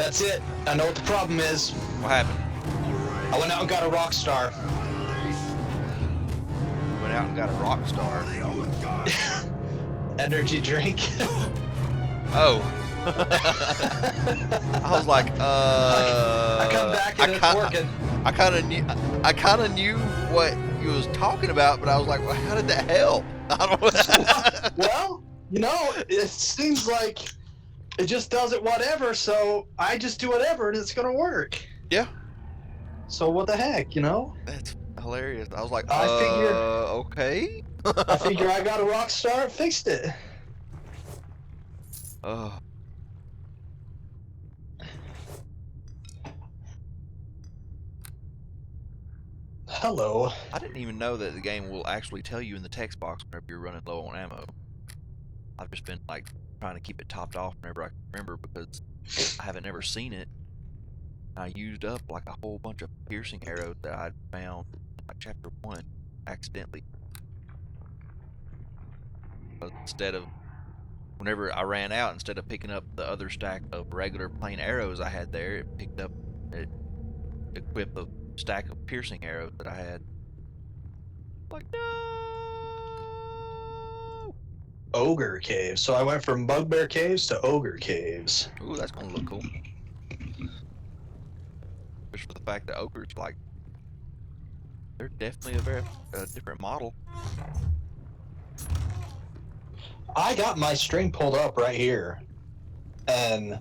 That's it. I know what the problem is.
What happened?
I went out and got a rock star.
Went out and got a rock star.
Energy drink.
Oh. I was like,
I come back and it's working.
I kind of knew what he was talking about, but I was like, well, how did that help? I don't know.
Well, you know, it seems like it just does it whatever, so I just do whatever and it's gonna work.
Yeah.
So what the heck, you know?
That's hilarious. I was like,
I figured,
okay.
I figure I got a rock star and fixed it.
Oh.
Hello.
I didn't even know that the game will actually tell you in the text box whenever you're running low on ammo. I've just been like trying to keep it topped off whenever I can remember because I haven't never seen it. I used up like a whole bunch of piercing arrows that I'd found in like chapter 1 accidentally. But instead of, whenever I ran out, instead of picking up the other stack of regular plain arrows I had there, it equipped a stack of piercing arrows that I had. Like, no!
Ogre Caves. So I went from Bugbear Caves to Ogre Caves.
Ooh, that's gonna look cool. Just for the fact that ogres, like, they're definitely a very different model.
I got my stream pulled up right here, and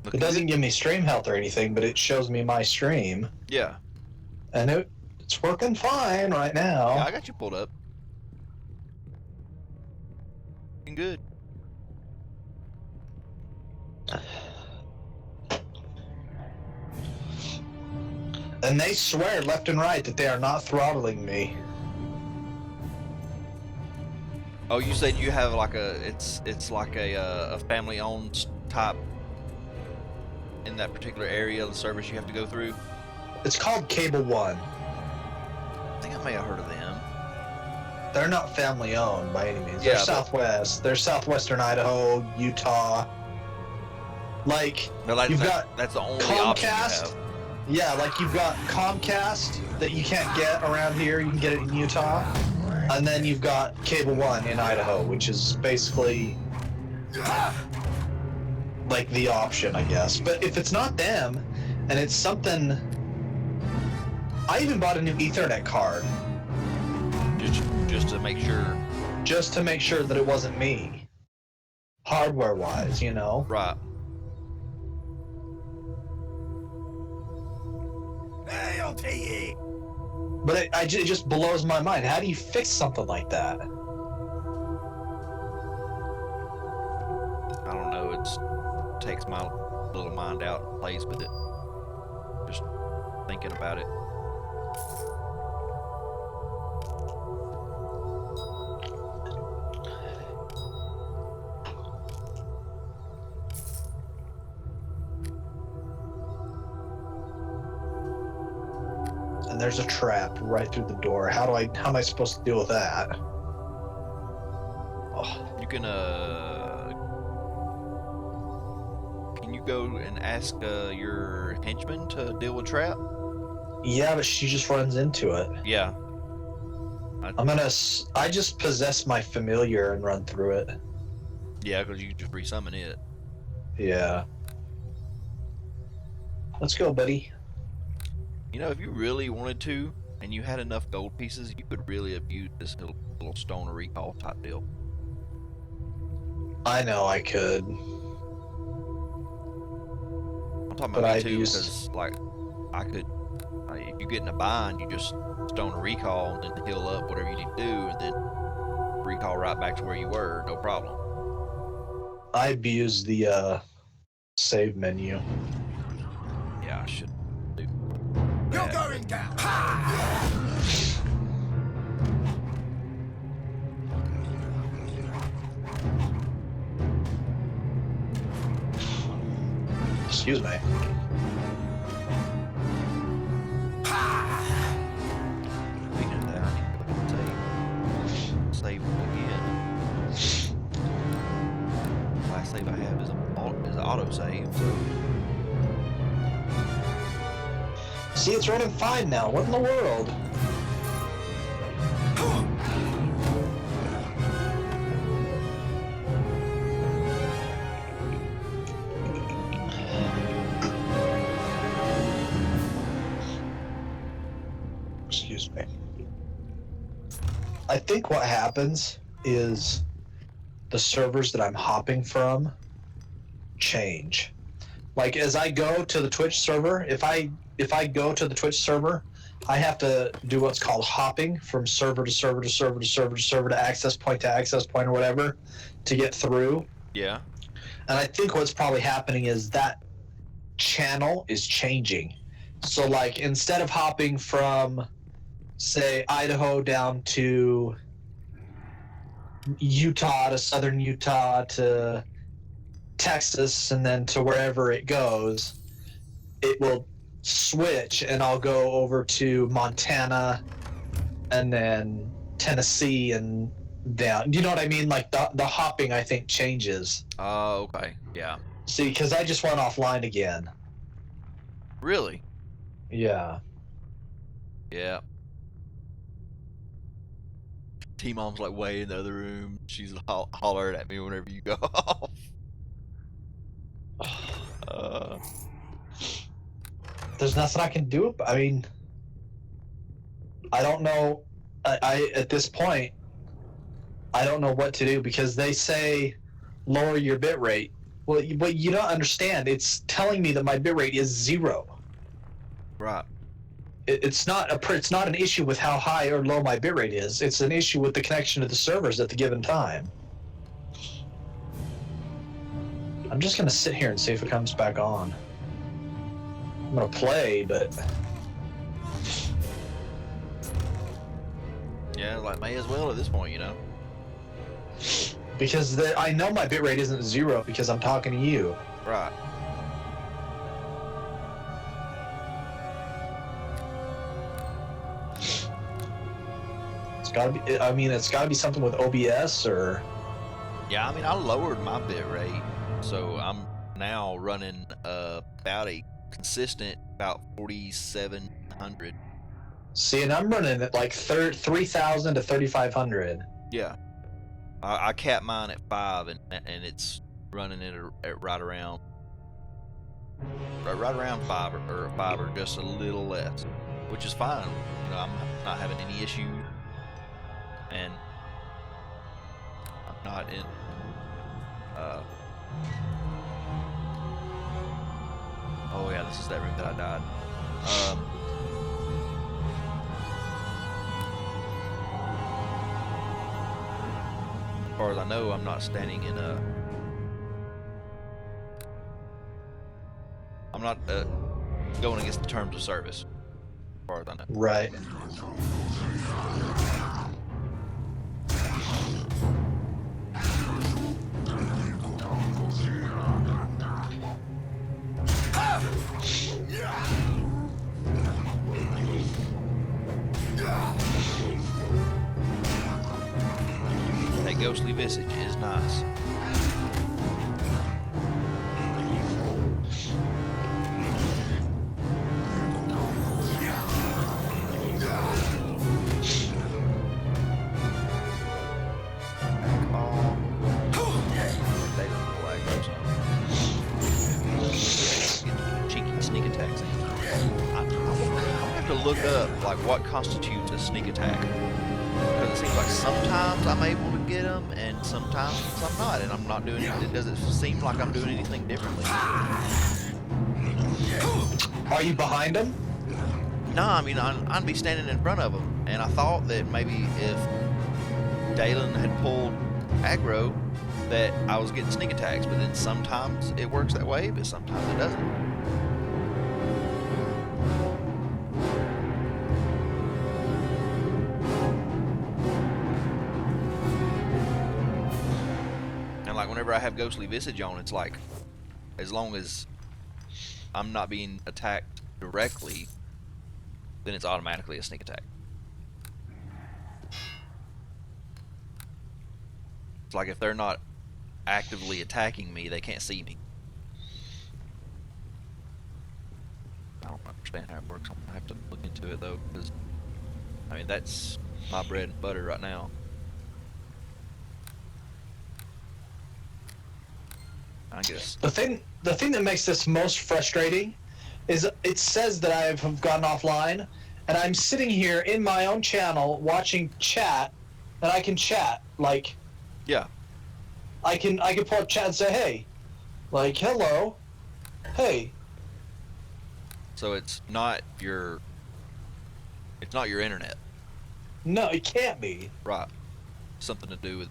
it doesn't give me stream health or anything, but it shows me my stream.
Yeah.
And it's working fine right now.
Yeah, I got you pulled up. Looking good.
And they swear left and right that they are not throttling me.
Oh, you said you have like it's like a family-owned type in that particular area of the service you have to go through?
It's called Cable One.
I think I may have heard of them.
They're not family-owned by any means.
Yeah,
They're Southwest. They're southwestern Idaho, Utah. Like, you've got
that's the only option you
Comcast.
have.
Yeah, like you've got Comcast that you can't get around here. You can get it in Utah. And then you've got Cable One in Idaho, which is basically like the option, I guess. But if it's not them, and it's something... I even bought a new Ethernet card.
Just to make sure.
Just to make sure that it wasn't me. Hardware-wise, you know?
Right.
Hey, LTE!
But it just blows my mind. How do you fix something like that?
I don't know. It takes my little mind out and plays with it. Just thinking about it.
And there's a trap right through the door. How am I supposed to deal with that? Oh.
You can you go and ask your henchman to deal with trap?
Yeah, but she just runs into it.
Yeah.
I just possess my familiar and run through it.
Yeah, because you just resummon it.
Yeah. Let's go, buddy.
You know, if you really wanted to, and you had enough gold pieces, you could really abuse this little stoner recall type deal.
I know I could.
I'm talking about me too, because like I could. If you get in a bind, you just stoner recall and then heal up whatever you need to do, and then recall right back to where you were, no problem.
I abuse the save menu.
Yeah, I should do.
You're going down!
Excuse me.
Speaking of that, I need to save again. Last save I have is an auto save. So
See, it's running fine now. What in the world? Excuse me. I think what happens is the servers that I'm hopping from change. Like as I go to the Twitch server, if I go to the Twitch server, I have to do what's called hopping from server to server to server to server to server to access point or whatever to get through.
Yeah.
And I think what's probably happening is that channel is changing. So like instead of hopping from say Idaho down to Utah to southern Utah to Texas and then to wherever it goes, it will switch and I'll go over to Montana and then Tennessee and down. You know what I mean? Like the hopping I think changes.
Oh, okay. Yeah.
See, because I just went offline again.
Really?
Yeah.
Yeah. T-Mom's like way in the other room. She's hollering at me whenever you go off.
There's nothing I can do. I mean, I don't know. I at this point, I don't know what to do because they say lower your bit rate. Well, but you don't understand. It's telling me that my bit rate is 0.
Right.
It's not an issue with how high or low my bitrate is. It's an issue with the connection to the servers at the given time. I'm just gonna sit here and see if it comes back on. I'm gonna play, but
Yeah, like may as well at this point, you know.
because I know my bitrate isn't 0 because I'm talking to you.
Right.
It's gotta be. I mean, it's gotta be something with OBS or.
Yeah, I mean, I lowered my bit rate, so I'm now running about a consistent about 4,700.
See, and I'm running at like 3,000 to 3,500.
Yeah, I capped mine at 5, and it's running at right around 5 or 5 or just a little less, which is fine. You know, I'm not having any issue, and I'm not in. Oh yeah, this is that room that I died. As far as I know, I'm not standing in a. I'm not going against the terms of service. As far as I know.
Right.
That ghostly visage is nice. Cheeky sneak attacks. I have to look up like what constitutes a sneak attack. Because it seems like sometimes I'm able to get them, and sometimes I'm not, and I'm not doing it. It doesn't seem like I'm doing anything differently.
Are you behind him?
No, I mean I'd be standing in front of them, and I thought that maybe if Dalen had pulled aggro, that I was getting sneak attacks. But then sometimes it works that way, but sometimes it doesn't. Like whenever I have ghostly visage on, it's like as long as I'm not being attacked directly, then it's automatically a sneak attack. It's like if they're not actively attacking me, they can't see me. I don't know. understand how it works. I'm gonna have to look into it though, because I mean that's my bread and butter right now. I guess
The thing that makes this most frustrating is it says that I've gone offline, and I'm sitting here in my own channel watching chat, and I can chat like.
Yeah.
I can pull up chat and say, hey, like, hello, hey.
So it's not your internet.
No, it can't be.
Right. Something to do with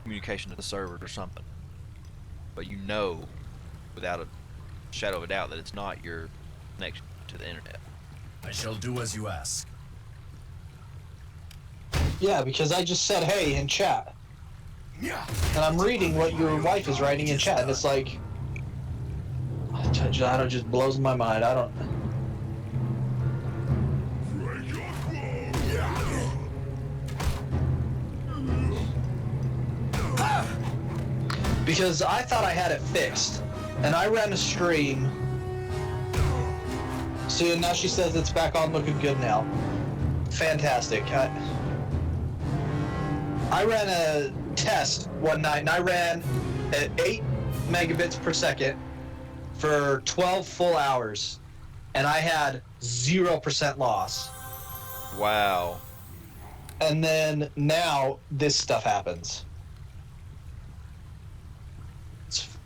communication to the server or something. But you know, without a shadow of a doubt, that it's not your connection to the internet.
I shall do as you ask.
Yeah, because I just said hey in chat. And I'm reading what your wife is writing in chat, and it's like, I don't, just blows my mind. I don't. Because I thought I had it fixed, and I ran a stream. See, now she says it's back on, looking good now. Fantastic. I ran a test one night, and I ran at 8 megabits per second for 12 full hours, and I had 0% loss.
Wow.
And then now this stuff happens.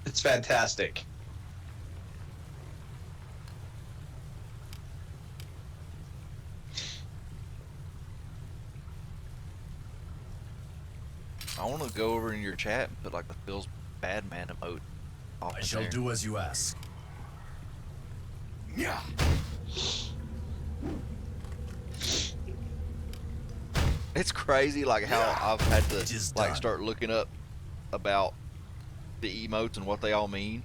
It's fantastic.
I want to go over in your chat and put like the Phil's bad man emote off
I
in
shall
there.
do as you ask. Yeah.
It's crazy like how I've had to like
done.
start looking up about the emotes and what they all mean.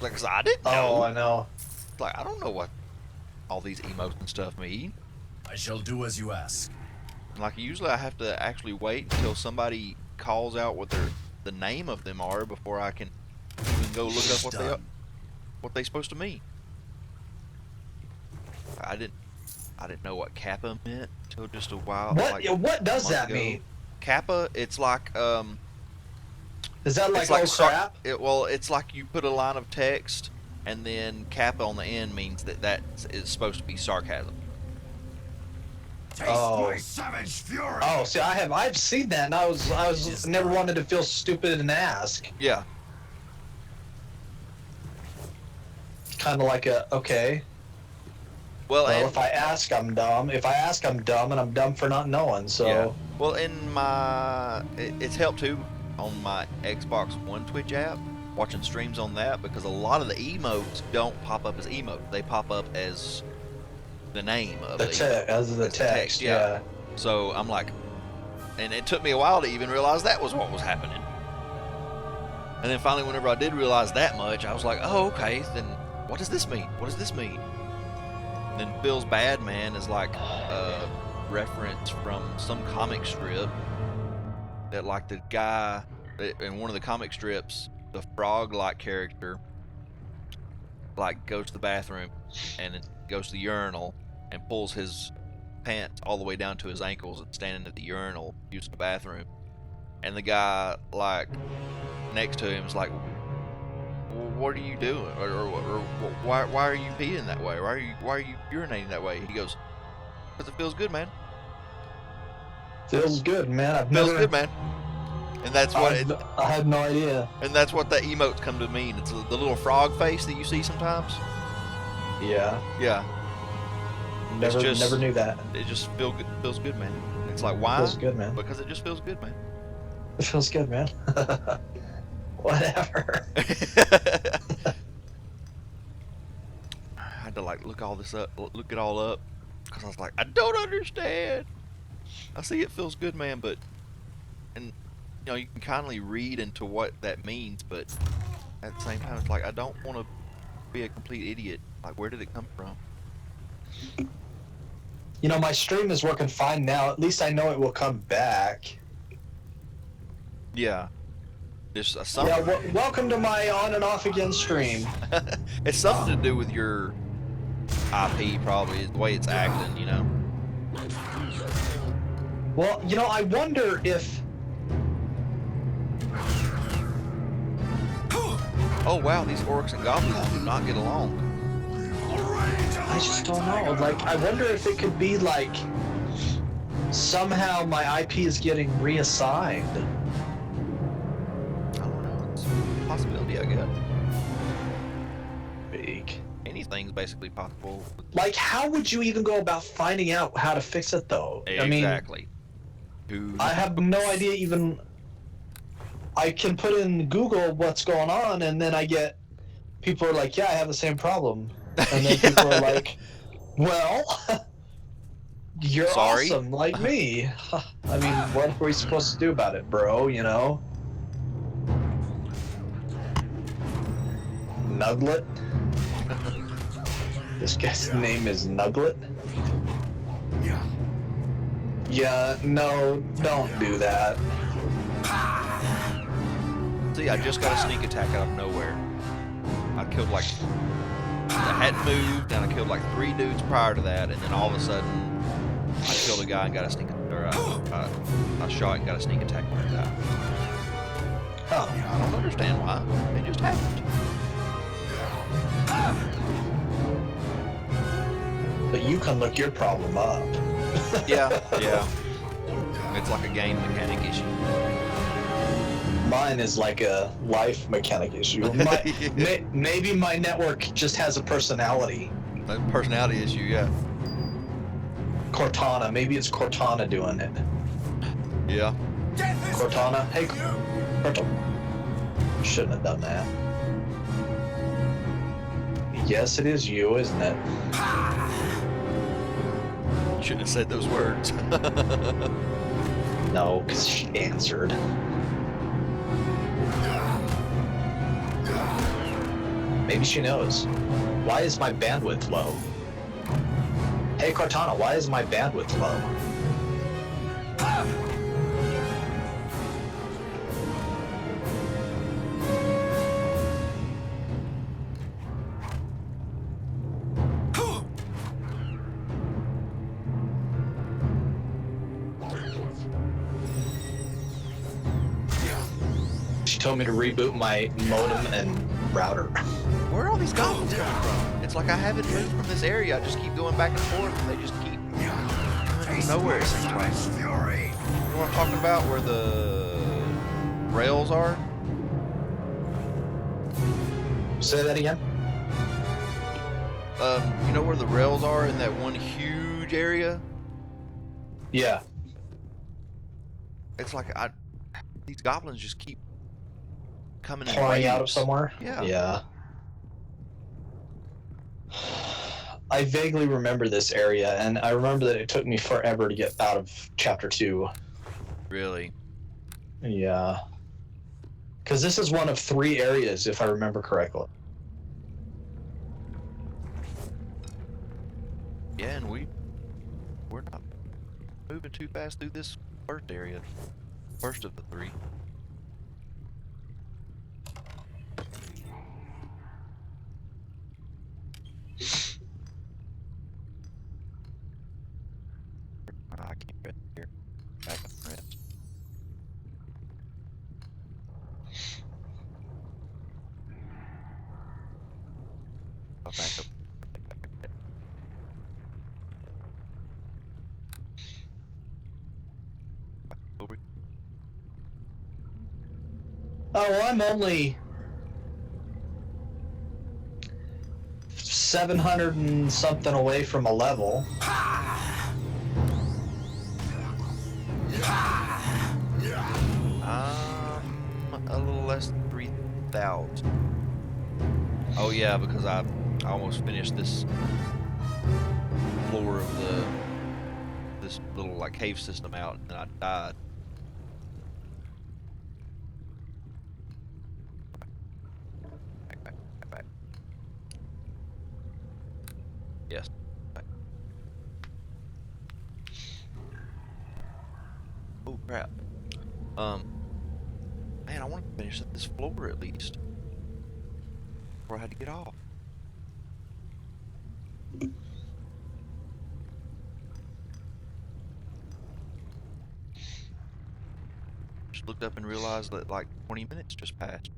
Like, 'cause I didn't know.
Oh, I know.
Like, I don't know what all these emotes and stuff mean.
I shall do as you ask.
And like, usually I have to actually wait until somebody calls out what the name of them are before I can even go look up what they supposed to mean. I didn't know what Kappa meant until just a while.
What does that mean?
Kappa, it's like
Is that like,
it's like
crap?
it's like you put a line of text and then Kappa on the end means that is supposed to be sarcasm.
Taste my savage fury.
Oh, see, I've seen that, and I was never wanted to feel stupid and ask.
Yeah.
Kind of like okay.
Well, and,
if I ask, I'm dumb. If I ask, I'm dumb, and I'm dumb for not knowing. So.
Yeah. Well, in my it's helped too on my Xbox One Twitch app, watching streams on that, because a lot of the emotes don't pop up as emotes. They pop up as the name of the
text. Yeah.
So I'm like, and it took me a while to even realize that was what was happening. And then finally, whenever I did realize that much, I was like, oh, okay, then what does this mean? What does this mean? And then Phil's Bad Man is like a reference from some comic strip that, like, the guy in one of the comic strips, the frog-like character, like, goes to the bathroom and goes to the urinal and pulls his pants all the way down to his ankles and standing at the urinal using the bathroom, and the guy like next to him is like, well, what are you doing, or why are you peeing that way, why are you urinating that way? He goes, because it feels good, man.
Feels good, man.
Feels good, man. And that's what
I had no idea.
And that's what the emotes come to mean. It's the little frog face that you see sometimes.
Yeah.
Yeah.
Never knew that.
It just feels good, man. It's like, why?
Feels good, man.
Because it just feels good, man.
It feels good, man. Whatever.
I had to like look it all up, because I was like, I don't understand. I see it feels good, man, but, and you know, you can kindly read into what that means, but at the same time, it's like, I don't want to be a complete idiot. Like, where did it come from?
You know, my stream is working fine now. At least I know it will come back.
Yeah. There's something.
Yeah, welcome to my on and off again stream.
It's something to do with your IP probably, the way it's acting, you know.
Well, you know, I wonder if...
Oh wow, these orcs and goblins do not get along.
I just don't know. Like, I wonder if it could be like somehow my IP is getting reassigned.
I don't know. It's a possibility, I guess.
Big.
Anything's basically possible.
Like, how would you even go about finding out how to fix it, though?
Exactly.
I have no idea even... I can put in Google what's going on, and then I get... People are like, yeah, I have the same problem. And then people are like, well, you're
Sorry?
awesome, like me. I mean, what are we supposed to do about it, bro, you know? Nuglet? This guy's name is Nuglet? Yeah, no, don't do that.
See, I just got a sneak attack out of nowhere. I killed like... I hadn't moved, and I killed like 3 dudes prior to that, and then all of a sudden, I killed a guy and got a sneak... Or I shot and got a sneak attack on a guy.
Oh.
I don't understand why. It just happened.
But you can look your problem up.
Yeah, yeah. It's like a game mechanic issue.
Mine is like a life mechanic issue. Maybe my network just has a personality.
A personality issue, yeah.
Cortana. Maybe it's Cortana doing it.
Yeah.
Cortana? Hey, Cortana. Shouldn't have done that. Yes, it is you, isn't it?
You shouldn't have said those words.
No, because she answered. Maybe she knows. Why is my bandwidth low? Hey Cortana, why is my bandwidth low? She told me to reboot my modem and router.
Where are all these goblins coming from? It's like I haven't moved from this area. I just keep going back and forth, and they just keep coming from nowhere. It seems like. You know what I'm talking about? Where the rails are?
Say that again?
You know where the rails are in that one huge area?
Yeah.
It's like these goblins just keep coming in
Pouring out of
waves.
somewhere?
Yeah.
Yeah. I vaguely remember this area, and I remember that it took me forever to get out of Chapter 2.
Really?
Yeah. Because this is one of 3 areas, if I remember correctly.
Yeah, and we're not moving too fast through this first area. First of the 3. I can't rest here. Back up and rest. I'll back up. Over.
Oh, well, I'm only 700 and something away from a level.
A little less than 3,000. Oh yeah, because I almost finished this floor of this little like cave system out, and then I died. Back. Yes. Back. Oh crap. Man, I want to finish this floor at least before I had to get off. Just looked up and realized that like 20 minutes just passed.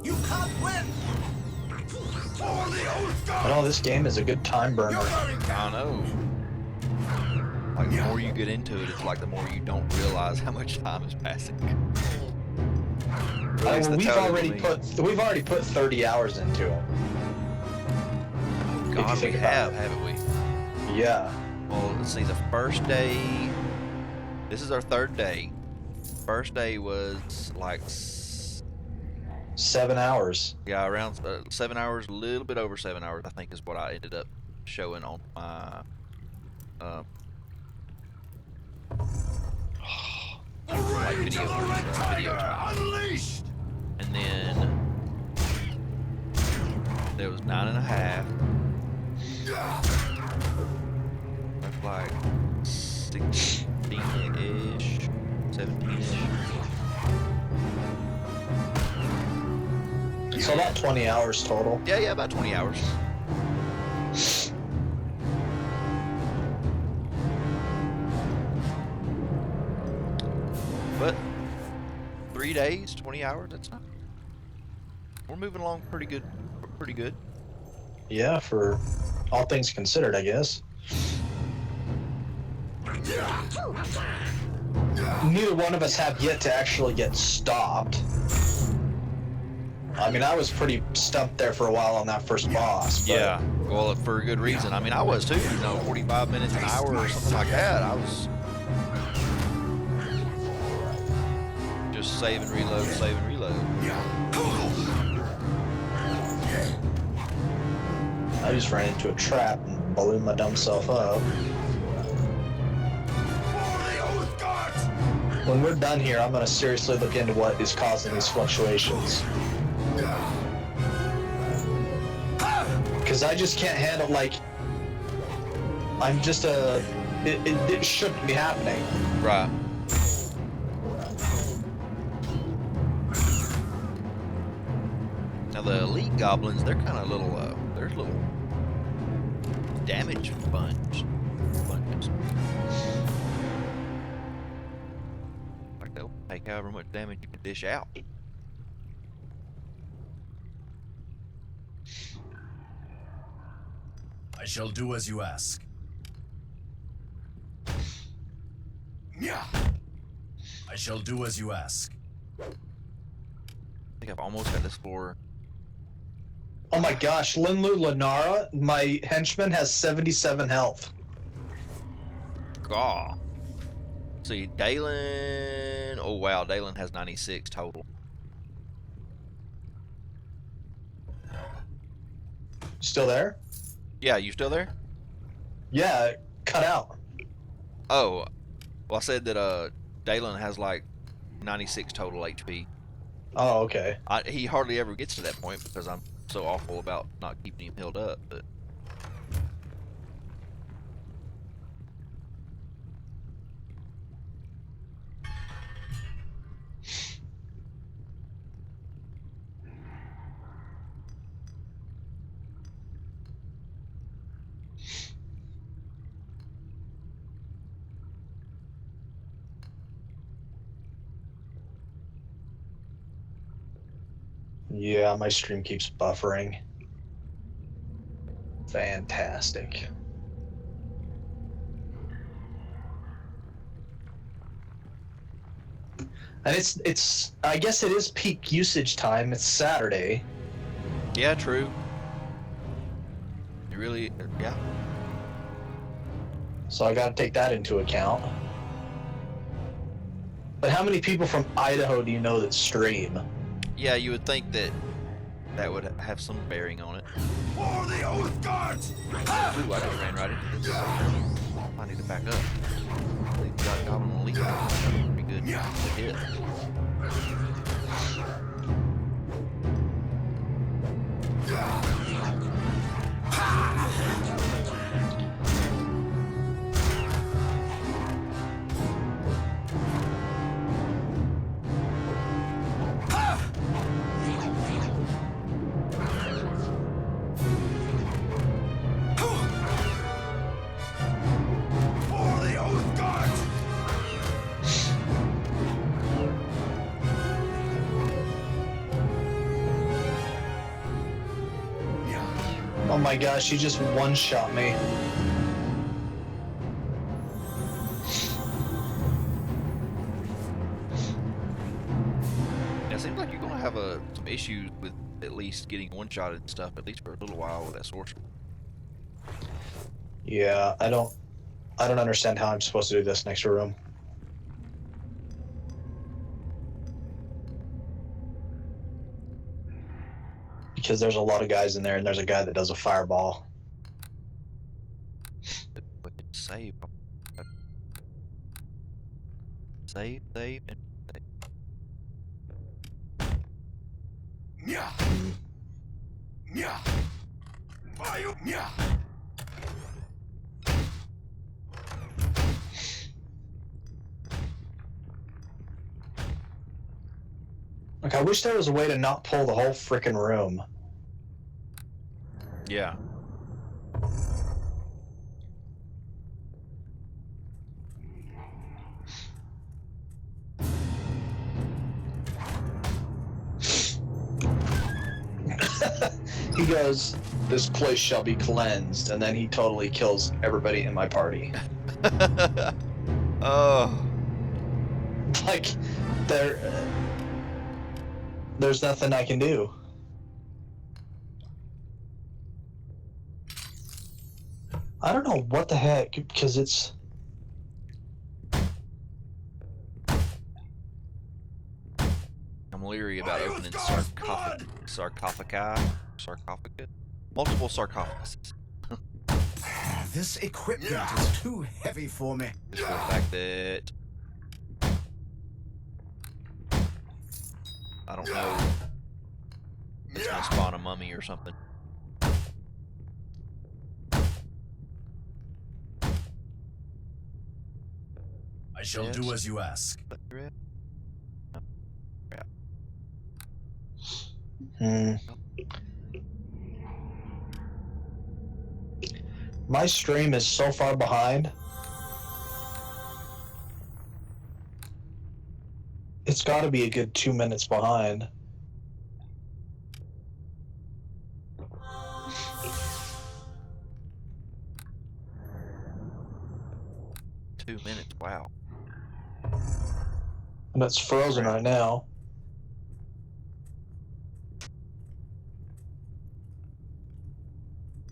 You can't win!
For the oath
I know this game is a good time burner.
I know. Like the more you get into it, it's like the more you don't realize how much time is passing. Or at least
We've
that's how it is
already
to me.
put 30 hours into it.
Oh God, we have, haven't we?
Yeah.
Well, let's see. The first day. This is our third day. First day was like
7 hours.
yeah, around 7 hours, a little bit over 7 hours, I think, is what I ended up showing on my like video time.
Unleashed!
And then there was 9.5. That's like 16-ish, 17-ish.
So about 20 hours total.
Yeah, about 20 hours. But 3 days, 20 hours, that's not. We're moving along pretty good. Pretty good.
Yeah, for all things considered, I guess. Neither one of us have yet to actually get stopped. I mean, I was pretty stumped there for a while on that first boss. But
Yeah, well, for a good reason. I mean, I was too. 45 minutes an hour or something like that. I was just save and reload, save and reload.
I just ran into a trap and blew my dumb self up. When we're done here, I'm gonna seriously look into what is causing these fluctuations. Because I just can't handle, like, I'm just it shouldn't be happening.
Right. Now the elite goblins, they're kind of little, they're little damage sponges. Like they'll take however much damage you can dish out.
I shall do as you ask. I shall do as you ask.
I think I've almost got this floor.
Oh my gosh, Linlu Lenara, my henchman, has 77 health.
Gaw. See, Dalen. Oh wow, Dalen has 96 total.
Still there?
Yeah, you still there?
Yeah, it cut out.
Oh, well, I said that Dalen has like 96 total HP.
Oh, okay.
He hardly ever gets to that point because I'm so awful about not keeping him healed up. But
Yeah, my stream keeps buffering. Fantastic. And it's I guess it is peak usage time. It's Saturday.
yeah, true. You really, yeah.
So I gotta take that into account. But how many people from Idaho do you know that stream?
Yeah, you would think that that would have some bearing on it.
For the oath guards!
Ooh, I just ran right into this. I need to back up. They've got Goblin Elite. Pretty good to hit.
my gosh, he just one-shot me.
Yeah, it seems like you're gonna have some issues with at least getting one-shotted and stuff, at least for a little while with that sorcerer.
Yeah, I don't understand how I'm supposed to do this next room. Because there's a lot of guys in there, and there's a guy that does a fireball.
Save. Save, and save.
Yeah. Yeah. Yeah.
Like, I wish there was a way to not pull the whole frickin' room.
Yeah.
He goes, "This place shall be cleansed," and then he totally kills everybody in my party.
Oh.
Like, there's nothing I can do. I don't know what the heck, because it's...
I'm leery about opening sarcophagus. Multiple sarcophaguses.
This equipment is too heavy for me.
Just for the fact that I don't know, it's gonna spawn a mummy or something.
I shall do as you ask.
My stream is so far behind. It's got to be a good 2 minutes behind.
Two minutes, wow.
And it's frozen right now.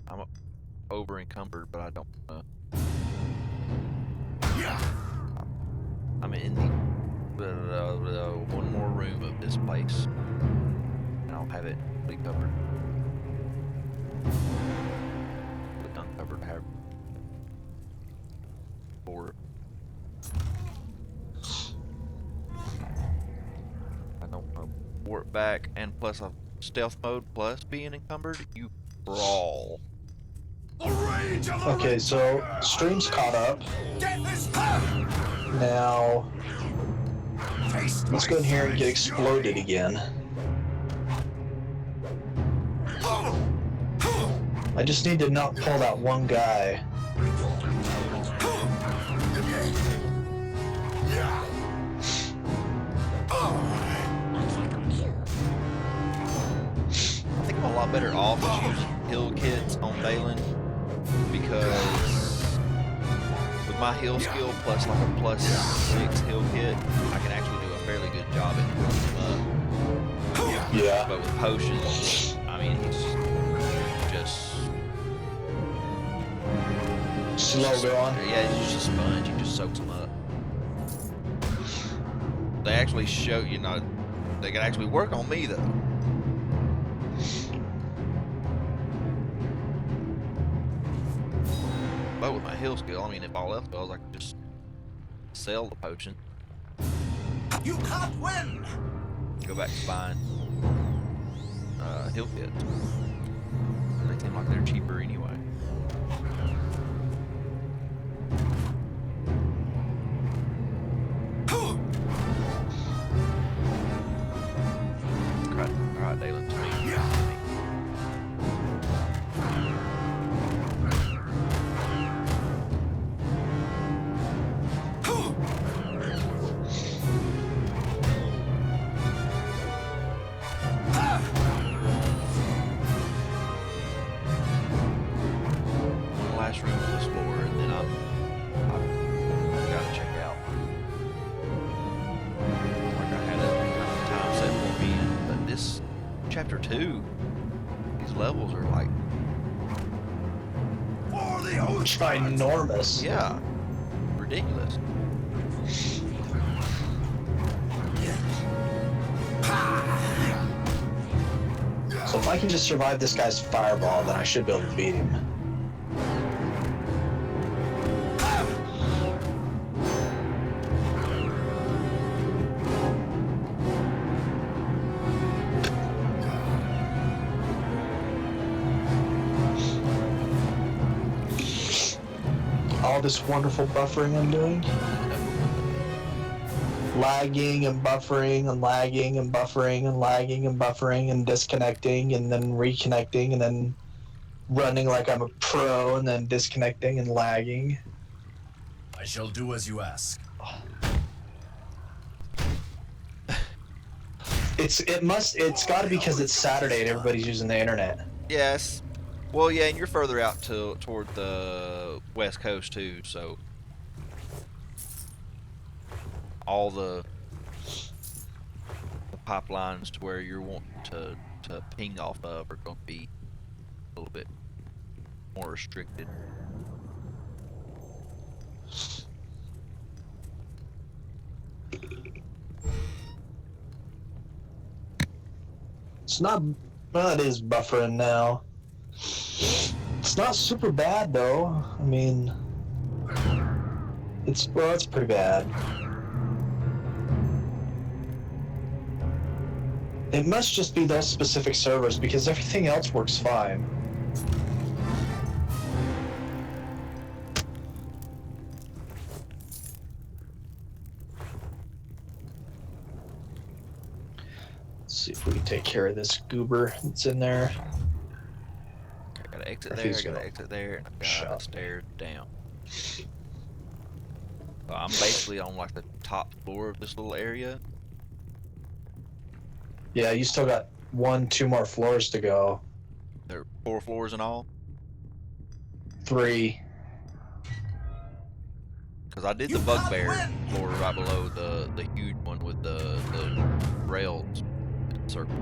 I'm over encumbered, but I don't. I'm in the one more room of this place, and I'll have it fully covered. Uncovered, however. Or I don't know. Warp back, and plus a stealth mode, plus being encumbered, you brawl.
Okay, so stream's caught up. Now, let's go in here and get exploded again. I just need to not pull that one guy.
I think I'm a lot better off just using heal kits on Balin, because with my heal skill plus like a +6 heal kit, I can actually do a fairly good job at healing him up.
Yeah.
But with potions, I mean, he's just
slow going.
Yeah, he's just a sponge. He just soaks them up. They actually show, you know, they can actually work on me though. But with my heal skill, I mean, if all else fails, I can just sell the potion.
You can't win!
Go back to buying heal kits. They seem like they're cheaper anyway. Alright, Dalen, to me. chapter 2, these levels are like
ginormous.
yeah, ridiculous.
So if I can just survive this guy's fireball, then I should be able to beat him. All this wonderful buffering I'm doing. Lagging and buffering and lagging and buffering and lagging and buffering and disconnecting and then reconnecting and then running like I'm a pro and then disconnecting and lagging.
I shall do as you ask.
It's got to be because it's Saturday and everybody's using the internet.
Yes. Well, yeah, and you're further out toward the West Coast too, so all the pipelines to where you're wanting to ping off of are going to be a little bit more restricted.
It's not. Well, it is buffering now. It's not super bad though. I mean, it's pretty bad. It must just be those specific servers because everything else works fine. Let's see if we can take care of this goober that's in there.
I gotta exit there, I gotta exit there, and I gotta stairs down. So I'm basically on like the top floor of this little area.
Yeah, you still got 2 more floors to go.
There are 4 floors in all.
3.
Because I did the bugbear floor right below the huge one with the rails circle.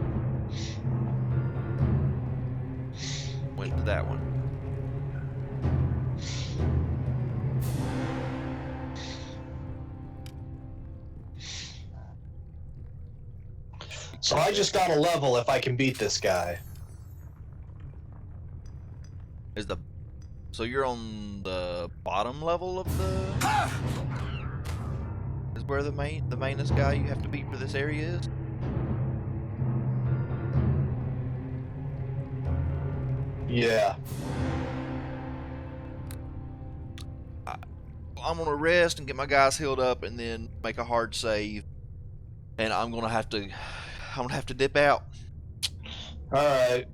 Went to that one.
So I just got a level if I can beat this guy.
So you're on the bottom level of the is where the mainest guy you have to beat for this area is?
Yeah.
I'm gonna rest and get my guys healed up and then make a hard save. And I'm gonna have to dip out.
Alright.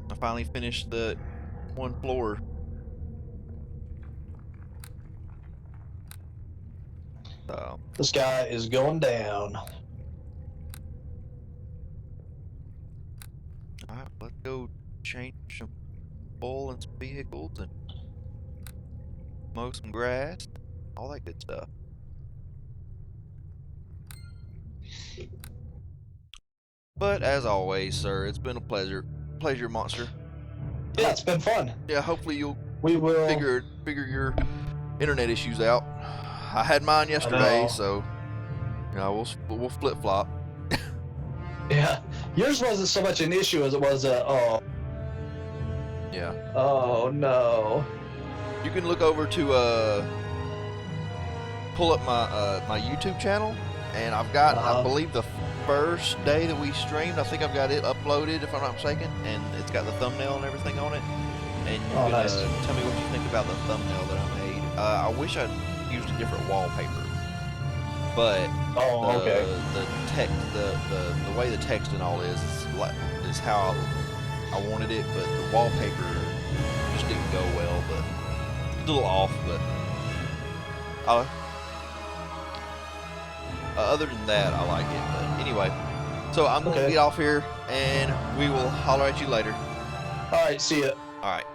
I finally finished the 1 floor. So
This guy is going down.
alright, let's go change some oil and some vehicles and mow some grass, all that good stuff. But as always, sir, it's been a pleasure, Monster.
Yeah, it's been fun.
Yeah, hopefully
We will
figure your internet issues out. I had mine yesterday, so you know we'll flip flop.
Yeah, yours wasn't so much an issue as it was oh.
Yeah.
Oh no.
You can look over to pull up my YouTube channel, and I've got I believe the first day that we streamed, I think I've got it uploaded if I'm not mistaken, and it's got the thumbnail and everything on it. And you can
nice.
tell me what you think about the thumbnail that I made. I wish I'd used a different wallpaper, but the text, the way the text and all is how I wanted it, but the wallpaper just didn't go well. But a little off, but other than that, I like it. But anyway, so I'm gonna get off here, and we will holler at you later.
All right, see ya.
All right.